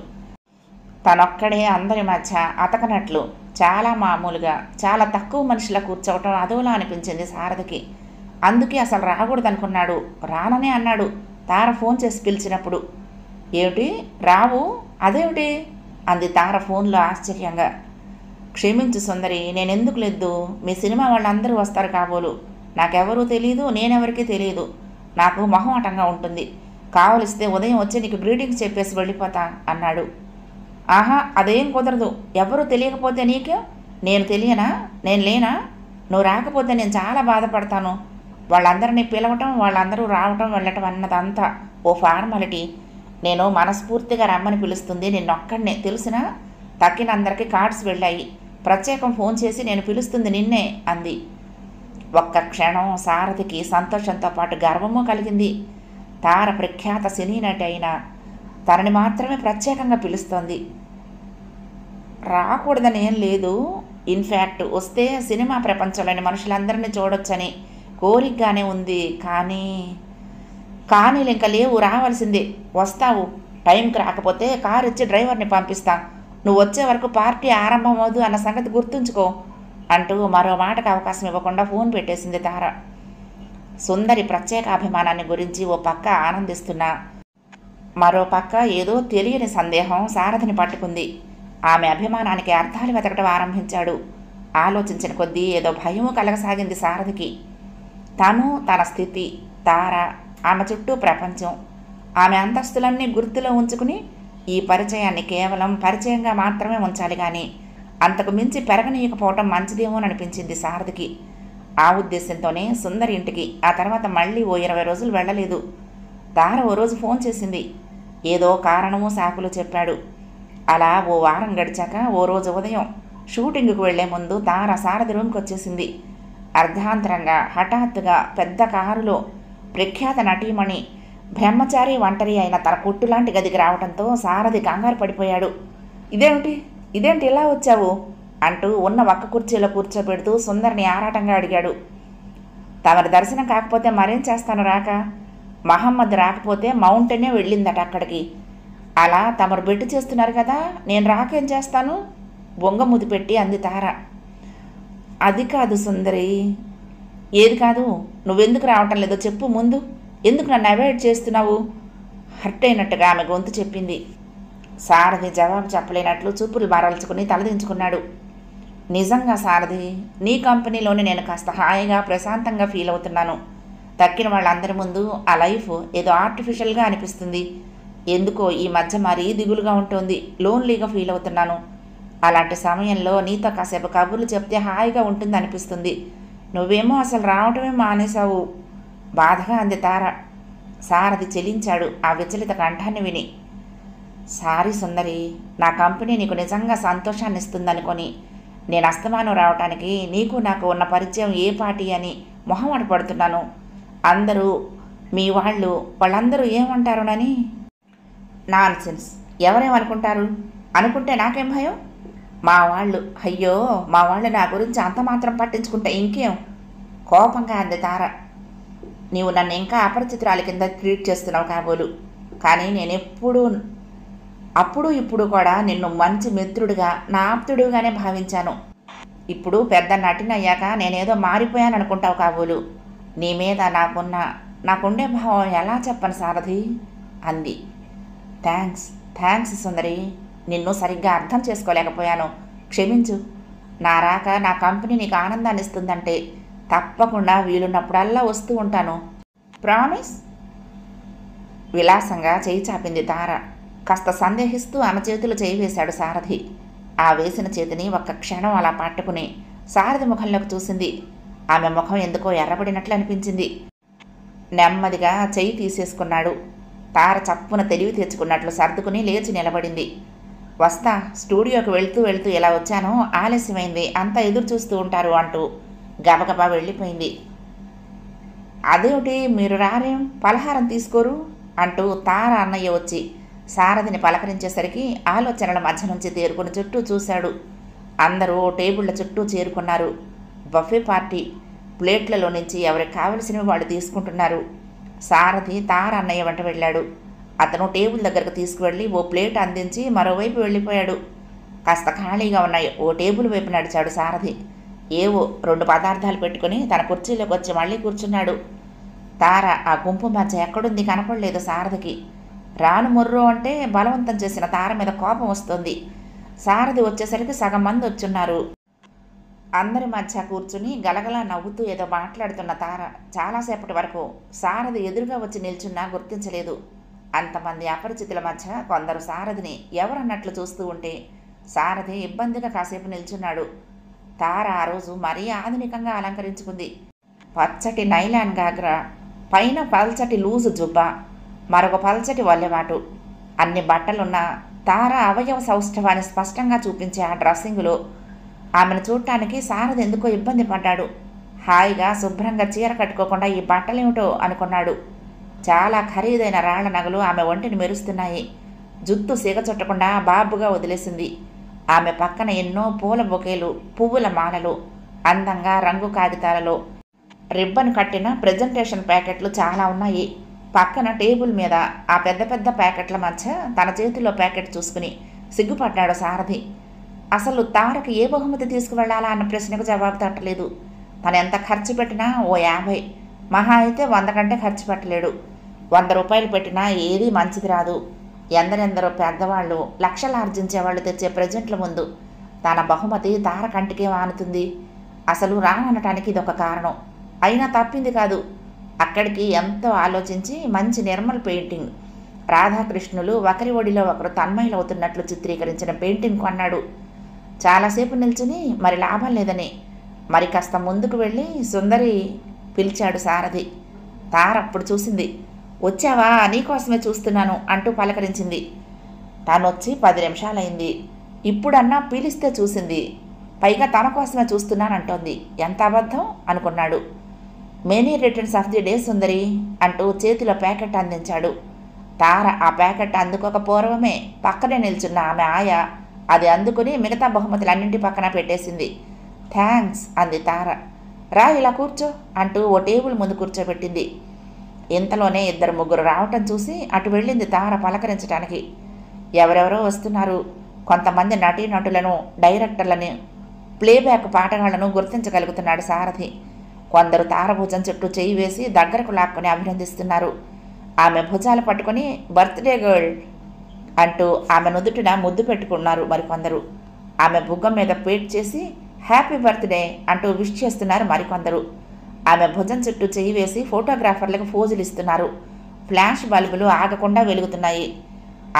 తనొక్కడే అందరి మధ్య అతకనట్లు చాలా మామూలుగా చాలా తక్కువ మనిషిలా కూర్చోవటం అదోలా అనిపించింది సారథికి. అందుకే అసలు రాకూడదనుకున్నాడు. రాననే అన్నాడు తార ఫోన్ చేసి పిలిచినప్పుడు. ఏమిటి రావు? అదేమిటి అంది తార ఫోన్లో ఆశ్చర్యంగా. క్షమించు సుందరి, నేనెందుకు లేదు. మీ సినిమా వాళ్ళందరూ వస్తారు కాబోలు. నాకెవరూ తెలియదు, నేనెవరికీ తెలియదు. నాకు మొహమాటంగా ఉంటుంది. కావలిస్తే ఉదయం వచ్చి నీకు గ్రీటింగ్స్ చెప్పేసి వెళ్ళిపోతా అన్నాడు. ఆహా, అదేం కుదరదు. ఎవరూ తెలియకపోతే నీకే? నేను తెలియనా? నేను లేనా? నువ్వు రాకపోతే నేను చాలా బాధపడతాను. వాళ్ళందరినీ పిలవటం, వాళ్ళందరూ రావటం వెళ్ళటం అన్నదంతా ఓ ఫార్మాలిటీ. నేను మనస్ఫూర్తిగా రమ్మని పిలుస్తుంది నిన్నొక్కడనే, తెలిసినా? తక్కినందరికీ కార్డ్స్ వెళ్ళాయి. ప్రత్యేకం ఫోన్ చేసి నేను పిలుస్తుంది నిన్నే అంది. ఒక్క క్షణం సారథికి సంతోషంతో పాటు గర్వము కలిగింది. తార ప్రఖ్యాత సినీ నటి అయినా తనని మాత్రమే ప్రత్యేకంగా పిలుస్తోంది. రాకూడదని ఏం లేదు. ఇన్ఫ్యాక్ట్ వస్తే సినిమా ప్రపంచంలోని మనుషులందరినీ చూడొచ్చని కోరికగానే ఉంది. కానీ ఇంక లేవు, రావాల్సిందే. వస్తావు. టైంకి రాకపోతే కారు ఇచ్చి డ్రైవర్ని పంపిస్తా. నువ్వు వచ్చే వరకు పార్టీ ఆరంభమవుదు అన్న సంగతి గుర్తుంచుకో అంటూ మరో మాటకు అవకాశం ఇవ్వకుండా ఫోన్ పెట్టేసింది తార. సుందరి ప్రత్యేక అభిమానాన్ని గురించి ఓ పక్క ఆనందిస్తున్నా మరో పక్క ఏదో తెలియని సందేహం సారథిని పట్టుకుంది. ఆమె అభిమానానికి అర్థాలు వెతకడం ఆరంభించాడు. ఆలోచించిన కొద్దీ ఏదో భయము కలగసాగింది సారథికి. తను, తన స్థితి, తార, ఆమె చుట్టూ ప్రపంచం, ఆమె అంతస్తులన్నీ గుర్తులో ఉంచుకుని ఈ పరిచయాన్ని కేవలం పరిచయంగా మాత్రమే ఉంచాలి, కానీ అంతకు మించి పెరగనీయకపోవటం మంచిదేమోననిపించింది సారథికి. ఆ ఉద్దేశంతోనే సుందరి ఇంటికి ఆ తర్వాత మళ్ళీ ఓ 20 రోజులు వెళ్ళలేదు. తార ఓ రోజు ఫోన్ చేసింది. ఏదో కారణము సాకులు చెప్పాడు. అలా ఓ వారం గడిచాక ఓ రోజు ఉదయం షూటింగ్కు వెళ్లే ముందు తార సారథి రూమ్కి వచ్చేసింది. అర్ధాంతరంగా హఠాత్తుగా పెద్ద కారులో ప్రఖ్యాత నటీమణి బ్రహ్మచారి ఒంటరి అయిన తన కొట్టులాంటి గదికి రావడంతో సారథి కంగారు పడిపోయాడు. ఇదేంటి ఇలా వచ్చావు అంటూ ఉన్న ఒక్క కుర్చీలో కూర్చోబెడుతూ సుందరిని ఆరాటంగా అడిగాడు. తమరి దర్శనం కాకపోతే మరేం చేస్తాను రాక. మహమ్మద్ రాకపోతే మౌంటైనే వెళ్ళిందట అక్కడికి. అలా తమరు బెట్టు చేస్తున్నారు కదా, నేను రాకేం చేస్తాను? బొంగ పెట్టి అంది తార. అది కాదు సుందరి. ఏది కాదు? నువ్వెందుకు రావటం లేదో చెప్పు ముందు. ఎందుకు నన్ను అవాయిడ్ చేస్తున్నావు? హర్ట్ అయినట్టుగా ఆమె గొంతు చెప్పింది. సారథి జవాబు చెప్పలేనట్లు చూపులు బారల్చుకుని తలదించుకున్నాడు. నిజంగా సారథి, నీ కంపెనీలోనే నేను కాస్త హాయిగా ప్రశాంతంగా ఫీల్ అవుతున్నాను. తక్కిన వాళ్ళందరి ముందు ఆ లైఫ్ ఏదో ఆర్టిఫిషియల్గా అనిపిస్తుంది. ఎందుకో ఈ మధ్య మరీ దిగులుగా ఉంటుంది, లోన్లీగా ఫీల్ అవుతున్నాను. అలాంటి సమయంలో నీతో కాసేపు కబుర్లు చెప్తే హాయిగా ఉంటుంది అనిపిస్తుంది. నువ్వేమో అసలు రావటమే మానేశావు, బాధగా అంది తార. సారథి చెలించాడు ఆ విచలిత కంఠాన్ని విని. సారీ సుందరి, నా కంపెనీ నీకు నిజంగా సంతోషాన్ని ఇస్తుందనుకొని నేను అస్తమానం రావటానికి నీకు నాకు ఉన్న పరిచయం ఏ పార్టీ అని మొహమాట పడుతున్నాను. అందరూ మీ వాళ్ళందరూ ఏమంటారోనని. నాన్సెన్స్, ఎవరేమనుకుంటారు? అనుకుంటే నాకేం భయం? అయ్యో మా వాళ్ళు నా గురించి అంత మాత్రం పట్టించుకుంటే ఇంకేం, కోపంగా అంది తార. నీవు నన్ను ఇంకా అపరిచితురాలి కింద ట్రీట్ చేస్తున్నావు కాబోలు. కానీ నేను అప్పుడు ఇప్పుడు కూడా నిన్ను మంచి మిత్రుడిగా, నా ఆప్తుడిగానే భావించాను. ఇప్పుడు పెద్ద నటినయ్యాక నేనేదో మారిపోయాను అనుకుంటావు కాబోలు. నీ మీద నాకుండే భావం ఎలా చెప్పను సారథి అంది. థ్యాంక్స్ సుందరి, నిన్ను సరిగ్గా అర్థం చేసుకోలేకపోయాను, క్షమించు. నా రాక నా కంపెనీ నీకు ఆనందాన్ని ఇస్తుందంటే తప్పకుండా వీలున్నప్పుడల్లా వస్తూ ఉంటాను. ప్రామిస్? విలాసంగా చేయి చాపింది తార. కాస్త సందేహిస్తూ ఆమె చేతులు చేయి వేశాడు సారథి. ఆ వేసిన చేతిని ఒక్క క్షణం అలా పట్టుకుని సారథి ముఖంలోకి చూసింది. ఆమె ముఖం ఎందుకో ఎర్రబడినట్లు అనిపించింది. నెమ్మదిగా చెయ్యి తీసేసుకున్నాడు. తార చప్పున తెలివి తెచ్చుకున్నట్లు సర్దుకుని లేచి నిలబడింది. వస్తా, స్టూడియోకి వెళ్తూ ఎలా వచ్చానో ఆలస్యమైంది, అంతా ఎదురు చూస్తూ ఉంటారు అంటూ గబగబా వెళ్ళిపోయింది. అదేమిటి మీరు రారేం, పలహారం తీసుకోరు అంటూ తార అన్నయ్య వచ్చి సారథిని పలకరించేసరికి ఆలోచనల మధ్య నుంచి తేరుకుని చుట్టూ చూశాడు. అందరూ టేబుళ్ల చుట్టూ చేరుకున్నారు. Buffet party. ప్లేట్లలో నుంచి ఎవరికి కావలసినవి వాళ్ళు తీసుకుంటున్నారు. సారథి తార అన్నయ్య వెంట వెళ్ళాడు. అతను టేబుల్ దగ్గరకు తీసుకువెళ్ళి ఓ ప్లేట్ అందించి మరోవైపు వెళ్ళిపోయాడు. కాస్త ఖాళీగా ఉన్నాయి ఓ టేబుల్ వైపు నడిచాడు సారథి. ఏవో 2 పదార్థాలు పెట్టుకుని తన కుర్చీలోకి వచ్చి మళ్ళీ కూర్చున్నాడు. తార ఆ గుంపు మధ్య ఎక్కడుంది కనపడలేదు సారథికి. రాను మొర్రో అంటే బలవంతం చేసిన తార మీద కోపం వస్తుంది. సారథి వచ్చేసరికి సగం మంది వచ్చున్నారు. అందరి మధ్య కూర్చుని గలగలా నవ్వుతూ ఏదో మాట్లాడుతున్న తార చాలాసేపటి వరకు సారథి ఎదురుగా వచ్చి నిల్చున్నా గుర్తించలేదు. అంతమంది అపరిచితుల మధ్య కొందరు సారథిని ఎవరన్నట్లు చూస్తూ ఉంటే సారథి ఇబ్బందిగా కాసేపు నిల్చున్నాడు. తార ఆ రోజు మరీ ఆధునికంగా అలంకరించుకుంది. పచ్చటి నైలాన్ గాగ్రా, పైన పల్చటి లూజు జుబ్బా, మరొక పల్చటి వల్లెవాటు, అన్ని బట్టలున్న తార అవయవ సౌష్ఠవాన్ని స్పష్టంగా చూపించే ఆ డ్రెస్సింగులో ఆమెను చూడటానికి సారథి ఎందుకో ఇబ్బంది పడ్డాడు. హాయిగా శుభ్రంగా చీర కట్టుకోకుండా ఈ బట్టలేమిటో అనుకున్నాడు. చాలా ఖరీదైన రాళ్ల నగలు ఆమె ఒంటిని మెరుస్తున్నాయి. జుత్తు సిగ చుట్టకుండా బాబుగా వదిలేసింది. ఆమె పక్కన ఎన్నో పూల బొకేలు, పువ్వుల మాలలు, అందంగా రంగు కాగితాలలో రిబ్బన్ కట్టిన ప్రెజెంటేషన్ ప్యాకెట్లు చాలా ఉన్నాయి. పక్కన టేబుల్ మీద ఆ పెద్ద పెద్ద ప్యాకెట్ల మధ్య తన చేతిలో ప్యాకెట్ చూసుకుని సిగ్గుపడ్డాడు సారథి. అసలు తారకి ఏ బహుమతి తీసుకువెళ్లాలా అన్న ప్రశ్నకు జవాబు తట్టలేదు. తను ఎంత ఖర్చు పెట్టినా ఓ 50, మహా అయితే 100 కంటే ఖర్చు పెట్టలేడు. 100 రూపాయలు పెట్టినా ఏదీ మంచిది రాదు. ఎందరెందరో పెద్దవాళ్ళు, లక్షలు ఆర్జించేవాళ్ళు తెచ్చే ప్రజెంట్ల ముందు తన బహుమతి తార కంటికే ఆనుతుంది. అసలు రాననటానికి ఇదొక కారణం. అయినా తప్పింది కాదు. అక్కడికి ఎంతో ఆలోచించి మంచి నిర్మల్ పెయింటింగ్, రాధాకృష్ణులు ఒకరి ఒడిలో ఒకరు తన్మయులవుతున్నట్లు చిత్రీకరించిన పెయింటింగ్ కొన్నాడు. చాలాసేపు నిల్చుని మరి లాభం లేదని మరి కాస్త ముందుకు వెళ్ళి సుందరి పిలిచాడు సారథి. తార అప్పుడు చూసింది. వచ్చావా, నీకోసమే చూస్తున్నాను అంటూ పలకరించింది. తాను వచ్చి 10 నిమిషాలైంది. ఇప్పుడన్నా పిలిస్తే చూసింది. పైగా తన కోసమే చూస్తున్నానంటోంది. ఎంత అబద్ధం అనుకున్నాడు. Many returns of the day Sundari అంటూ చేతిలో ప్యాకెట్ అందించాడు. తార ఆ ప్యాకెట్ అందుకోక పూర్వమే పక్కనే నిల్చున్న ఆమె ఆయ అది అందుకుని మిగతా బహుమతులన్నింటి పక్కన పెట్టేసింది. థ్యాంక్స్ అంది తార. రా ఇలా కూర్చో అంటూ ఓ టేబుల్ ముందు కూర్చోబెట్టింది. ఇంతలోనే 2-3 రావటం చూసి అటు వెళ్ళింది తార పలకరించడానికి. ఎవరెవరో వస్తున్నారు. కొంతమంది నటీనటులను, డైరెక్టర్లను, ప్లేబ్యాక్ పాటగాళ్లను గుర్తించగలుగుతున్నాడు సారథి. కొందరు తార భుజం చుట్టూ చేయి వేసి దగ్గరకు లాక్కొని అభినందిస్తున్నారు. ఆమె భుజాలు పట్టుకొని బర్త్డే గర్ల్ అంటూ ఆమె నుదుటిన ముద్దు పెట్టుకున్నారు మరికొందరు. ఆమె బుగ్గం మీద పేట్ చేసి హ్యాపీ బర్త్డే అంటూ విష్ చేస్తున్నారు మరికొందరు. ఆమె భుజం చుట్టూ చేయి వేసి ఫోటోగ్రాఫర్లకు ఫోజులు ఇస్తున్నారు. ఫ్లాష్ బల్బులు ఆగకుండా వెలుగుతున్నాయి.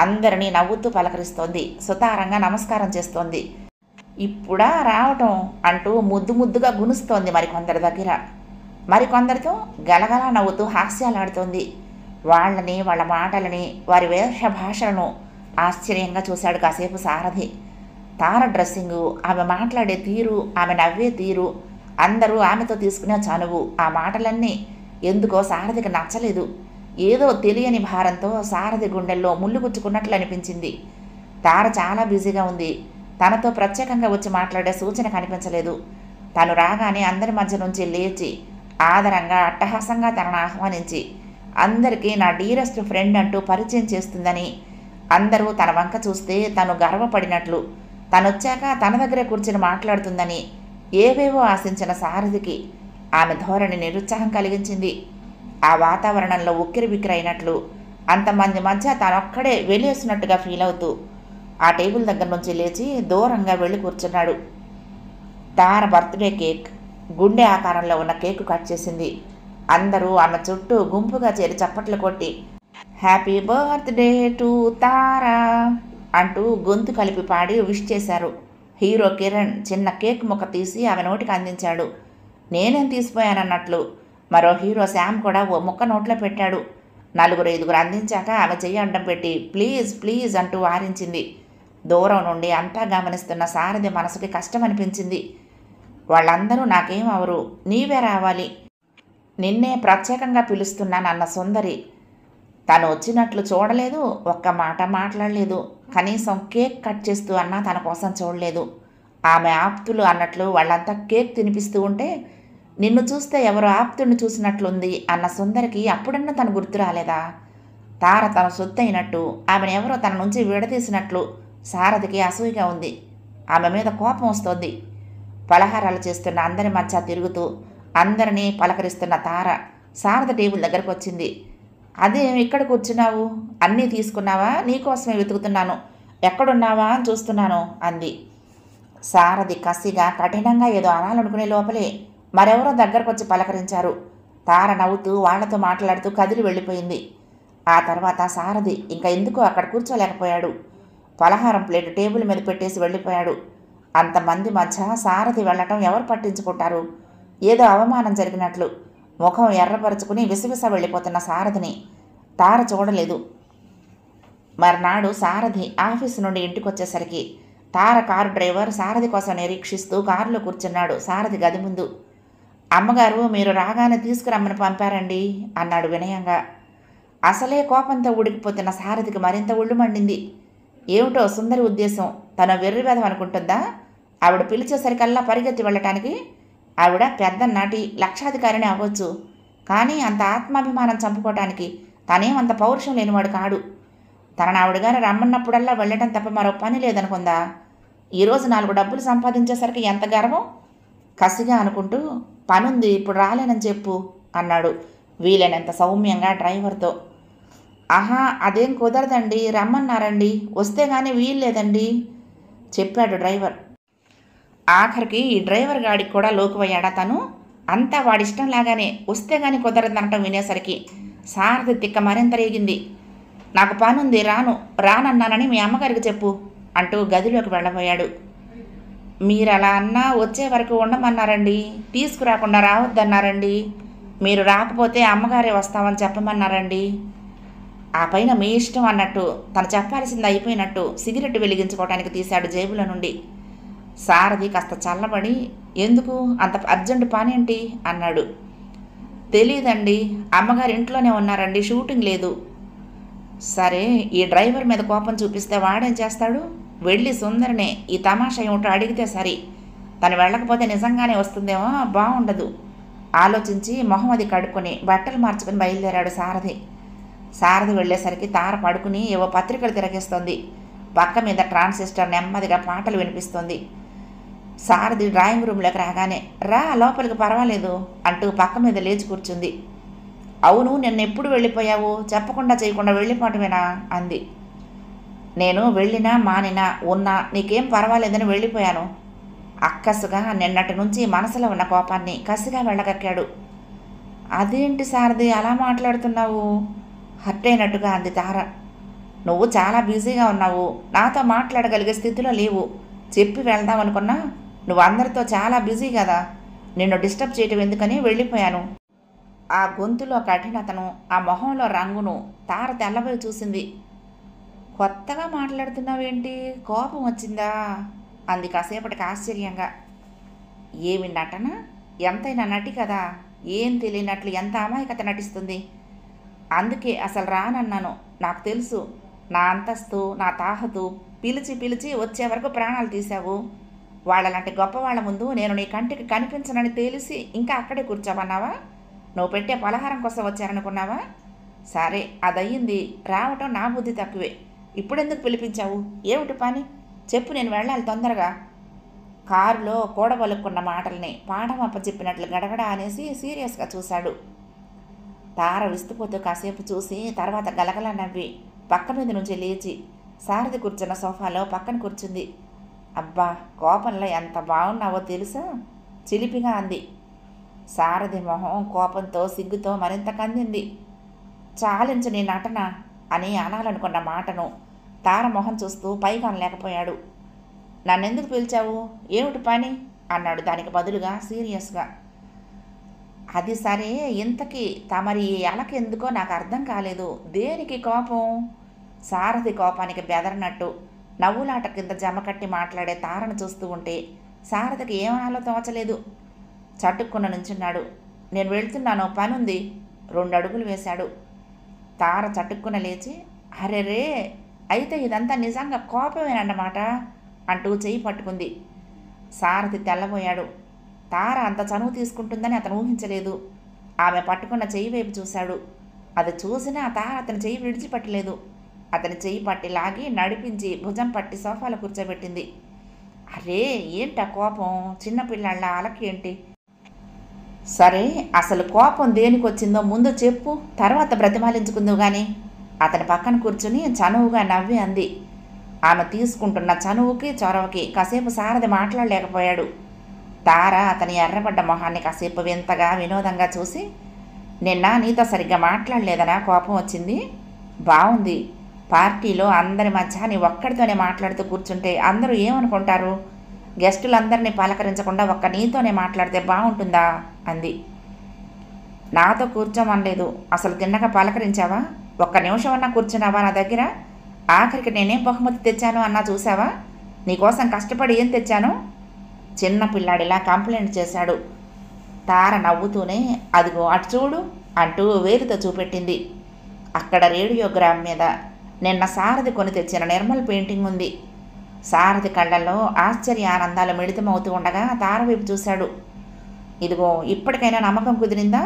అందరినీ నవ్వుతూ పలకరిస్తోంది. సుతారంగా నమస్కారం చేస్తోంది. ఇప్పుడా రావటం అంటూ ముద్దు ముద్దుగా గునుస్తోంది మరికొందరి దగ్గర. మరికొందరితో గలగలా నవ్వుతూ హాస్యాలాడుతోంది. వాళ్ళని, వాళ్ళ మాటలని, వారి వేష భాషలను ఆశ్చర్యంగా చూశాడు కాసేపు సారథి. తార డ్రెస్సింగు, ఆమె మాట్లాడే తీరు, ఆమె నవ్వే తీరు, అందరూ ఆమెతో తీసుకునే చనువు, ఆ మాటలన్నీ ఎందుకో సారథికి నచ్చలేదు. ఏదో తెలియని భారంతో సారథి గుండెల్లో ముళ్ళు గుచ్చుకున్నట్లు అనిపించింది. తార చాలా బిజీగా ఉంది. తనతో ప్రత్యేకంగా వచ్చి మాట్లాడే సూచన కనిపించలేదు. తను రాగానే అందరి మధ్య నుంచి లేచి ఆదరంగా, అట్టహాసంగా తనను ఆహ్వానించి అందరికీ నా డీరెస్ట్ ఫ్రెండ్ అంటూ పరిచయం చేస్తుందని, అందరూ తన వంక చూస్తే తను గర్వపడినట్లు, తనొచ్చాక తన దగ్గరే కూర్చుని మాట్లాడుతుందని ఏవేవో ఆశించిన సారథికి ఆమె ధోరణి నిరుత్సాహం కలిగించింది. ఆ వాతావరణంలో ఉక్కిరి బిక్కిరైనట్లు, అంతమంది మధ్య తానొక్కడే వెలివేసినట్టుగా ఫీల్ అవుతూ ఆ టేబుల్ దగ్గర నుంచి లేచి దూరంగా వెళ్ళి కూర్చున్నాడు. తార బర్త్డే కేక్, గుండె ఆకారంలో ఉన్న కేకు కట్ చేసింది. అందరూ ఆమె చుట్టూ గుంపుగా చేరి చప్పట్లు కొట్టి హ్యాపీ బర్త్డే టు తారా అంటూ గొంతు కలిపి పాడి విష్ చేశారు. హీరో కిరణ్ చిన్న కేక్ ముక్క తీసి ఆమె నోటికి అందించాడు. నేనేం తీసిపోయానన్నట్లు మరో హీరో శ్యామ్ కూడా ఓ ముక్క నోట్లో పెట్టాడు. 4-5 అందించాక ఆమె చెయ్యి అడ్డం పెట్టి ప్లీజ్ ప్లీజ్ అంటూ వారించింది. దూరం నుండి అంతా గమనిస్తున్న సారథి మనసుకి కష్టం అనిపించింది. వాళ్ళందరూ నాకేం అవరు, నీవే రావాలి, నిన్నే ప్రత్యేకంగా పిలుస్తున్నానన్న సుందరి తను వచ్చినట్లు చూడలేదు, ఒక్క మాట మాట్లాడలేదు. కనీసం కేక్ కట్ చేస్తూ అన్నా తన కోసం చూడలేదు. ఆమె ఆప్తులు అన్నట్లు వాళ్ళంతా కేక్ తినిపిస్తూ ఉంటే నిన్ను చూస్తే ఎవరో ఆప్తుడిని చూసినట్లుంది అన్న సుందరికి అప్పుడన్నా తను గుర్తు రాలేదా? తార తన సొత్తైనట్టు, ఆమెను ఎవరో తన నుంచి విడదీసినట్లు సారథికి అసూయగా ఉంది. ఆమె మీద కోపం వస్తోంది. పలహారాలు చేస్తున్న అందరి మధ్య తిరుగుతూ అందరినీ పలకరిస్తున్న తార సారథి టేబుల్ దగ్గరకు వచ్చింది. అదేం ఇక్కడ కూర్చున్నావు, అన్నీ తీసుకున్నావా? నీకోసమే వెతుకుతున్నాను, ఎక్కడున్నావా అని చూస్తున్నాను అంది. సారథి కసిగా కఠినంగా ఏదో అనాలనుకునే లోపలే మరెవరో దగ్గరకొచ్చి పలకరించారు. తార నవ్వుతూ వాళ్లతో మాట్లాడుతూ కదిలి వెళ్ళిపోయింది. ఆ తర్వాత సారథి ఇంకా ఎందుకో అక్కడ కూర్చోలేకపోయాడు. పలహారం ప్లేటు టేబుల్ మీద పెట్టేసి వెళ్ళిపోయాడు. అంతమంది మధ్య సారథి వెళ్ళటం ఎవరు పట్టించుకుంటారు? ఏదో అవమానం జరిగినట్లు ముఖం ఎర్రపరుచుకుని విసవిస వెళ్ళిపోతున్న సారథిని తార చూడలేదు. మర్నాడు సారథి ఆఫీసు నుండి ఇంటికొచ్చేసరికి తార కారు డ్రైవర్ సారథి కోసం నిరీక్షిస్తూ కారులో కూర్చున్నాడు. సారథి గది ముందు. అమ్మగారు మీరు రాగానే తీసుకురమ్మని పంపారండి అన్నాడు వినయంగా. అసలే కోపంతో ఉడికిపోతున్న సారథికి మరింత ఒళ్ళు మండింది. ఏమిటో సుందరి ఉద్దేశం? తన వెర్రివేదం అనుకుంటుందా? ఆవిడ పిలిచేసరికల్లా పరిగెత్తి వెళ్ళటానికి? ఆవిడ పెద్ద నటి, లక్షాధికారిని అవ్వచ్చు, కానీ అంత ఆత్మాభిమానం చంపుకోవటానికి తనేమంత పౌరుషం లేనివాడు కాడు. తనని ఆవిడగారు రమ్మన్నప్పుడల్లా వెళ్ళటం తప్ప మరో పని లేదనుకుందా? ఈరోజు 4 డబ్బులు సంపాదించేసరికి ఎంత గర్వం! కసిగా అనుకుంటూ, పనుంది ఇప్పుడు రాలేనని చెప్పు అన్నాడు వీలైనంత సౌమ్యంగా డ్రైవర్తో. ఆహా, అదేం కుదరదండి, రమ్మన్నారండి, వస్తే కానీ వీల్లేదండి చెప్పాడు డ్రైవర్. ఆఖరికి ఈ డ్రైవర్ గాడికి కూడా లోకువయ్యాడా తను? అంతా వాడిష్టంలాగానే, వస్తే కానీ కుదరదనటం వినేసరికి సారథి తిక్క మరింత రేగింది. నాకు పనుంది, రానన్నానని మీ అమ్మగారికి చెప్పు అంటూ గదిలోకి వెళ్ళబోయాడు. మీరు అలా అన్నా వచ్చే వరకు ఉండమన్నారండి, తీసుకురాకుండా రావద్దన్నారండి, మీరు రాకపోతే అమ్మగారే వస్తామని చెప్పమన్నారండి. ఆ పైన మీ ఇష్టం అన్నట్టు తను చెప్పాల్సింది అయిపోయినట్టు సిగరెట్ వెలిగించుకోవడానికి తీశాడు జేబులో నుండి. సారథి కాస్త చల్లబడి, ఎందుకు అంత అర్జెంటు పనేంటి అన్నాడు. తెలీదండి, అమ్మగారు ఇంట్లోనే ఉన్నారండి, షూటింగ్ లేదు. సరే, ఈ డ్రైవర్ మీద కోపం చూపిస్తే వాడేం చేస్తాడు? వెళ్ళి సుందరినే ఈ తమాషా ఏమిటో అడిగితే సరి. తను వెళ్ళకపోతే నిజంగానే వస్తుందేమో, బాగుండదు ఆలోచించి మొహం అది కడుక్కొని బట్టలు మార్చుకుని బయలుదేరాడు సారథి. సారథి వెళ్ళేసరికి తార పడుకుని ఏవో పత్రికలు తిరగేస్తోంది. పక్క మీద ట్రాన్సిస్టర్ నెమ్మదిగా పాటలు వినిపిస్తోంది. సారథి డ్రాయింగ్ రూమ్లోకి రాగానే, రా లోపలికి, పర్వాలేదు అంటూ పక్క మీద లేచి కూర్చుంది. అవును, నిన్నెప్పుడు వెళ్ళిపోయావు? చెప్పకుండా చేయకుండా వెళ్ళిపోవటమేనా అంది. నేను వెళ్ళినా మానినా ఉన్నా నీకేం పర్వాలేదని వెళ్ళిపోయాను. అక్కసుగా నిన్నటి నుంచి మనసులో ఉన్న కోపాన్ని కసిగా వెళ్ళగక్కాడు. అదేంటి సారథి అలా మాట్లాడుతున్నావు? హర్ట్ అయినట్టుగా అంది తార. నువ్వు చాలా బిజీగా ఉన్నావు, నాతో మాట్లాడగలిగే స్థితిలో లేవు. చెప్పి వెళ్దాం అనుకున్నా, నువ్వు అందరితో చాలా బిజీ కదా, నిన్ను డిస్టర్బ్ చేయటం ఎందుకని వెళ్ళిపోయాను. ఆ గొంతులో కఠినతను, ఆ మొహంలో రంగును తార తెల్లబోయి చూసింది. కొత్తగా మాట్లాడుతున్నావేంటి, కోపం వచ్చిందా అంది కాసేపటికి ఆశ్చర్యంగా. ఏమి నటన! ఎంతైనా నటి కదా, ఏం తెలియనట్లు ఎంత అమాయకత నటిస్తుంది. అందుకే అసలు రానన్నాను. నాకు తెలుసు, నా అంతస్తు, నా తాహతు పిలిచి పిలిచి వచ్చే వరకు ప్రాణాలు తీశావు. వాళ్ళలాంటి గొప్పవాళ్ల ముందు నేను నీ కంటికి కనిపించనని తెలిసి ఇంకా అక్కడే కూర్చోమన్నావా? నువ్వు పెట్టే పలహారం కోసం వచ్చారనుకున్నావా? సరే, అదయ్యింది. రావటం నా బుద్ధి తక్కువే. ఇప్పుడెందుకు పిలిపించావు? ఏమిటి పని చెప్పు, నేను వెళ్ళాలి తొందరగా. కారులో కూడబలుక్కున్న మాటల్ని పాఠం అప్పచెప్పినట్లు గడగడ అనేసి సీరియస్గా చూశాడు. తార విస్తుపోతూ కాసేపు చూసి తర్వాత గలగల నవ్వి పక్క మీద నుంచి లేచి సారథి కూర్చున్న సోఫాలో పక్కన కూర్చుంది. అబ్బా, కోపంలో ఎంత బాగున్నావో తెలుసా చిలిపిగా అంది. సారథి మొహం కోపంతో సిగ్గుతో మరింత కందింది. చాలించు నీ నటన అని అనాలనుకున్న మాటను తార మొహం చూస్తూ పైగా అనలేకపోయాడు. నన్నెందుకు పిలిచావు, ఏమిటి పని అన్నాడు దానికి బదులుగా సీరియస్గా. అది సరే, ఇంతకీ తమరి అలకెందుకో నాకు అర్థం కాలేదు. దేనికి కోపం? సారథి కోపానికి బెదరనట్టు నవ్వులాట కింద జమకట్టి మాట్లాడే తారను చూస్తూ ఉంటే సారథికి ఏమనాలో తోచలేదు. చటుక్కున నుంచున్నాడు. నేను వెళ్తున్నాను, పనుంది 2 అడుగులు వేశాడు. తార చటుక్కున లేచి, అరెరే, అయితే ఇదంతా నిజంగా కోపమేనన్నమాట అంటూ చెయ్యి పట్టుకుంది. సారథి తెల్లబోయాడు. తార అంత చనువు తీసుకుంటుందని అతను ఊహించలేదు. ఆమె పట్టుకున్న చెయ్యి వైపు చూశాడు. అది చూసినా తార అతని చెయ్యి విడిచిపెట్టలేదు. అతని చెయ్యి పట్టి లాగి నడిపించి భుజం పట్టి సోఫాలో కూర్చోబెట్టింది. అరే, ఏంటా కోపం? చిన్నపిల్లాళ్ళ అలకేంటి? సరే, అసలు కోపం దేనికి వచ్చిందో ముందు చెప్పు, తర్వాత బ్రతిమాలించుకుందు గాని అతని పక్కన కూర్చుని చనువుగా నవ్వి అంది. ఆమె తీసుకుంటున్న చనువుకి చొరవకి కాసేపు సారథి మాట్లాడలేకపోయాడు. తార అతని ఎర్రబడ్డ మొహాన్ని కాసేపు వింతగా వినోదంగా చూసి, నిన్న నీతో సరిగ్గా మాట్లాడలేదనా కోపం వచ్చింది? బాగుంది. పార్టీలో అందరి మధ్య నీ ఒక్కడితోనే మాట్లాడుతూ కూర్చుంటే అందరూ ఏమనుకుంటారు? గెస్టులందరినీ పలకరించకుండా ఒక్క నీతోనే మాట్లాడితే బాగుంటుందా అంది. నాతో కూర్చోమనలేదు, అసలు తిన్నగా పలకరించావా? ఒక్క నిమిషం అన్నా కూర్చున్నావా నా దగ్గర? ఆఖరికి నేనేం బహుమతి తెచ్చాను అన్నా చూసావా? నీకోసం కష్టపడి ఏం తెచ్చాను? చిన్న పిల్లాడిలా కంప్లైంట్ చేశాడు. తార నవ్వుతూనే, అదిగో అటు చూడు అంటూ వేలుతో చూపెట్టింది. అక్కడ రేడియోగ్రామ్ మీద నిన్న సారథి కొని తెచ్చిన నిర్మల్ పెయింటింగ్ ఉంది. సారథి కళ్ళల్లో ఆశ్చర్య ఆనందాలు మిళితమవుతూ ఉండగా తార వైపు చూశాడు. ఇదిగో, ఇప్పటికైనా నమ్మకం కుదిరిందా?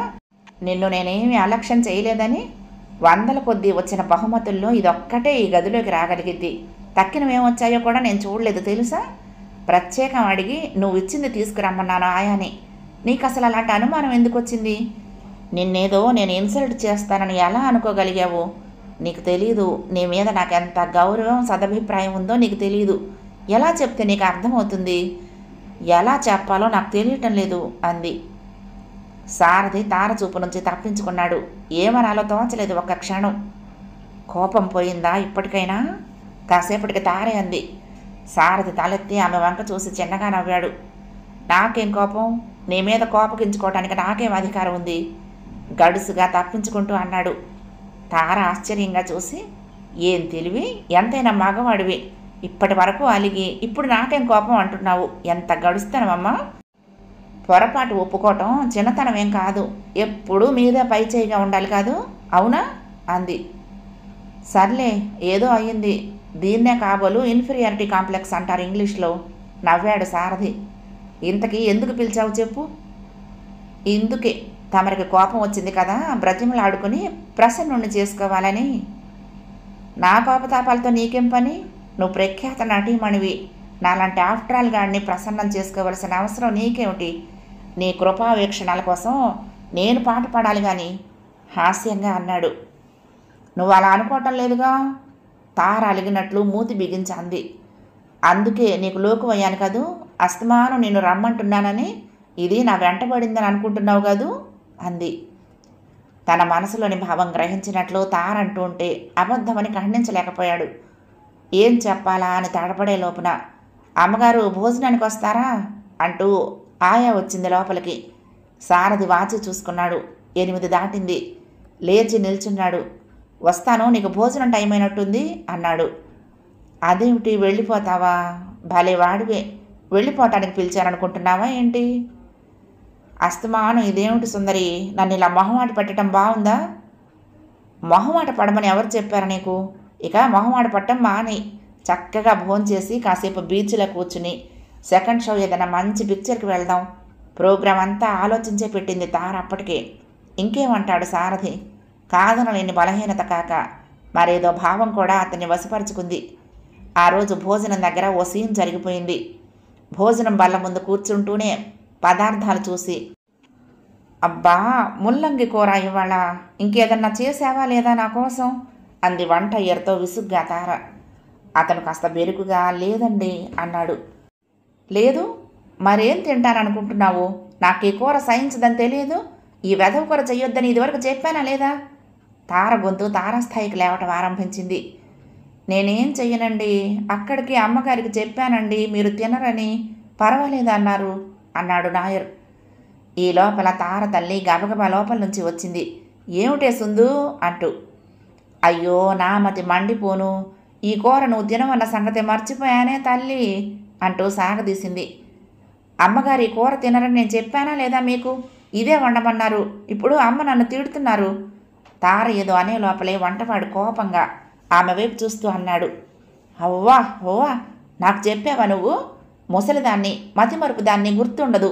నిన్ను నేనేమీ అలక్ష్యం చేయలేదని? వందల కొద్దీ వచ్చిన బహుమతుల్లో ఇదొక్కటే ఈ గదిలోకి రాగలిగిద్ది. తక్కినవేమొచ్చాయో కూడా నేను చూడలేదు తెలుసా. ప్రత్యేకం అడిగి నువ్వు ఇచ్చింది తీసుకురమ్మన్నాను ఆయాని. నీకు అసలు అలాంటి అనుమానం ఎందుకు వచ్చింది? నిన్నేదో నేను ఇన్సల్ట్ చేస్తానని ఎలా అనుకోగలిగావు? నీకు తెలీదు నీ మీద నాకు ఎంత గౌరవం సదభిప్రాయం ఉందో నీకు తెలీదు. ఎలా చెప్తే నీకు అర్థమవుతుంది? ఎలా చెప్పాలో నాకు తెలియటం లేదు అంది. సారథి తార చూపు నుంచి తప్పించుకున్నాడు. ఏమనాలో తోచలేదు ఒక్క క్షణం. కోపం పోయిందా ఇప్పటికైనా? కాసేపటికి తారే అంది. సారథి తలెత్తి ఆమె వంక చూసి చిన్నగా నవ్వాడు. నాకేం కోపం? నీ మీద కోపగించుకోవటానికి నాకేం అధికారం ఉంది? గడుసుగా తప్పించుకుంటూ అన్నాడు. తార ఆశ్చర్యంగా చూసి, ఏం తెలివి, ఎంతైనా మగవాడివి, ఇప్పటి వరకు అలిగి ఇప్పుడు నాకేం కోపం అంటున్నావు, ఎంత గడుస్తానమ్మా? పొరపాటు ఒప్పుకోవటం చిన్నతనమేం కాదు, ఎప్పుడూ మీదే పై చేయిగా ఉండాలి కాదు, అవునా అంది. సర్లే ఏదో అయ్యింది, దీన్నే కాబోలు ఇన్ఫీరియారిటీ కాంప్లెక్స్ అంటారు ఇంగ్లీష్లో నవ్వాడు సారథి. ఇంతకీ ఎందుకు పిలిచావు చెప్పు? ఇందుకే, తమరికి కోపం వచ్చింది కదా, బ్రతిమలాడుకుని ప్రసన్నుణ్ణి చేసుకోవాలని. నా పాపతాపాలతో నీకేం పని? నువ్వు ప్రఖ్యాత నటీమణివి, నాలాంటి ఆఫ్టరాల్ గాడిని ప్రసన్నం చేసుకోవలసిన అవసరం నీకేమిటి? నీ కృపావీక్షణాల కోసం నేను పాట పాడాలి కానీ హాస్యంగా అన్నాడు. నువ్వు అలా అనుకోవటం లేదుగా. తార అలిగినట్లు మూతి బిగించింది. అందుకే నీకు లోకు అయ్యాను కదూ, అస్తమానం నేను రమ్మంటున్నానని, ఇది నా వెంటబడిందని అనుకుంటున్నావు కదూ అంది. తన మనసులోని భావం గ్రహించినట్లు తారంటూ ఉంటే అబద్ధమని ఖండించలేకపోయాడు. ఏం చెప్పాలా అని తడపడే లోపున, అమ్మగారు భోజనానికి వస్తారా అంటూ ఆయా వచ్చింది లోపలికి. సారథి వాచి చూసుకున్నాడు. 8 దాటింది. లేచి నిల్చున్నాడు. వస్తాను, నీకు భోజనం టైం అయినట్టుంది అన్నాడు. అదేమిటి వెళ్ళిపోతావా? భలే వాడివే, వెళ్ళిపోవటానికి పిలిచారనుకుంటున్నావా ఏంటి? అస్తమానం ఇదేమిటి సుందరి, నన్ను ఇలా మొహమాట పెట్టడం బాగుందా? మొహమాట పడమని ఎవరు చెప్పారు నీకు? ఇక మొహమాట పట్టం మాని చక్కగా భోంచేసి కాసేపు బీచ్లో కూర్చుని సెకండ్ షో ఏదైనా మంచి పిక్చర్కి వెళ్దాం. ప్రోగ్రాం అంతా ఆలోచించే పెట్టింది తార అప్పటికే. ఇంకేమంటాడు సారథి? కాదనలేని బలహీనత కాక మరేదో భావం కూడా అతన్ని వశపరుచుకుంది. ఆ రోజు భోజనం దగ్గర ఓ సీన్ జరిగిపోయింది. భోజనం బల్ల ముందు కూర్చుంటూనే పదార్థాలు చూసి, అబ్బా ముల్లంగి కూర ఇవాళ ఇంకేదన్నా చేసావా లేదా నా కోసం అంది వంట అయ్యర్తో విసుగ్గా తార. అతను కాస్త బెరుకుగా లేదండి అన్నాడు. లేదు మరేం తింటాననుకుంటున్నావు? నాకు ఈ కూర సహించదని తెలియదు. ఈ వెధవ కూర చెయ్యొద్దని ఇదివరకు చెప్పానా లేదా? తార గొంతు తారాస్థాయికి లేవటం ఆరంభించింది. నేనేం చెయ్యనండి, అక్కడికి అమ్మగారికి చెప్పానండి, మీరు తినరని, పర్వాలేదు అన్నారు అన్నాడు నాయర్. ఈ లోపల తార తల్లి గబగబా లోపల నుంచి వచ్చింది. ఏమిటే సుందు అంటూ. అయ్యో నా మతి మండిపోను, ఈ కూర నువ్వు తినవన్న సంగతి మర్చిపోయానే తల్లి అంటూ సాగదీసింది. అమ్మగారు ఈ కూర తినరని నేను చెప్పానా లేదా మీకు? ఇదే వండమన్నారు, ఇప్పుడు అమ్మ నన్ను తిడుతున్నారు. తార ఏదో అనే లోపలే వంటవాడు కోపంగా ఆమె వైపు చూస్తూ అన్నాడు. అవ్వా ఓవా, నాకు చెప్పావా నువ్వు? ముసలిదాన్ని, మతిమరుపు దాన్ని, గుర్తుండదు.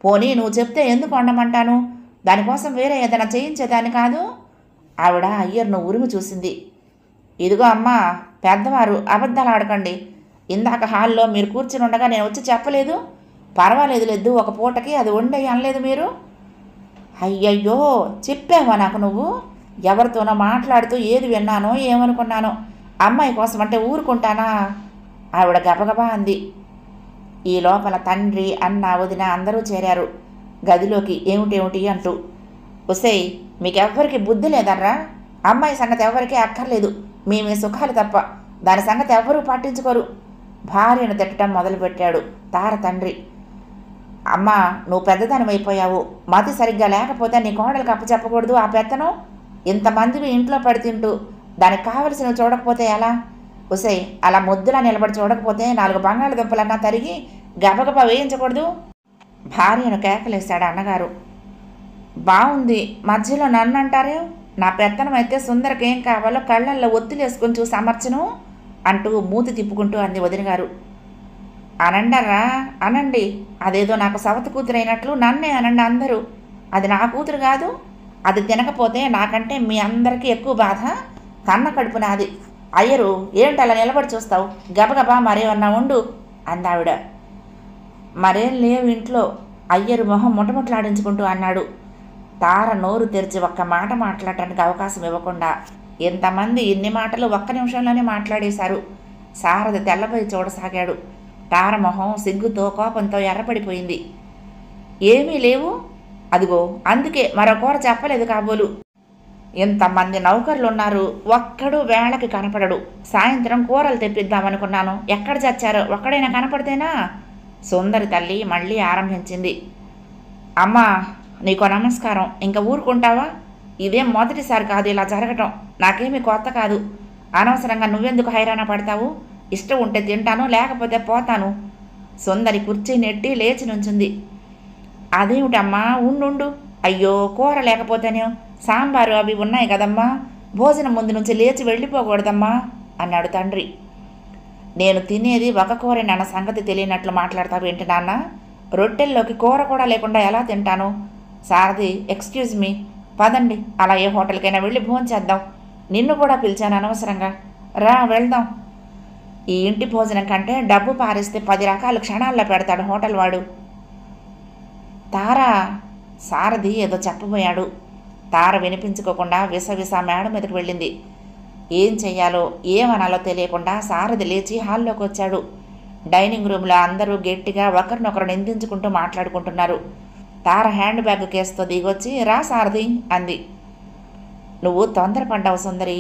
పోనీ నువ్వు చెప్తే ఎందుకు వండమంటాను? దానికోసం వేరే ఏదైనా చేయించేదాన్ని కాదు. ఆవిడ అయ్యర్ను ఉరిమి చూసింది. ఇదిగో అమ్మా, పెద్దవారు అబద్ధాలు ఆడకండి. ఇందాక హాల్లో మీరు కూర్చుని ఉండగా నేను వచ్చి చెప్పలేదు? పర్వాలేదు లేదు, ఒక పూటకి అది వండేయి అనలేదు మీరు? అయ్యయ్యో, చెప్పావా నాకు నువ్వు? ఎవరితోనో మాట్లాడుతూ ఏది విన్నానో ఏమనుకున్నానో. అమ్మాయి కోసం అంటే ఊరుకుంటానా? ఆవిడ గబగబా అంది. ఈ లోపల తండ్రి, అన్న, వదిన అందరూ చేరారు గదిలోకి. ఏమిటేమిటి అంటూ. ఒసేయ్, మీకెవ్వరికి బుద్ధి లేదర్రా? అమ్మాయి సంగతి ఎవరికీ అక్కర్లేదు, మీ సుఖాలు తప్ప. దాని సంగతి ఎవ్వరూ పట్టించుకోరు. భార్యను తిట్టడం మొదలుపెట్టాడు తార తండ్రి. అమ్మా, నువ్వు పెద్దదానివైపోయావు. మతి సరిగ్గా లేకపోతే నీ కోడలకు అప్పచెప్పకూడదు ఆ పెత్తనం. ఇంతమందివి ఇంట్లో పడి తింటూ దానికి కావలసినవి చూడకపోతే ఎలా? ఒసేయ్, అలా ముద్దులా నిలబడి చూడకపోతే 4 బంగాళదుంపలన్నా తరిగి గబగబా వేయించకూడదు? భార్యను కేకలేశాడు అన్నగారు. బాగుంది, మధ్యలో నన్ను అంటారే? నా పెత్తనం అయితే సుందరకి ఏం కావాలో కళ్ళల్లో ఒత్తిలేసుకొని చూసి అమర్చను అంటూ మూతి తిప్పుకుంటూ అంది వదినగారు. అనండర్రా, అనండి. అదేదో నాకు సవతి కూతురైనట్లు నన్నే అనండి అందరూ. అది నా కూతురు కాదు. అది తినకపోతే నాకంటే మీ అందరికీ ఎక్కువ బాధ. కన్న కడుపు నాది. అయ్యరు ఏంటి అలా నిలబడి చూస్తావు, గబగబా మరేమన్నా ఉండు అందావిడ. మరేం లేవు ఇంట్లో, అయ్యరు మొహం ముటముట్లాడించుకుంటూ అన్నాడు. తార నోరు తెరిచి ఒక్క మాట మాట్లాడటానికి అవకాశం ఇవ్వకుండా ఇంతమంది ఇన్ని మాటలు ఒక్క నిమిషంలోనే మాట్లాడేశారు. సారథి తెల్లబోయి చూడసాగాడు. తార మొహం సిగ్గుతో కోపంతో ఎర్రపడిపోయింది. ఏమీ లేవు, అదిగో అందుకే మరో కూర చెప్పలేదు కాబోలు. ఇంతమంది నౌకర్లున్నారు, ఒక్కడు వేళకి కనపడడు. సాయంత్రం కూరలు తెప్పిద్దామనుకున్నాను, ఎక్కడ చచ్చారో ఒక్కడైనా కనపడితేనా. సుందరి తల్లి మళ్ళీ ఆరంభించింది. అమ్మా నీకో నమస్కారం, ఇంకా ఊరుకుంటావా? ఇదేం మొదటిసారి కాదు ఇలా జరగటం, నాకేమీ కొత్త కాదు. అనవసరంగా నువ్వెందుకు హైరాణ పడతావు? ఇష్టం ఉంటే తింటాను, లేకపోతే పోతాను. సుందరి కుర్చీ నెట్టి లేచి నుంచుంది. అదేమిటమ్మా, ఉండు. అయ్యో కూర లేకపోతేనే, సాంబారు అవి ఉన్నాయి కదమ్మా, భోజనం ముందు నుంచి లేచి వెళ్ళిపోకూడదమ్మా అన్నాడు తండ్రి. నేను తినేది ఒక కూరేనన్న సంగతి తెలియనట్లు మాట్లాడతావేంటి నాన్న? రొట్టెల్లోకి కూర కూడా లేకుండా ఎలా తింటాను? సారథి ఎక్స్క్యూజ్ మీ, పదండి అలా ఏ హోటల్కైనా వెళ్ళి భోంచేద్దాం. నిన్ను కూడా పిలిచాను అనవసరంగా, రా వెళ్దాం. ఈ ఇంటి భోజనం కంటే డబ్బు పారేస్తే 10 రకాలు క్షణాల్లో పెడతాడు హోటల్ వాడు. తారా, సారథి ఏదో చెప్పబోయాడు. తార వినిపించుకోకుండా విసవిస మేడ మీదకి వెళ్ళింది. ఏం చెయ్యాలో ఏమనాలో తెలియకుండా సారథి లేచి హాల్లోకి వచ్చాడు. డైనింగ్ రూమ్లో అందరూ గట్టిగా ఒకరినొకరు నిందించుకుంటూ మాట్లాడుకుంటున్నారు. తార హ్యాండ్ బ్యాగ్ కేసుతో దిగొచ్చి రా సారథి అంది. నువ్వు తొందరపడ్డావు సుందరి,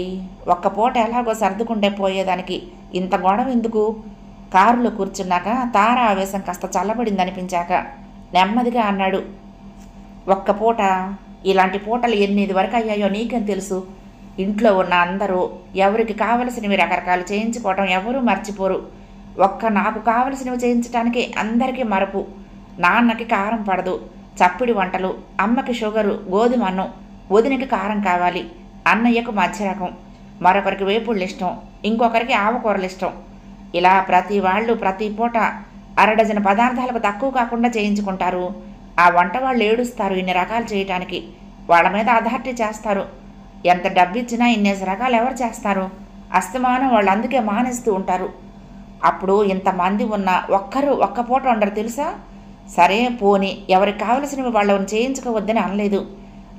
ఒక్క పూట ఎలాగో సర్దుకుంటే పోయేదానికి ఇంత గొడవ ఎందుకు? కారులో కూర్చున్నాక తార ఆవేశం కాస్త చల్లబడిందనిపించాక నెమ్మదిగా అన్నాడు. ఒక్క పూట, ఇలాంటి పూటలు ఎనిమిది వరకు అయ్యాయో నీకేం తెలుసు? ఇంట్లో ఉన్న అందరూ ఎవరికి కావలసినవి రకరకాలు చేయించుకోవటం ఎవరూ మర్చిపోరు. నాకు కావలసినవి చేయించడానికి అందరికీ మరపు. నాన్నకి కారం పడదు, చప్పిడి వంటలు, అమ్మకి షుగరు, గోధుమ అన్నం, వదినకి కారం కావాలి, అన్నయ్యకు మధ్య రకం, మరొకరికి వేపుళ్ళు ఇష్టం, ఇంకొకరికి ఆవకూరలు ఇష్టం. ఇలా ప్రతి వాళ్ళు ప్రతి పూట 1/2 డజన్ పదార్థాలకు తక్కువ కాకుండా చేయించుకుంటారు. ఆ వంట వాళ్ళు ఏడుస్తారు ఇన్ని రకాలు చేయటానికి, వాళ్ళ మీద అథారిటీ చేస్తారు. ఎంత డబ్బిచ్చినా ఇన్నేసి రకాలు ఎవరు చేస్తారు? అస్తమానం వాళ్ళు అందుకే మానేస్తూ ఉంటారు. అప్పుడు ఇంతమంది ఉన్న ఒక్కరు ఒక్క పూట ఉండరు తెలుసా? సరే పోని, ఎవరికి కావలసినవి వాళ్ళని చేయించుకోవద్దని అనలేదు.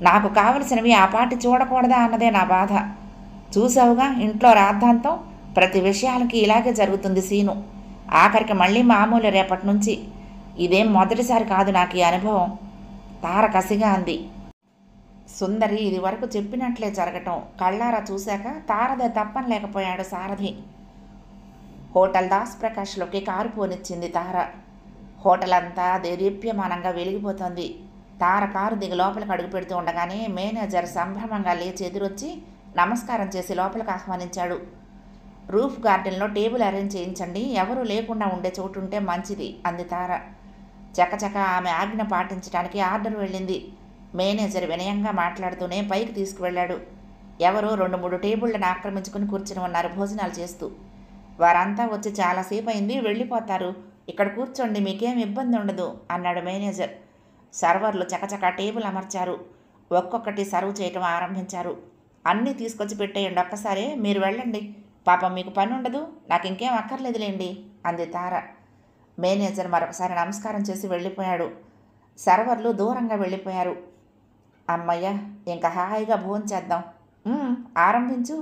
నాకు కావలసినవి ఆ పాటి చూడకూడదా అన్నదే నా బాధ. చూసావుగా ఇంట్లో రాద్ధాంతం, ప్రతి విషయాలకి ఇలాగే జరుగుతుంది సీను. ఆఖరికి మళ్ళీ మామూలు రేపటి నుంచి. ఇదేం మొదటిసారి కాదు నాకు ఈ అనుభవం. తార కసిగా అంది. సుందరి ఇది వరకు చెప్పినట్లే జరగటం కళ్ళారా చూశాక తారదే తప్పని లేకపోయాడు సారథి. హోటల్ దాస్ ప్రకాష్లోకి కారు పోనిచ్చింది తార. హోటల్ అంతా దేదీప్యమానంగా వెలిగిపోతోంది. తార కారు దిగి లోపలికి అడుగు పెడుతూ ఉండగానే మేనేజర్ సంభ్రమంగా లేచి ఎదురొచ్చి నమస్కారం చేసి లోపలికి ఆహ్వానించాడు. రూఫ్ గార్డెన్లో టేబుల్ అరేంజ్ చేయించండి, ఎవరూ లేకుండా ఉండే చోటుంటే మంచిది అంది తార. చకచక ఆమె ఆజ్ఞ పాటించడానికి ఆర్డర్ వెళ్ళింది. మేనేజర్ వినయంగా మాట్లాడుతూనే పైకి తీసుకువెళ్ళాడు. ఎవరో 2-3 టేబుళ్లను ఆక్రమించుకుని కూర్చుని ఉన్నారు భోజనాలు చేస్తూ. వారంతా వచ్చి చాలాసేపు అయింది, వెళ్ళిపోతారు, ఇక్కడ కూర్చోండి, మీకేం ఇబ్బంది ఉండదు అన్నాడు మేనేజర్. సర్వర్లు చకచక టేబుల్ అమర్చారు. ఒక్కొక్కటి సర్వ్ చేయటం ఆరంభించారు. అన్నీ తీసుకొచ్చి పెట్టేయండి ఒక్కసారే, మీరు వెళ్ళండి, పాపం మీకు పని ఉండదు, నాకు ఇంకేం అక్కర్లేదులేండి అంది తార. మేనేజర్ మరొకసారి నమస్కారం చేసి వెళ్ళిపోయాడు. సర్వర్లు దూరంగా వెళ్ళిపోయారు. అమ్మయ్య, ఇంకా హాయిగా భోంచేద్దాం. ఆరంభించు,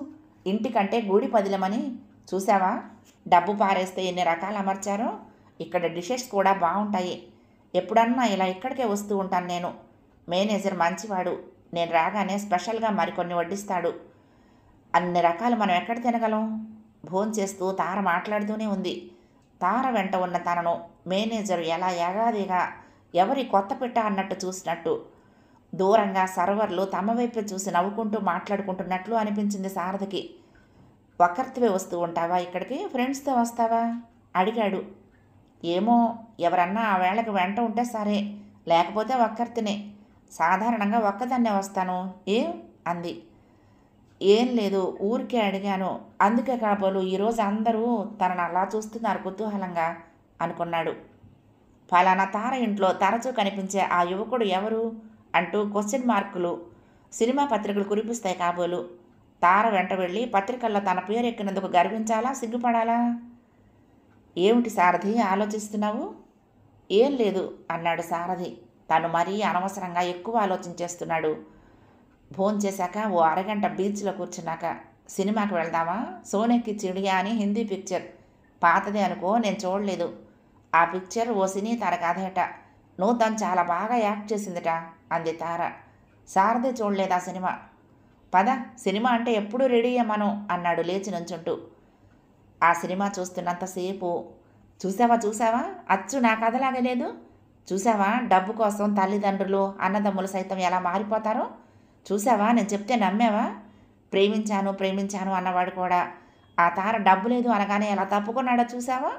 ఇంటికంటే గూడి పదిలమని. చూసావా, డబ్బు పారేస్తే ఎన్ని రకాలు అమర్చారో. ఇక్కడ డిషెస్ కూడా బాగుంటాయి. ఎప్పుడన్నా ఇలా ఇక్కడికే వస్తూ ఉంటాను నేను. మేనేజర్ మంచివాడు, నేను రాగానే స్పెషల్గా మరికొన్ని వడ్డిస్తాడు. అన్ని రకాలు మనం ఎక్కడ తినగలం? భోంచేస్తూ తార మాట్లాడుతూనే ఉంది. తార వెంట ఉన్న తనను మేనేజర్ ఎలా యగాదిగా ఎవరి కొత్త పెట్ట అన్నట్టు చూసినట్టు, దూరంగా సర్వర్లు తమ వైపే చూసి నవ్వుకుంటూ మాట్లాడుకుంటున్నట్లు అనిపించింది సారథికి. ఒక్కరితివే వస్తూ ఉంటావా ఇక్కడికి, ఫ్రెండ్స్తో వస్తావా అడిగాడు. ఏమో, ఎవరన్నా ఆ వేళకి వెంట ఉంటే సరే, లేకపోతే ఒక్కరితినే. సాధారణంగా ఒక్కదాన్నే వస్తాను. ఏం అంది. ఏం లేదు, ఊరికే అడిగాను, అందుకే కాబోలు ఈరోజు అందరూ తనను అలా చూస్తున్నారు కుతూహలంగా అనుకున్నాడు. ఫలానా తార ఇంట్లో తరచూ కనిపించే ఆ యువకుడు ఎవరు అంటూ క్వశ్చన్ మార్కులు సినిమా పత్రికలు కురిపిస్తాయి కాబోలు. తార వెంట వెళ్ళి పత్రికల్లో తన పేరు ఎక్కినందుకు గర్వించాలా, సిగ్గుపడాలా? ఏమిటి సారథి ఆలోచిస్తున్నావు? ఏం లేదు అన్నాడు సారథి. తను మరీ అనవసరంగా ఎక్కువ ఆలోచించేస్తున్నాడు. భోంచేశాక ఓ అరగంట బీచ్లో కూర్చున్నాక సినిమాకి వెళ్దామా? సోనెక్కి చిడియా అని హిందీ పిక్చర్. పాతదే అనుకో, నేను చూడలేదు. ఆ పిక్చర్ ఓ సినీ తార కథేట. నూతన్ చాలా బాగా యాక్ట్ చేసిందిట అంది తార. సారథి చూడలేదా సినిమా? పద, సినిమా అంటే ఎప్పుడూ రెడీ మనం అన్నాడు లేచి నుంచుంటూ. ఆ సినిమా చూస్తున్నంతసేపు చూసావా అచ్చు నా కథలాగే లేదు? చూసావా డబ్బు కోసం తల్లిదండ్రులు అన్నదమ్ములు సైతం ఎలా మారిపోతారో? చూసావా నేను చెప్తే నమ్మావా? ప్రేమించాను అన్నవాడు కూడా ఆ తార డబ్బు లేదు అనగానే ఎలా తప్పుకున్నాడో చూసావా?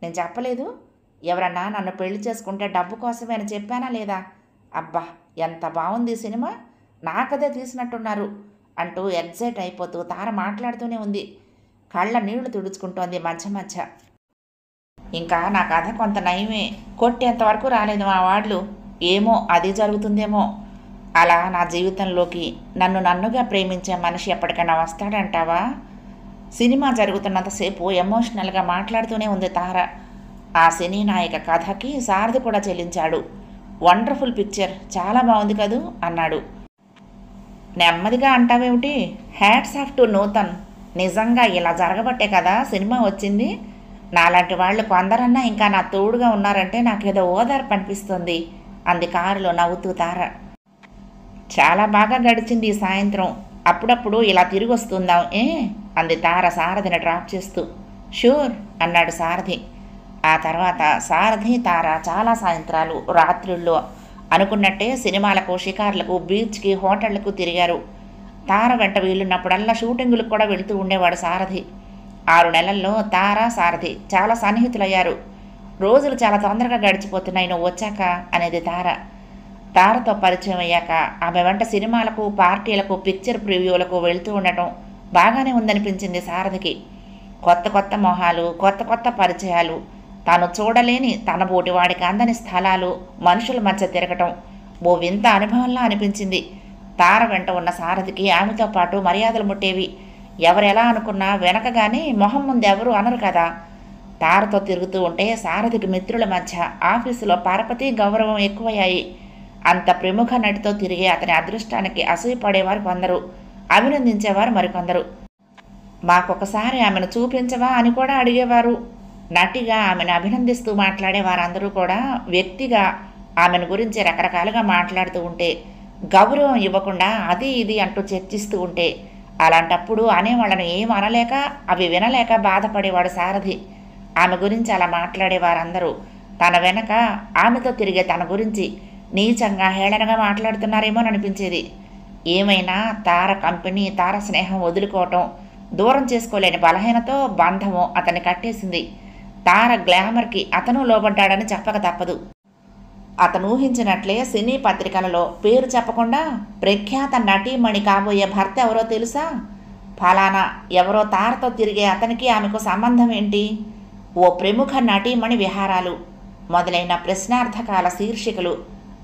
నేను చెప్పలేదు? ఎవరన్నా నన్ను పెళ్లి చేసుకుంటే డబ్బు కోసమే అని చెప్పానా లేదా? అబ్బా ఎంత బాగుంది సినిమా, నాకదే తీసినట్టున్నారు అంటూ ఎగ్జైట్ అయిపోతూ తార మాట్లాడుతూనే ఉంది. కళ్ళ నీళ్లు తుడుచుకుంటోంది మధ్య మధ్య. ఇంకా నా కథ కొంత నయమే, కొట్టేంతవరకు రాలేదు మా వాళ్ళు. ఏమో అది జరుగుతుందేమో. అలా నా జీవితంలోకి నన్నుగా ప్రేమించే మనిషి ఎప్పటికైనా వస్తాడంటావా? సినిమా జరుగుతున్నంతసేపు ఎమోషనల్గా మాట్లాడుతూనే ఉంది తార. ఆ సినీ నాయక కథకి సారథి కూడా చెల్లించాడు. వండర్ఫుల్ పిక్చర్, చాలా బాగుంది కదూ అన్నాడు. నెమ్మదిగా అంటావేమిటి? Hats off to Nutan. నిజంగా ఇలా జరగబట్టే కదా సినిమా వచ్చింది. నాలాంటి వాళ్ళు కొందరన్నా ఇంకా నా తోడుగా ఉన్నారంటే నాకేదో ఓదార్పు అనిపిస్తుంది అంది కారులో నవ్వుతూ తార. చాలా బాగా గడిచింది ఈ సాయంత్రం. అప్పుడప్పుడు ఇలా తిరిగి వస్తుందాం అంది తార సారథిని డ్రాప్ చేస్తూ. షూర్ అన్నాడు సారథి. ఆ తర్వాత సారథి తార చాలా సాయంత్రాలు రాత్రుల్లో అనుకున్నట్టే సినిమాలకు, షికార్లకు, బీచ్కి, హోటళ్లకు తిరిగారు. తార వెంట వీలున్నప్పుడల్లా షూటింగులకు కూడా వెళుతూ ఉండేవాడు సారథి. 6 నెలల్లో తార సారథి చాలా సన్నిహితులయ్యారు. రోజులు చాలా తొందరగా గడిచిపోతున్నాయి నువ్వు వచ్చాక అనేది తార. తారతో పరిచయం అయ్యాక ఆమె వెంట సినిమాలకు, పార్టీలకు, పిక్చర్ ప్రివ్యూలకు వెళుతూ ఉండటం బాగానే ఉందనిపించింది సారథికి. కొత్త మొహాలు, కొత్త పరిచయాలు, తాను చూడలేని తన బోటి వాడికి అందని స్థలాలు, మనుషుల మధ్య తిరగటం ఓ వింత అనుభవంలా అనిపించింది. తార వెంట ఉన్న సారథికి ఆమెతో పాటు మర్యాదలు ముట్టేవి. ఎవరెలా అనుకున్నా వెనకగాని మొహం ముందు ఎవరు అనరు కదా. తారతో తిరుగుతూ ఉంటే సారథికి మిత్రుల మధ్య ఆఫీసులో పరపతి, గౌరవం ఎక్కువయ్యాయి. అంత ప్రముఖ నటితో తిరిగే అతని అదృష్టానికి అసూయపడేవారు కొందరు, అభినందించేవారు మరికొందరు. మాకొకసారి ఆమెను చూపించవా అని కూడా అడిగేవారు. నటిగా ఆమెను అభినందిస్తూ మాట్లాడే వారందరూ కూడా వ్యక్తిగా ఆమెను గురించి రకరకాలుగా మాట్లాడుతూ ఉంటే, గౌరవం ఇవ్వకుండా అది ఇది అంటూ చర్చిస్తూ ఉంటే, అలాంటప్పుడు అనేవాళ్ళను ఏం అనలేక, అవి వినలేక బాధపడేవాడు సారథి. ఆమె గురించి అలా మాట్లాడేవారందరూ తన వెనక ఆమెతో తిరిగే తన గురించి నీచంగా, హేళనగా మాట్లాడుతున్నారేమో అనిపించేది. ఏమైనా తార కంపెనీ, తార స్నేహం వదులుకోవటం, దూరం చేసుకోలేని బలహీనతో బంధము అతన్ని కట్టేసింది. తార గ్లామర్కి అతను లోబడ్డాడని చెప్పక తప్పదు. అతను ఊహించినట్లే సినీ పత్రికలలో పేరు చెప్పకుండా ప్రఖ్యాత నటీమణి కాబోయే భర్త ఎవరో తెలుసా? ఫలానా ఎవరో తారతో తిరిగే అతనికి ఆమెకు సంబంధం ఏంటి? ఓ ప్రముఖ నటీమణి విహారాలు మొదలైన ప్రశ్నార్థకాల శీర్షికలు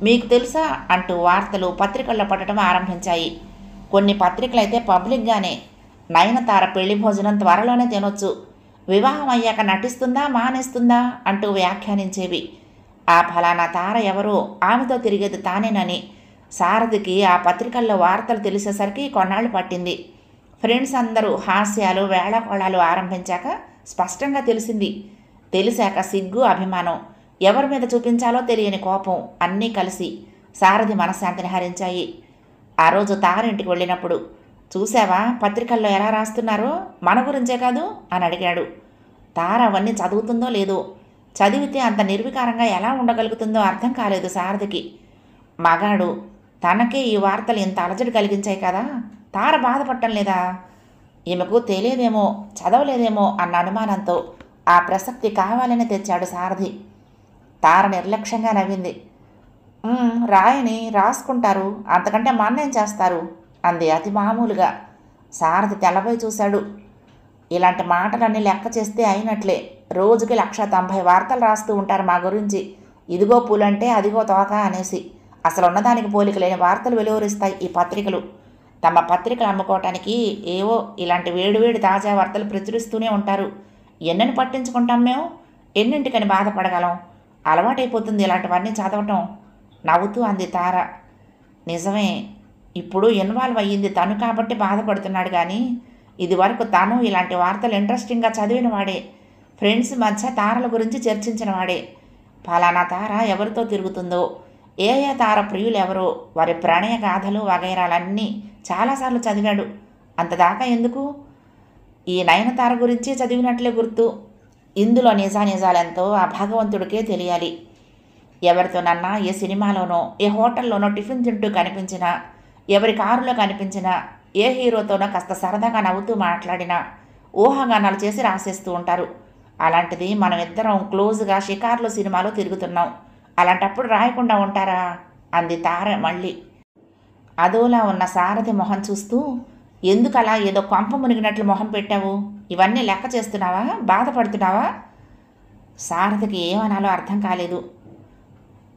మీకు తెలుసా అంటూ వార్తలు పత్రికల్లో పడటం ఆరంభించాయి. కొన్ని పత్రికలైతే పబ్లిక్గానే నయనతార పెళ్లి భోజనం త్వరలోనే తినొచ్చు, వివాహం అయ్యాక నటిస్తుందా మానేస్తుందా అంటూ వ్యాఖ్యానించేవి. ఆ ఫలానా తార ఎవరో, ఆమెతో తిరిగేది తానేనని సారథికి ఆ పత్రికల్లో వార్తలు తెలిసేసరికి కొన్నాళ్ళు పట్టింది. ఫ్రెండ్స్ అందరూ హాస్యాలు, వేళాకోళాలు ఆరంభించాక స్పష్టంగా తెలిసింది. తెలిసాక సిగ్గు, అభిమానం, ఎవరి మీద చూపించాలో తెలియని కోపం అన్నీ కలిసి సారథి మనశ్శాంతిని హరించాయి. ఆ రోజు తారింటికి వెళ్ళినప్పుడు, చూసావా పత్రికల్లో ఎలా రాస్తున్నారో, మన గురించే కాదు అని అడిగాడు. తార అవన్నీ చదువుతుందో లేదో, చదివితే అంత నిర్వికారంగా ఎలా ఉండగలుగుతుందో అర్థం కాలేదు సారథికి. మగాడు, తనకే ఈ వార్తలు ఇంత అలజడి కలిగించాయి కదా, తార బాధపడటం లేదా? ఈమెకు తెలియదేమో, చదవలేదేమో అన్న అనుమానంతో ఆ ప్రసక్తి కావాలని తెచ్చాడు సారథి. తార నిర్లక్ష్యంగా నవ్వింది. రాయని రాసుకుంటారు, అంతకంటే మన్నేం చేస్తారు అంది అతి మామూలుగా. సారథి తెల్లబోయి చూశాడు. ఇలాంటి మాటలన్నీ లెక్క చేస్తే అయినట్లే. రోజుకి 190 వార్తలు రాస్తూ ఉంటారు మా గురించి. ఇదిగో పూలంటే అదిగో తోక అనేసి. అసలు ఉన్నదానికి పోలిక లేని వార్తలు వెలువరిస్తాయి ఈ పత్రికలు. తమ పత్రికలు అమ్ముకోవటానికి ఏవో ఇలాంటి వేడివేడి తాజా వార్తలు ప్రచురిస్తూనే ఉంటారు. ఎన్నని పట్టించుకుంటాం మేము? ఎన్నింటికని బాధపడగలం? అలవాటైపోతుంది ఇలాంటివన్నీ చదవటం. నవ్వుతూ అంది తార. నిజమే, ఇప్పుడు ఇన్వాల్వ్ అయ్యింది తను కాబట్టి బాధపడుతున్నాడు. కానీ ఇదివరకు తను ఇలాంటి వార్తలు ఇంట్రెస్టింగ్గా చదివిన వాడే. ఫ్రెండ్స్ మధ్య తారల గురించి చర్చించిన వాడే. ఫలానా తార ఎవరితో తిరుగుతుందో, ఏ ఏ తార ప్రియులు ఎవరో, వారి ప్రణయ గాథలు వగైరాలన్నీ చాలాసార్లు చదివాడు. అంతదాకా ఎందుకు? ఈ నయనతార గురించి చదివినట్లే గుర్తు. ఇందులో నిజానిజాలెంతో ఆ భగవంతుడికే తెలియాలి. ఎవరితోనన్నా ఏ సినిమాలోనో ఏ హోటల్లోనో టిఫిన్ తింటూ కనిపించినా, ఎవరి కారులో కనిపించినా, ఏ హీరోతోనో కాస్త సరదాగా నవ్వుతూ మాట్లాడినా ఊహాగానాలు చేసి రాసేస్తూ ఉంటారు. అలాంటిది మనం ఇద్దరం క్లోజ్గా షికార్లో సినిమాలో తిరుగుతున్నాం. అలాంటప్పుడు రాయకుండా ఉంటారా? అంది తార మళ్ళీ. అదోలా ఉన్న సారథి మొహం చూస్తూ, ఎందుకలా ఏదో కొంప మునిగినట్లు మొహం పెట్టావు? ఇవన్నీ లెక్క చేస్తున్నావా? బాధపడుతున్నావా? సారథికి ఏమనాలో అర్థం కాలేదు.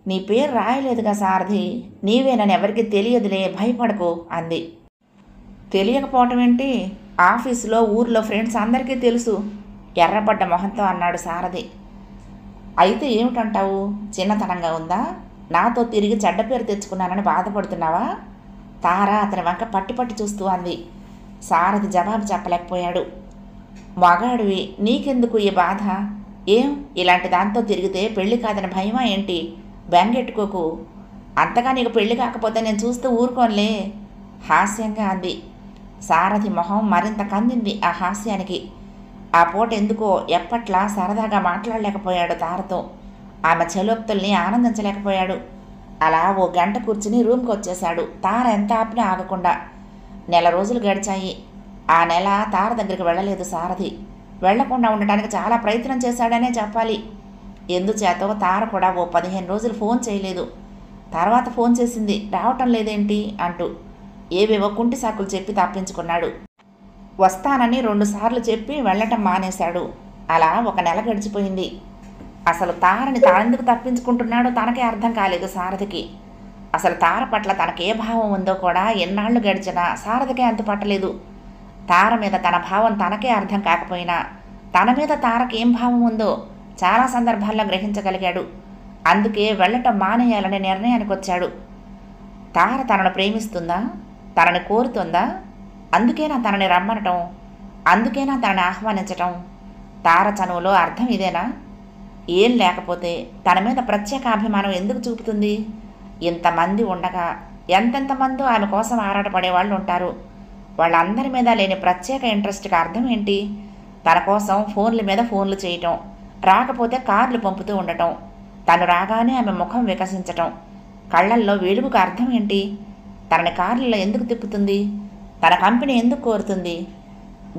నీ పేరు రాయలేదుగా సారథి, నీవేనని ఎవరికి తెలియదులే, భయపడకు అంది. తెలియకపోవటం ఏంటి? ఆఫీసులో ఊర్లో ఫ్రెండ్స్ అందరికీ తెలుసు, ఎర్రబడ్డ మొహంతో అన్నాడు సారథి. అయితే ఏమిటంటావు? చిన్నతనంగా ఉందా? నాతో తిరిగి చెడ్డ పేరు తెచ్చుకున్నానని బాధపడుతున్నావా? తార అతని వంక పట్టి పట్టి చూస్తూ అంది. సారథి జవాబు చెప్పలేకపోయాడు. మగాడివి, నీకెందుకు ఈ బాధ? ఏం ఇలాంటి దాంతో తిరిగితే పెళ్లి కాదని భయమా ఏంటి? బెంగెట్టుకోకు. అంతగా నీకు పెళ్లి కాకపోతే నేను చూస్తూ ఊరుకోనులే హాస్యంగా అంది. సారథి మొహం మరింత కందింది ఆ హాస్యానికి. ఆ పూట ఎందుకో ఎప్పట్లా సరదాగా మాట్లాడలేకపోయాడు తారతో. ఆమె చెలోక్తుల్ని ఆనందించలేకపోయాడు. అలా ఓ గంట కూర్చుని రూమ్కి వచ్చేశాడు, తార ఎంత ఆపినా ఆగకుండా. నెల రోజులు గడిచాయి. ఆ నెల తార దగ్గరికి వెళ్ళలేదు సారథి. వెళ్లకుండా ఉండటానికి చాలా ప్రయత్నం చేశాడనే చెప్పాలి. ఎందుచేతో తార కూడా ఓ 15 రోజులు ఫోన్ చేయలేదు. తర్వాత ఫోన్ చేసింది, రావటం లేదేంటి అంటూ. ఏవేవో కుంటి సాకులు చెప్పి తప్పించుకున్నాడు. వస్తానని 2 సార్లు చెప్పి వెళ్ళటం మానేశాడు. అలా ఒక నెల గడిచిపోయింది. అసలు తారని తానెందుకు తప్పించుకుంటున్నాడో తనకే అర్థం కాలేదు సారథికి. అసలు తార పట్ల తనకే భావం ఉందో కూడా ఎన్నాళ్ళు గడిచినా సారథికే అంతుపట్టలేదు. తార మీద తన భావం తనకే అర్థం కాకపోయినా తన మీద తారకి ఏం భావం ఉందో చాలా సందర్భాల్లో గ్రహించగలిగాడు. అందుకే వెళ్ళటం మానేయాలనే నిర్ణయానికి వచ్చాడు. తార తనను ప్రేమిస్తుందా? తనని కోరుతుందా? అందుకేనా తనని రమ్మనటం? అందుకేనా తనని ఆహ్వానించటం? తార చనువులో అర్థం ఇదేనా? ఏం లేకపోతే తన మీద ప్రత్యేక అభిమానం ఎందుకు చూపుతుంది? ఇంతమంది ఉండగా ఎంతెంతమందో ఆమె కోసం ఆరాటపడేవాళ్ళు ఉంటారు. వాళ్ళందరి మీద లేని ప్రత్యేక ఇంట్రెస్ట్కి అర్థం ఏంటి? తన కోసం ఫోన్ల మీద ఫోన్లు చేయటం, రాకపోతే కార్లు పంపుతూ ఉండటం, తను రాగానే ఆమె ముఖం వికసించటం, కళ్ళల్లో వెలుగుకు అర్థం ఏంటి? తనని కార్లలో ఎందుకు తిప్పుతుంది? తన కంపెనీ ఎందుకు కోరుతుంది?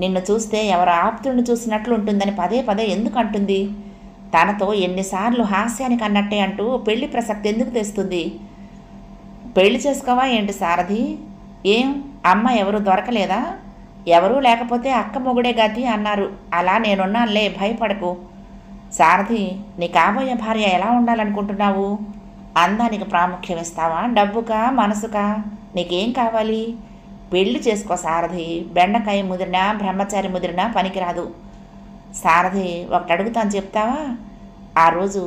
నిన్ను చూస్తే ఎవరు ఆప్తుడిని చూసినట్లు ఉంటుందని పదే పదే ఎందుకు అంటుంది? తనతో ఎన్నిసార్లు హాస్యానికి అన్నట్టే అంటూ పెళ్లి ప్రసక్తి ఎందుకు తెస్తుంది? పెళ్లి చేసుకోవా ఏంటి సారథి? ఏం అమ్మ ఎవరు దొరకలేదా? ఎవరూ లేకపోతే అక్క మొగుడే గతి అన్నారు. అలా నేనున్నానులే, భయపడకు. సారథి, నీ కాబోయే భార్య ఎలా ఉండాలనుకుంటున్నావు? అందానికి ప్రాముఖ్యం ఇస్తావా? డబ్బుకా? మనసుకా? నీకేం కావాలి? పెళ్లి చేసుకో సారథి. బెండకాయ ముదిరినా బ్రహ్మచారి ముదిరినా పనికిరాదు. సారథి, ఒకటి అడుగుతాను చెప్తావా? ఆ రోజు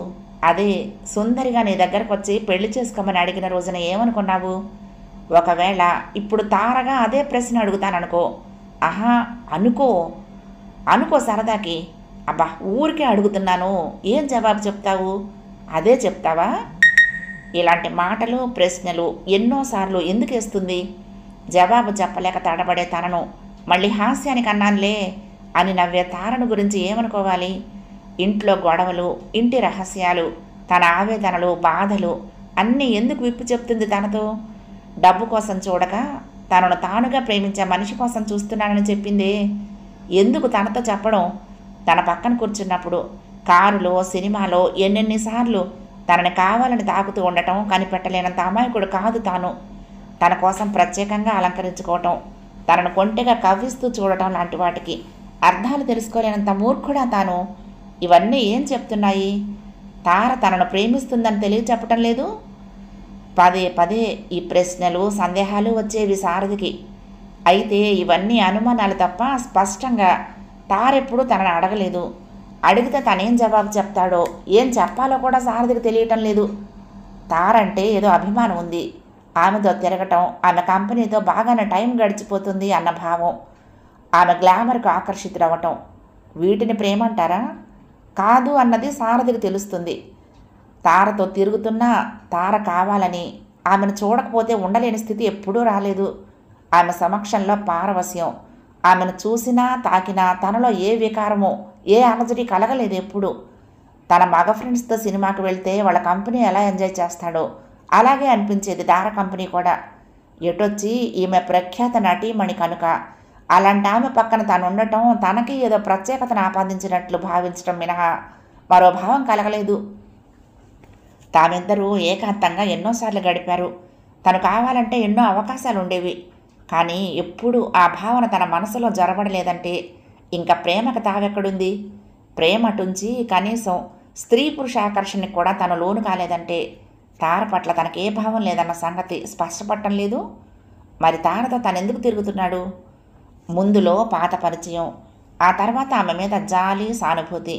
అదే సుందరిగా నీ దగ్గరకు వచ్చి పెళ్లి చేసుకోమని అడిగిన రోజున ఏమనుకున్నావు? ఒకవేళ ఇప్పుడు తారగా అదే ప్రశ్న అడుగుతాననుకో. ఆహా, అనుకో సరదాకి. అబ్బా, ఊరికే అడుగుతున్నాను, ఏం జవాబు చెప్తావు? అదే చెప్తావా? ఇలాంటి మాటలు ప్రశ్నలు ఎన్నోసార్లు ఎందుకు వేస్తుంది? జవాబు చెప్పలేక తడబడే తనను మళ్ళీ హాస్యానికి అన్నానులే అని నవ్వే తారను గురించి ఏమనుకోవాలి? ఇంట్లో గొడవలు, ఇంటి రహస్యాలు, తన ఆవేదనలు, బాధలు అన్నీ ఎందుకు విప్పి చెప్తుంది తనతో? డబ్బు కోసం చూడక తనను తానుగా ప్రేమించే మనిషి కోసం చూస్తున్నానని చెప్పిందే. ఎందుకు తనతో చెప్పడం? తన పక్కన కూర్చున్నప్పుడు కారులో, సినిమాలో ఎన్నెన్నిసార్లు తనని కావాలని తాకుతూ ఉండటం కనిపెట్టలేనంత అమాయకుడు కాదు తాను. తన కోసం ప్రత్యేకంగా అలంకరించుకోవటం, తనను కొంటెగా కవ్విస్తూ చూడటం లాంటి వాటికి అర్థాలు తెలుసుకోలేనంత మూర్ఖుడా తాను. ఇవన్నీ ఏం చెప్తున్నాయి? తార తనను ప్రేమిస్తుందని తెలియచెప్పటం లేదు. పదే పదే ఈ ప్రశ్నలు సందేహాలు వచ్చేవి సారథికి. అయితే ఇవన్నీ అనుమానాలు తప్ప స్పష్టంగా తారెప్పుడు తనని అడగలేదు. అడిగితే తనేం జవాబు చెప్తాడో ఏం చెప్పాలో కూడా సారథికి తెలియటం లేదు. తారంటే ఏదో అభిమానం ఉంది, ఆమెతో తిరగటం, ఆమె కంపెనీతో బాగానే టైం గడిచిపోతుంది అన్న భావం, ఆమె గ్లామర్కు ఆకర్షితుడవటం, వీటిని ప్రేమంటారా? కాదు అన్నది సారథికి తెలుస్తుంది. తారతో తిరుగుతున్నా తార కావాలని, ఆమెను చూడకపోతే ఉండలేని స్థితి ఎప్పుడూ రాలేదు. ఆమె సమక్షంలో పారవస్యం, ఆమెను చూసినా తాకినా తనలో ఏ వికారమో ఏ అలజడి కలగలేదు ఎప్పుడు. తన మగ ఫ్రెండ్స్తో సినిమాకి వెళ్తే వాళ్ళ కంపెనీ ఎలా ఎంజాయ్ చేస్తాడో అలాగే అనిపించేది తార కంపెనీ కూడా. ఎటొచ్చి ఈమె ప్రఖ్యాత నటీమణి కనుక అలాంటి ఆమె పక్కన తను ఉండటం తనకి ఏదో ప్రత్యేకతను ఆపాదించినట్లు భావించడం మినహా మరో భావం కలగలేదు. తామిద్దరూ ఏకాంతంగా ఎన్నోసార్లు గడిపారు. తను కావాలంటే ఎన్నో అవకాశాలు ఉండేవి. కానీ ఎప్పుడూ ఆ భావన తన మనసులో జొరబడలేదంటే ఇంకా ప్రేమకు తావెక్కడుంది? ప్రేమ అటుంచి కనీసం స్త్రీ పురుష ఆకర్షణకి కూడా తను లోను కాలేదంటే తార పట్ల తనకే భావం లేదన్న సంగతి స్పష్టపడటం లేదు. మరి తారతో తనెందుకు తిరుగుతున్నాడు? ముందులో పాత పరిచయం, ఆ తర్వాత ఆమె మీద జాలి సానుభూతి,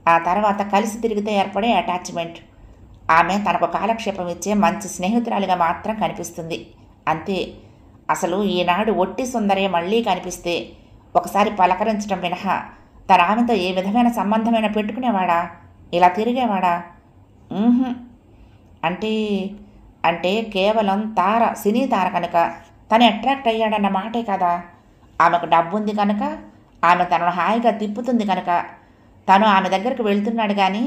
ఆ తర్వాత కలిసి తిరిగితే ఏర్పడే అటాచ్మెంట్. ఆమె తనకు కాలక్షేపం ఇచ్చే మంచి స్నేహితురాలిగా మాత్రం కనిపిస్తుంది అంతే. అసలు ఈనాడు ఒట్టి సుందరే మళ్ళీ కనిపిస్తే ఒకసారి పలకరించడం మినహా తన ఆమెతో ఏ విధమైన సంబంధమైన పెట్టుకునేవాడా? ఇలా తిరిగేవాడా? అంటే అంటే కేవలం తార సినీ తార కనుక తను అట్రాక్ట్ అయ్యాడన్న మాటే కదా. ఆమెకు డబ్బు ఉంది కనుక, ఆమె తనను హాయిగా తిప్పుతుంది కనుక తను ఆమె దగ్గరికి వెళ్తున్నాడు. కానీ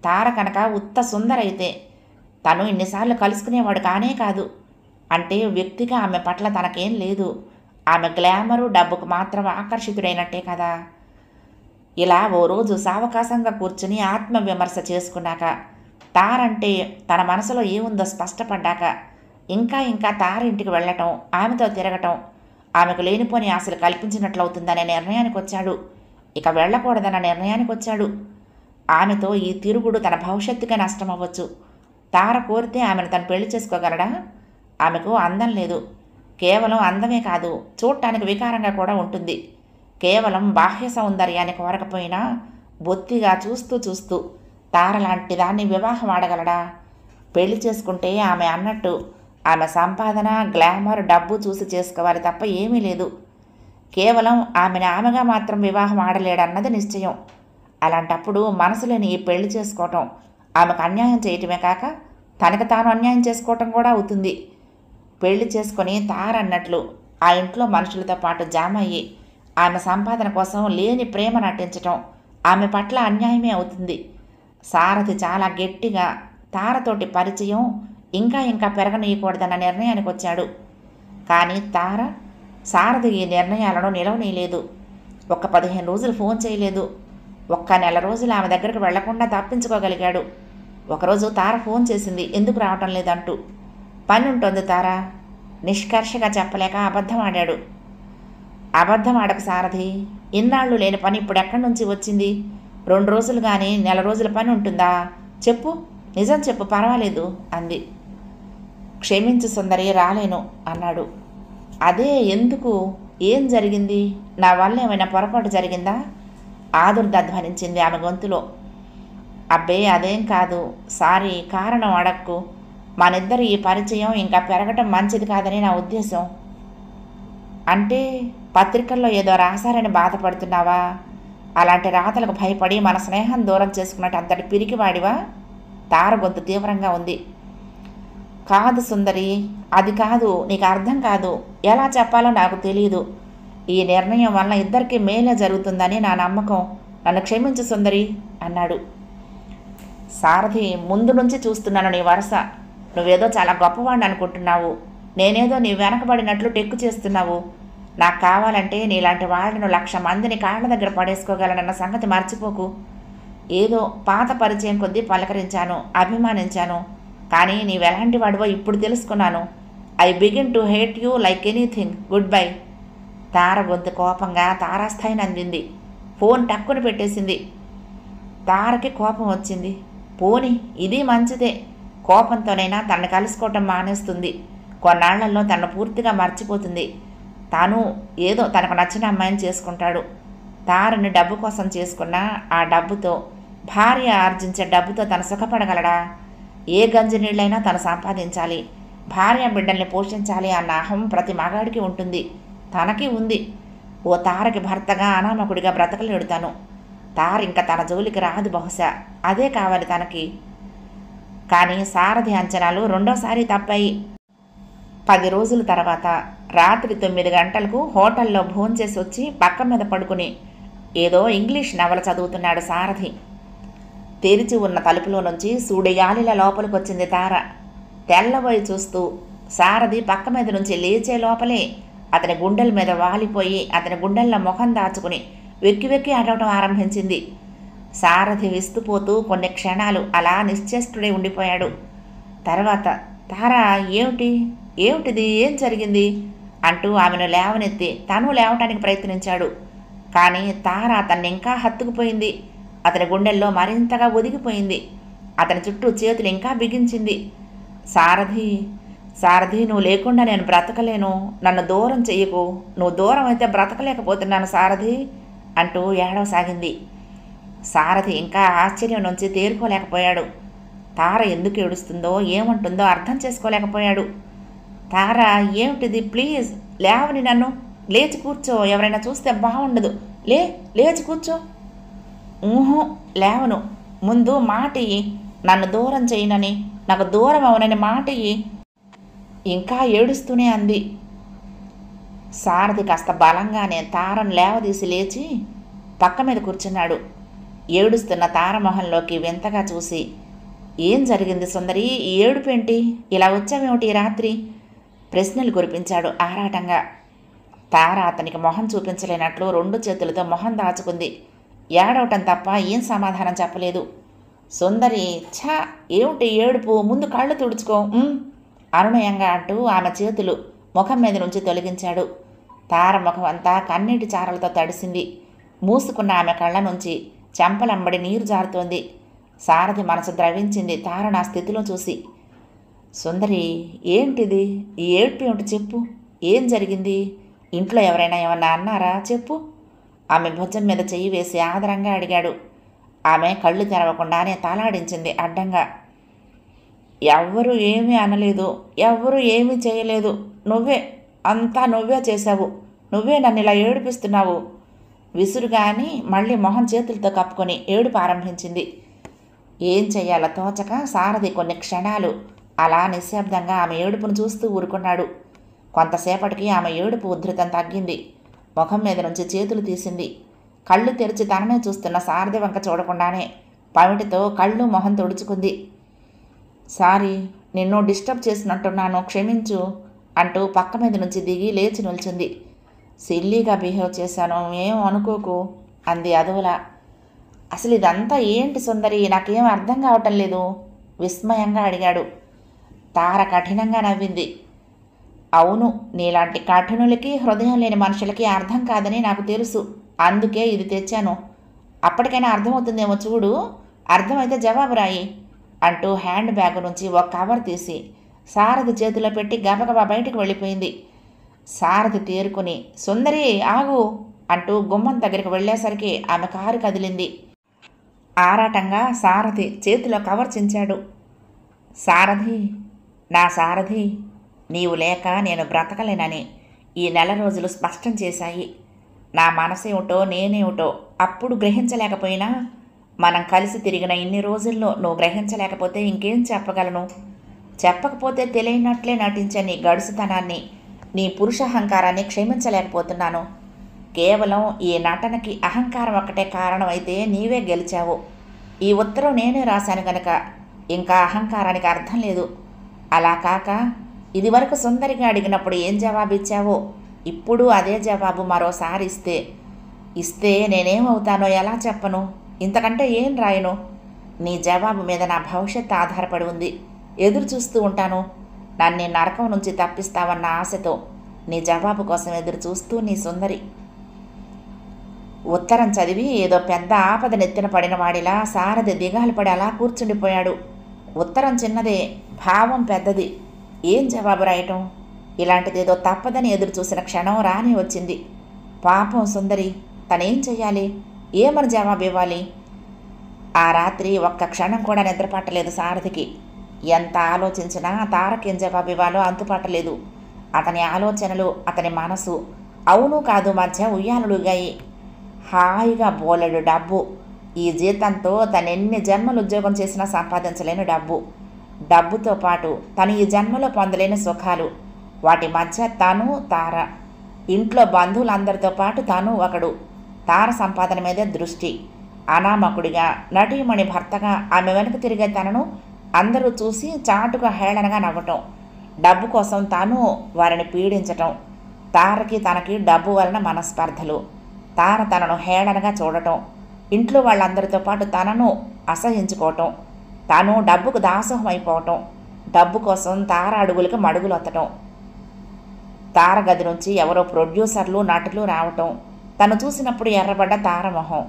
తార కనుక ఉత్త సుందరైతే తను ఇన్నిసార్లు కలుసుకునేవాడు కానే కాదు. అంటే వ్యక్తిగా ఆమె పట్ల తనకేం లేదు, ఆమె గ్లామరు డబ్బుకు మాత్రం ఆకర్షితుడైనట్టే కదా. ఇలా ఓ రోజు సావకాశంగా కూర్చుని ఆత్మవిమర్శ చేసుకున్నాక, తారంటే తన మనసులో ఏముందో స్పష్టపడ్డాక ఇంకా ఇంకా తార ఇంటికి వెళ్ళటం, ఆమెతో తిరగటం ఆమెకు లేనిపోని ఆశలు కల్పించినట్లవుతుందనే నిర్ణయానికి వచ్చాడు. ఇక వెళ్ళకూడదన్న నిర్ణయానికి వచ్చాడు. ఆమెతో ఈ తిరుగుడు తన భవిష్యత్తుకే నష్టం అవ్వచ్చు. తార కోరితే ఆమెను తను పెళ్లి చేసుకోగలడా? ఆమెకు అందం లేదు. కేవలం అందమే కాదు, చూడటానికి వికారంగా కూడా ఉంటుంది. కేవలం బాహ్య సౌందర్యాన్ని కోరకపోయినా బొత్తిగా చూస్తూ చూస్తూ తార లాంటి దాన్ని వివాహం ఆడగలడా? పెళ్లి చేసుకుంటే ఆమె అన్నట్టు ఆమె సంపాదన, గ్లామర్, డబ్బు చూసి చేసుకోవాలి తప్ప ఏమీ లేదు. కేవలం ఆమెను ఆమెగా మాత్రం వివాహం ఆడలేడన్నది నిశ్చయం. అలాంటప్పుడు మనసులేని ఈ పెళ్లి చేసుకోవటం ఆమెకు అన్యాయం చేయటమే కాక తనకు తాను అన్యాయం చేసుకోవటం కూడా అవుతుంది. పెళ్లి చేసుకొని తారన్నట్లు ఆ ఇంట్లో మనుషులతో పాటు జామ అయ్యి ఆమె సంపాదన కోసం లేని ప్రేమ నటించటం ఆమె పట్ల అన్యాయమే అవుతుంది. సారథి చాలా గట్టిగా తారతోటి పరిచయం ఇంకా ఇంకా పెరగనీయకూడదన్న నిర్ణయానికి వచ్చాడు. కానీ తార సారథి ఈ నిర్ణయాలను నిలవనీయలేదు. ఒక్క 15 రోజులు ఫోన్ చేయలేదు. ఒక్క నెల రోజులు ఆమె దగ్గరకు వెళ్లకుండా తప్పించుకోగలిగాడు. ఒకరోజు తార ఫోన్ చేసింది, ఎందుకు రావటం లేదంటూ. పని ఉంటుంది తార, నిష్కర్షగా చెప్పలేక అబద్ధం ఆడాడు. అబద్ధం ఆడకు సారథి, ఇన్నాళ్ళు లేని పని ఇప్పుడు ఎక్కడి నుంచి వచ్చింది? 2 రోజులు కానీ నెల రోజుల పని ఉంటుందా? చెప్పు, నిజం చెప్పు, పర్వాలేదు అంది. క్షమించు సుందరి, రాలేను అన్నాడు. అదే ఎందుకు? ఏం జరిగింది? నా వల్ల ఏమైనా పొరపాటు జరిగిందా? ఆదుర్ద ధ్వనించింది ఆమె గొంతులో. అబ్బే అదేం కాదు, సారీ, కారణం అడక్కు. మనిద్దరు ఈ పరిచయం ఇంకా పెరగటం మంచిది కాదని నా ఉద్దేశం. అంటే పత్రికల్లో ఏదో రాశారని బాధపడుతున్నావా? అలాంటి రాతలకు భయపడి మన స్నేహం దూరం చేసుకున్నట్టు అంతటి పిరికివాడివా? తార గొంతు తీవ్రంగా ఉంది. కాదు సుందరి, అది కాదు, నీకు అర్థం కాదు. ఎలా చెప్పాలో నాకు తెలియదు. ఈ నిర్ణయం వల్ల ఇద్దరికీ మేలే జరుగుతుందని నా నమ్మకం. నన్ను క్షమించు సుందరి అన్నాడు. సారథి, ముందు నుంచి చూస్తున్నాను నీ వరస. నువ్వేదో చాలా గొప్పవాడిని అనుకుంటున్నావు. నేనేదో నీ వెనకబడినట్లు టెక్కు చేస్తున్నావు. నాకు కావాలంటే నీలాంటి వాళ్ళను 1,00,000 మందిని కాళ్ళ దగ్గర పడేసుకోగలనన్న సంగతి మర్చిపోకు. ఏదో పాత పరిచయం కొద్దీ పలకరించాను, అభిమానించాను. కానీ నీవెలాంటి వాడివో ఇప్పుడు తెలుసుకున్నాను. I begin to hate you like anything. Goodbye. Tara గొంతు కోపంగా తారాస్థాయిని అందింది. ఫోన్ టక్కుని పెట్టేసింది. తారకి కోపం వచ్చింది. పోని ఇది మంచిదే, కోపంతోనైనా తనను కలుసుకోవటం మానేస్తుంది. కొన్నాళ్లలో తనను పూర్తిగా మర్చిపోతుంది. తాను ఏదో తనకు నచ్చిన అమ్మాయిని చేసుకుంటాడు. తారని డబ్బు కోసం చేసుకున్నా ఆ డబ్బుతో, భార్య ఆర్జించే డబ్బుతో తను సుఖపడగలడా? ఏ గంజి నీళ్ళైనా తను సంపాదించాలి, భార్య బిడ్డల్ని పోషించాలి అన్న అహం ప్రతి మగాడికి ఉంటుంది. తనకి ఉంది. ఓ తారకి భర్తగా అనామకుడిగా బ్రతకలేడు తను. తార ఇంకా తన జోలికి రాదు బహుశా. అదే కావాలి తనకి. కానీ సారథి అంచనాలు రెండోసారి తప్పాయి. 10 రోజుల తర్వాత రాత్రి 9 గంటలకు హోటల్లో భోంచేసి వచ్చి పక్క మీద పడుకుని ఏదో ఇంగ్లీష్ నవల చదువుతున్నాడు సారథి. తెరిచి ఉన్న తలుపులో నుంచి సూడిగాలిల లోపలికొచ్చింది తార. తెల్లబోయి చూస్తూ సారథి పక్క మీద నుంచి లేచే లోపలే అతని గుండెల మీద వాలిపోయి అతని గుండెల్లో ముఖం దాచుకుని వెక్కి వెక్కి అడవటం ఆరంభించింది. సారథి విస్తుపోతూ కొన్ని క్షణాలు అలా నిశ్చేష్టుడై ఉండిపోయాడు. తర్వాత తారా, ఏమిటిది, ఏం జరిగింది అంటూ ఆమెను లేవనెత్తి తను లేవటానికి ప్రయత్నించాడు. కానీ తార అతన్ని ఇంకా హత్తుకుపోయింది. అతని గుండెల్లో మరింతగా ఒదిగిపోయింది. అతని చుట్టూ చేతులు ఇంకా బిగించింది. సారథి, నువ్వు లేకుండా నేను బ్రతకలేను. నన్ను దూరం చెయ్యకు. నువ్వు దూరం అయితే బ్రతకలేకపోతున్నాను సారథి అంటూ ఏడవసాగింది. సారథి ఇంకా ఆశ్చర్యం నుంచి తేరుకోలేకపోయాడు. తార ఎందుకు ఏడుస్తుందో ఏమంటుందో అర్థం చేసుకోలేకపోయాడు. తార, ఏమిటిది? ప్లీజ్ లేవని, నన్ను లేచి కూర్చో. ఎవరైనా చూస్తే బాగుండదు. లేచి కూర్చో. లేవను. ముందు మాట ఇయ్యి, నన్ను దూరం చేయనని, నాకు దూరం అవునని మాట ఇయ్యి. ఇంకా ఏడుస్తూనే అంది. సారథి కాస్త బలంగానే తారను లేవదీసి లేచి పక్క మీద కూర్చున్నాడు. ఏడుస్తున్న తార మొహంలోకి వింతగా చూసి, ఏం జరిగింది సుందరి? ఈ ఏడుపేంటి? ఇలా వచ్చావేమిటి రాత్రి? ప్రశ్నలు కురిపించాడు ఆరాటంగా. తార అతనికి మొహం చూపించలేనట్లు 2 చేతులతో మొహం దాచుకుంది. ఏడవటం తప్ప ఏం సమాధానం చెప్పలేదు. సుందరి, ఏమిటి ఏడుపు? ముందు కళ్ళు తుడుచుకో అనునయంగా అంటూ ఆమె చేతులు ముఖం మీద నుంచి తొలగించాడు. తార ముఖం అంతా కన్నీటి చారలతో తడిసింది. మూసుకున్న ఆమె కళ్ళ నుంచి చెంపలంబడి నీరు జారుతోంది. సారథి మనసు ద్రవించింది తార నా స్థితిలో చూసి. సుందరి, ఏంటిది? ఈ ఏడుపు ఏమిటి చెప్పు. ఏం జరిగింది? ఇంట్లో ఎవరైనా ఏమన్నా అన్నారా? చెప్పు. ఆమె భుజం మీద చెయ్యి వేసి ఆదరంగా అడిగాడు. ఆమె కళ్ళు తెరవకుండానే తలాడించింది అడ్డంగా. ఎవ్వరూ ఏమీ అనలేదు, ఎవ్వరూ ఏమీ చేయలేదు. నువ్వే చేశావు. నువ్వే నన్ను ఇలా ఏడిపిస్తున్నావు. విసురుగాని మళ్ళీ మొహం చేతులతో కప్పుకొని ఏడుపు ఆరంభించింది. ఏం చెయ్యాలో తోచక సారథి కొన్ని క్షణాలు అలా నిశ్శబ్దంగా ఆమె ఏడుపును చూస్తూ ఊరుకున్నాడు. కొంతసేపటికి ఆమె ఏడుపు ఉధృతం తగ్గింది. ముఖం మీద నుంచి చేతులు తీసింది. కళ్ళు తెరిచి తననే చూస్తున్న సారథి వంక చూడకుండానే పమిటితో కళ్ళు మొహం తుడుచుకుంది. సారీ, నిన్ను డిస్టర్బ్ చేసినట్టున్నాను, క్షమించు అంటూ పక్క మీద నుంచి దిగి లేచి నిల్చుంది. సిల్లీగా బిహేవ్ చేశాను, ఏం అనుకోకు అంది అదోలా. అసలు ఇదంతా ఏంటి సుందరి? నాకేం అర్థం కావటం లేదు విస్మయంగా అడిగాడు. తార కఠినంగా నవ్వింది. అవును, నీలాంటి కఠినులకి హృదయం లేని మనుషులకి అర్థం కాదని నాకు తెలుసు. అందుకే ఇది తెచ్చాను. అప్పటికైనా అర్థమవుతుందేమో చూడు. అర్థమైతే జవాబు రాయి అంటూ హ్యాండ్ బ్యాగ్ నుంచి ఒక కవర్ తీసి సారథి చేతిలో పెట్టి గబగబా బయటికి వెళ్ళిపోయింది. సారథి తేరుకుని సుందరి ఆగు అంటూ గుమ్మం దగ్గరికి వెళ్ళేసరికి ఆమె కారు కదిలింది. ఆరాటంగా సారథి చేతిలో కవర్ చించాడు. సారథి, నీవు లేక నేను బ్రతకలేనని ఈ నెల రోజులు స్పష్టం చేశాయి. నా మనసేమిటో నేనేమిటో అప్పుడు గ్రహించలేకపోయినా మనం కలిసి తిరిగిన ఇన్ని రోజుల్లో నువ్వు గ్రహించలేకపోతే ఇంకేం చెప్పగలను? చెప్పకపోతే తెలియనట్లే నటించే నీ గడుసుతనాన్ని, నీ పురుషాహంకారాన్ని క్షమించలేకపోతున్నాను. కేవలం ఈ నటనకి అహంకారం ఒక్కటే కారణమైతే నీవే గెలిచావు. ఈ ఉత్తరం నేనే రాశాను గనక ఇంకా అహంకారానికి అర్థం లేదు. అలా కాక ఇదివరకు సుందరిగా అడిగినప్పుడు ఏం జవాబిచ్చావో ఇప్పుడు అదే జవాబు మరోసారి ఇస్తే నేనేమవుతానో ఎలా చెప్పను? ఇంతకంటే ఏం రాయను? నీ జవాబు మీద నా భవిష్యత్తు ఆధారపడి ఉంది. ఎదురు చూస్తూ ఉంటాను. నన్ను నరకం నుంచి తప్పిస్తావన్న ఆశతో నీ జవాబు కోసం ఎదురు చూస్తూ నీ సుందరి. ఉత్తరం చదివి ఏదో పెద్ద ఆపద నెత్తిన పడిన వాడిలా సారథి దిగాలు పడి అలా కూర్చుండిపోయాడు. ఉత్తరం చిన్నదే, భావం పెద్దది. ఏం జవాబు రాయటం? ఇలాంటిదేదో తప్పదని ఎదురు చూసిన క్షణం రాని వచ్చింది. పాపం సుందరి, తనేం చెయ్యాలి? ఏమని జవాబు ఇవ్వాలి? ఆ రాత్రి ఒక్క క్షణం కూడా నిద్రపట్టలేదు సారథికి. ఎంత ఆలోచించినా తారకేం జవాబు ఇవ్వాలో అంతుపట్టలేదు. అతని ఆలోచనలు, అతని మనసు అవును కాదు మధ్య ఉయ్యాలలుగాయి. హాయిగా బోలెడు డబ్బు. ఈ జీతంతో తను ఎన్ని జన్మలు ఉద్యోగం చేసినా సంపాదించలేని డబ్బు. డబ్బుతో పాటు తను ఈ జన్మలో పొందలేని సుఖాలు. వాటి మధ్య తను, తార. ఇంట్లో బంధువులందరితో పాటు తను ఒకడు. తార సంపాదన మీదే దృష్టి. అనామకుడిగా, నటీమణి భర్తగా ఆమె వెనుక తిరిగే తనను అందరూ చూసి చాటుగా హేళనగా నవ్వటం. డబ్బు కోసం తాను వారిని పీడించటం. తారకి తనకి డబ్బు వలన మనస్పర్ధలు. తార తనను హేళనగా చూడటం. ఇంట్లో వాళ్ళందరితో పాటు తనను అసహించుకోవటం. తాను డబ్బుకు దాసోహం అయిపోవటం. డబ్బు కోసం తార అడుగులకు మడుగులొత్తటం. తార గది నుంచి ఎవరో ప్రొడ్యూసర్లు, నటులు రావటం. తను చూసినప్పుడు ఎర్రబడ్డ తార మొహం.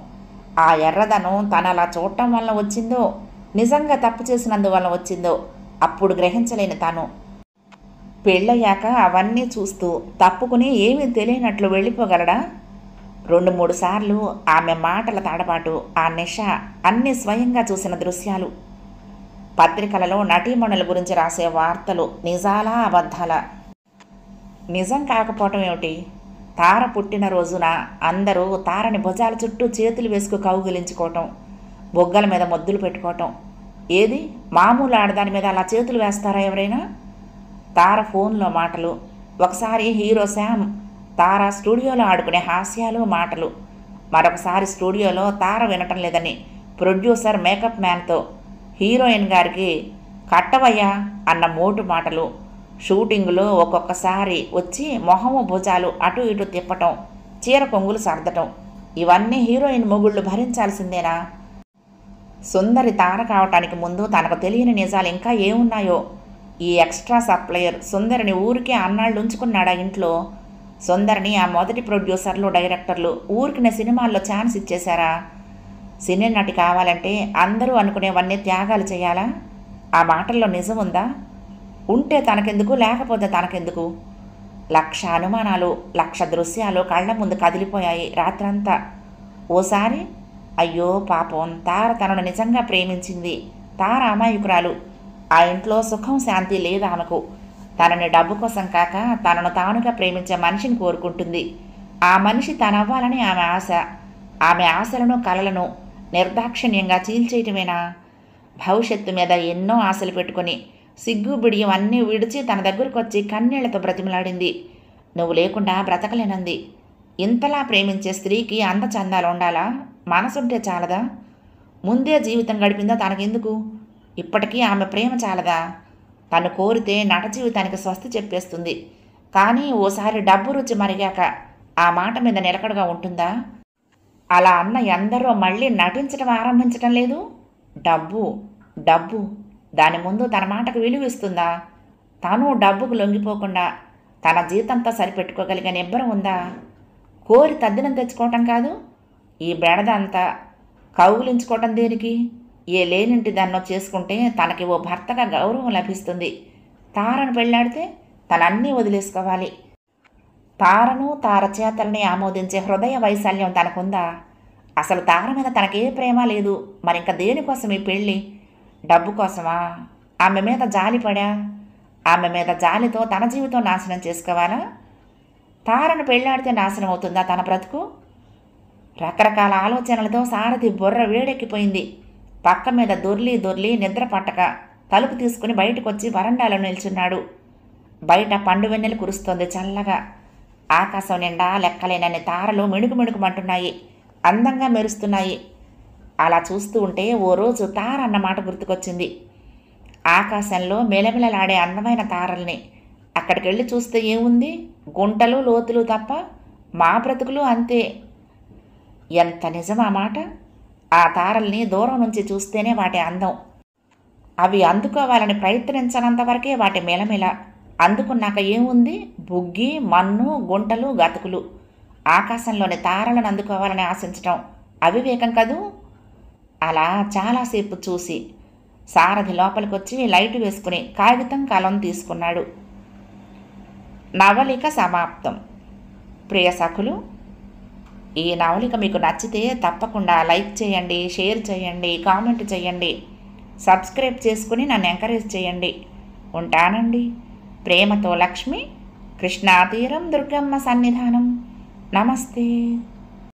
ఆ ఎర్రదనం తను అలా చూడటం వల్ల వచ్చిందో, నిజంగా తప్పు చేసినందువల్ల వచ్చిందో అప్పుడు గ్రహించలేని తను. పెళ్ళయ్యాక అవన్నీ చూస్తూ తప్పుకుని ఏమీ తెలియనట్లు వెళ్ళిపోగలడా? 2-3 సార్లు ఆమె మాటల తడబాటు, ఆ నిష అన్నీ స్వయంగా చూసిన దృశ్యాలు. పత్రికలలో నటీమణుల గురించి రాసే వార్తలు నిజాలా అబద్ధాలా? నిజం కాకపోవటం ఏమిటి? తార పుట్టిన రోజున అందరూ తారని భుజాల చుట్టూ చేతులు వేసుకు కౌగిలించుకోవటం, బొగ్గల మీద ముద్దులు పెట్టుకోవటం. ఏది మామూలు ఆడదాని మీద అలా చేతులు వేస్తారా ఎవరైనా? తార ఫోన్లో మాటలు, ఒకసారి హీరో శామ్ తార స్టూడియోలో ఆడుకునే హాస్యాలు మాటలు, మరొకసారి స్టూడియోలో తార వినటం లేదని ప్రొడ్యూసర్ మేకప్ మ్యాన్తో హీరోయిన్ గారికి కట్టవయ్యా అన్న మోటు మాటలు, షూటింగులో ఒక్కొక్కసారి వచ్చి మొహము భుజాలు అటు ఇటు తిప్పటం, చీర కొంగులు సర్దటం, ఇవన్నీ హీరోయిన్ మొగుళ్ళు భరించాల్సిందేనా? సుందరి తార కావటానికి ముందు తనకు తెలియని నిజాలు ఇంకా ఏమున్నాయో. ఈ ఎక్స్ట్రా సప్లయర్ సుందరిని ఊరికే అన్నాళ్ళు ఉంచుకున్నాడా ఇంట్లో? సుందరిని ఆ మొదటి ప్రొడ్యూసర్లు, డైరెక్టర్లు ఊరికిన సినిమాల్లో ఛాన్స్ ఇచ్చేశారా? సినీ నటి కావాలంటే అందరూ అనుకునేవన్నీ త్యాగాలు చేయాలా? ఆ మాటల్లో నిజం ఉందా? ఉంటే తనకెందుకు, లేకపోతే తనకెందుకు? 1,00,000 అనుమానాలు, 1,00,000 దృశ్యాలు కళ్ళ ముందు కదిలిపోయాయి రాత్రంతా. ఓసారి అయ్యో పాపం, తార తనను నిజంగా ప్రేమించింది. తార అమాయకురాలు. ఆ ఇంట్లో సుఖం శాంతి లేదు ఆమెకు. తనని డబ్బు కోసం కాక తనను తానుగా ప్రేమించే మనిషిని కోరుకుంటుంది. ఆ మనిషి తనవ్వాలని ఆమె ఆశ. ఆమె ఆశలను, కలలను నిర్దాక్షిణ్యంగా చీల్చేయటమేనా? భవిష్యత్తు మీద ఎన్నో ఆశలు పెట్టుకుని సిగ్గు బిడియం అన్నీ విడిచి తన దగ్గరకు వచ్చి కన్నీళ్లతో బ్రతిమలాడింది. నువ్వు లేకుండా బ్రతకలేనంది. ఇంతలా ప్రేమించే స్త్రీకి అందచందాలు ఉండాలా? మనసుంటే చాలదా? ముందే జీవితం గడిపిందా తనకెందుకు? ఇప్పటికీ ఆమె ప్రేమ చాలదా? తను కోరితే నట జీవితానికి స్వస్తి చెప్పేస్తుంది. కానీ ఓసారి డబ్బు రుచి మరిగాక ఆ మాట మీద నిలకడగా ఉంటుందా? అలా అన్న ఎందరో మళ్ళీ నటించడం ఆరంభించటం లేదు. డబ్బు డబ్బు దాని ముందు తన మాటకు విలువిస్తుందా? తను డబ్బుకు లొంగిపోకుండా తన జీతంతో సరిపెట్టుకోగలిగే నిబ్బరం ఉందా? కోరి తద్దినం తెచ్చుకోవటం కాదు, ఈ బెడద అంతా కౌగులించుకోవటం దేనికి? ఏ లేనింటి దాన్నో చేసుకుంటే తనకి ఓ భర్తగా గౌరవం లభిస్తుంది. తారను పెళ్ళాడితే తనన్నీ వదిలేసుకోవాలి. తారను, తార చేతల్ని ఆమోదించే హృదయ వైశాల్యం తనకుందా? అసలు తార మీద తనకే ప్రేమ లేదు. మరింక దేనికోసం ఈ పెళ్ళి? డబ్బు కోసమా? ఆమె మీద జాలిపడా? ఆమె మీద జాలితో తన జీవితం నాశనం చేసుకోవాలా? తారను పెళ్ళాడితే నాశనం అవుతుందా తన బ్రతుకు? రకరకాల ఆలోచనలతో సారథి బుర్ర వేడెక్కిపోయింది. పక్క మీద దొర్లి దొర్లి నిద్ర పట్టక తలుపు తీసుకుని బయటకు వచ్చి వరండాలో నిల్చున్నాడు. బయట పండు వెన్నెలు కురుస్తోంది చల్లగా. ఆకాశం నిండా లెక్కలేనన్ని తారలు మిణుకు మిణుకుమంటున్నాయి, అందంగా మెరుస్తున్నాయి. అలా చూస్తూ ఉంటే ఓ రోజు తార అన్న మాట గుర్తుకొచ్చింది. ఆకాశంలో మెలమెలలాడే అందమైన తారల్ని. అక్కడికి వెళ్ళి చూస్తే ఏముంది? గుంటలు, లోతులు తప్ప. మా బ్రతుకులు అంతే. ఎంత నిజం ఆ మాట! ఆ తారల్ని దూరం నుంచి చూస్తేనే వాటి అందం. అవి అందుకోవాలని ప్రయత్నించనంత వరకే వాటి మెలమెల. అందుకున్నాక ఏముంది? బుగ్గి, మన్ను, గుంటలు, గతుకులు. ఆకాశంలోని తారలను అందుకోవాలని ఆశించటం అవివేకం కదూ? అలా చాలాసేపు చూసి సారథి లోపలికొచ్చి లైటు వేసుకుని కాగితం కలం తీసుకున్నాడు. నవలిక సమాప్తం. ప్రియ సఖులు, ఈ నవలిక మీకు నచ్చితే తప్పకుండా లైక్ చేయండి, షేర్ చేయండి, కామెంట్ చేయండి, సబ్స్క్రైబ్ చేసుకుని నన్ను ఎంకరేజ్ చేయండి. ఉంటానండి. ప్రేమతో లక్ష్మి, కృష్ణాతీరం దుర్గమ్మ సన్నిధానం. నమస్తే.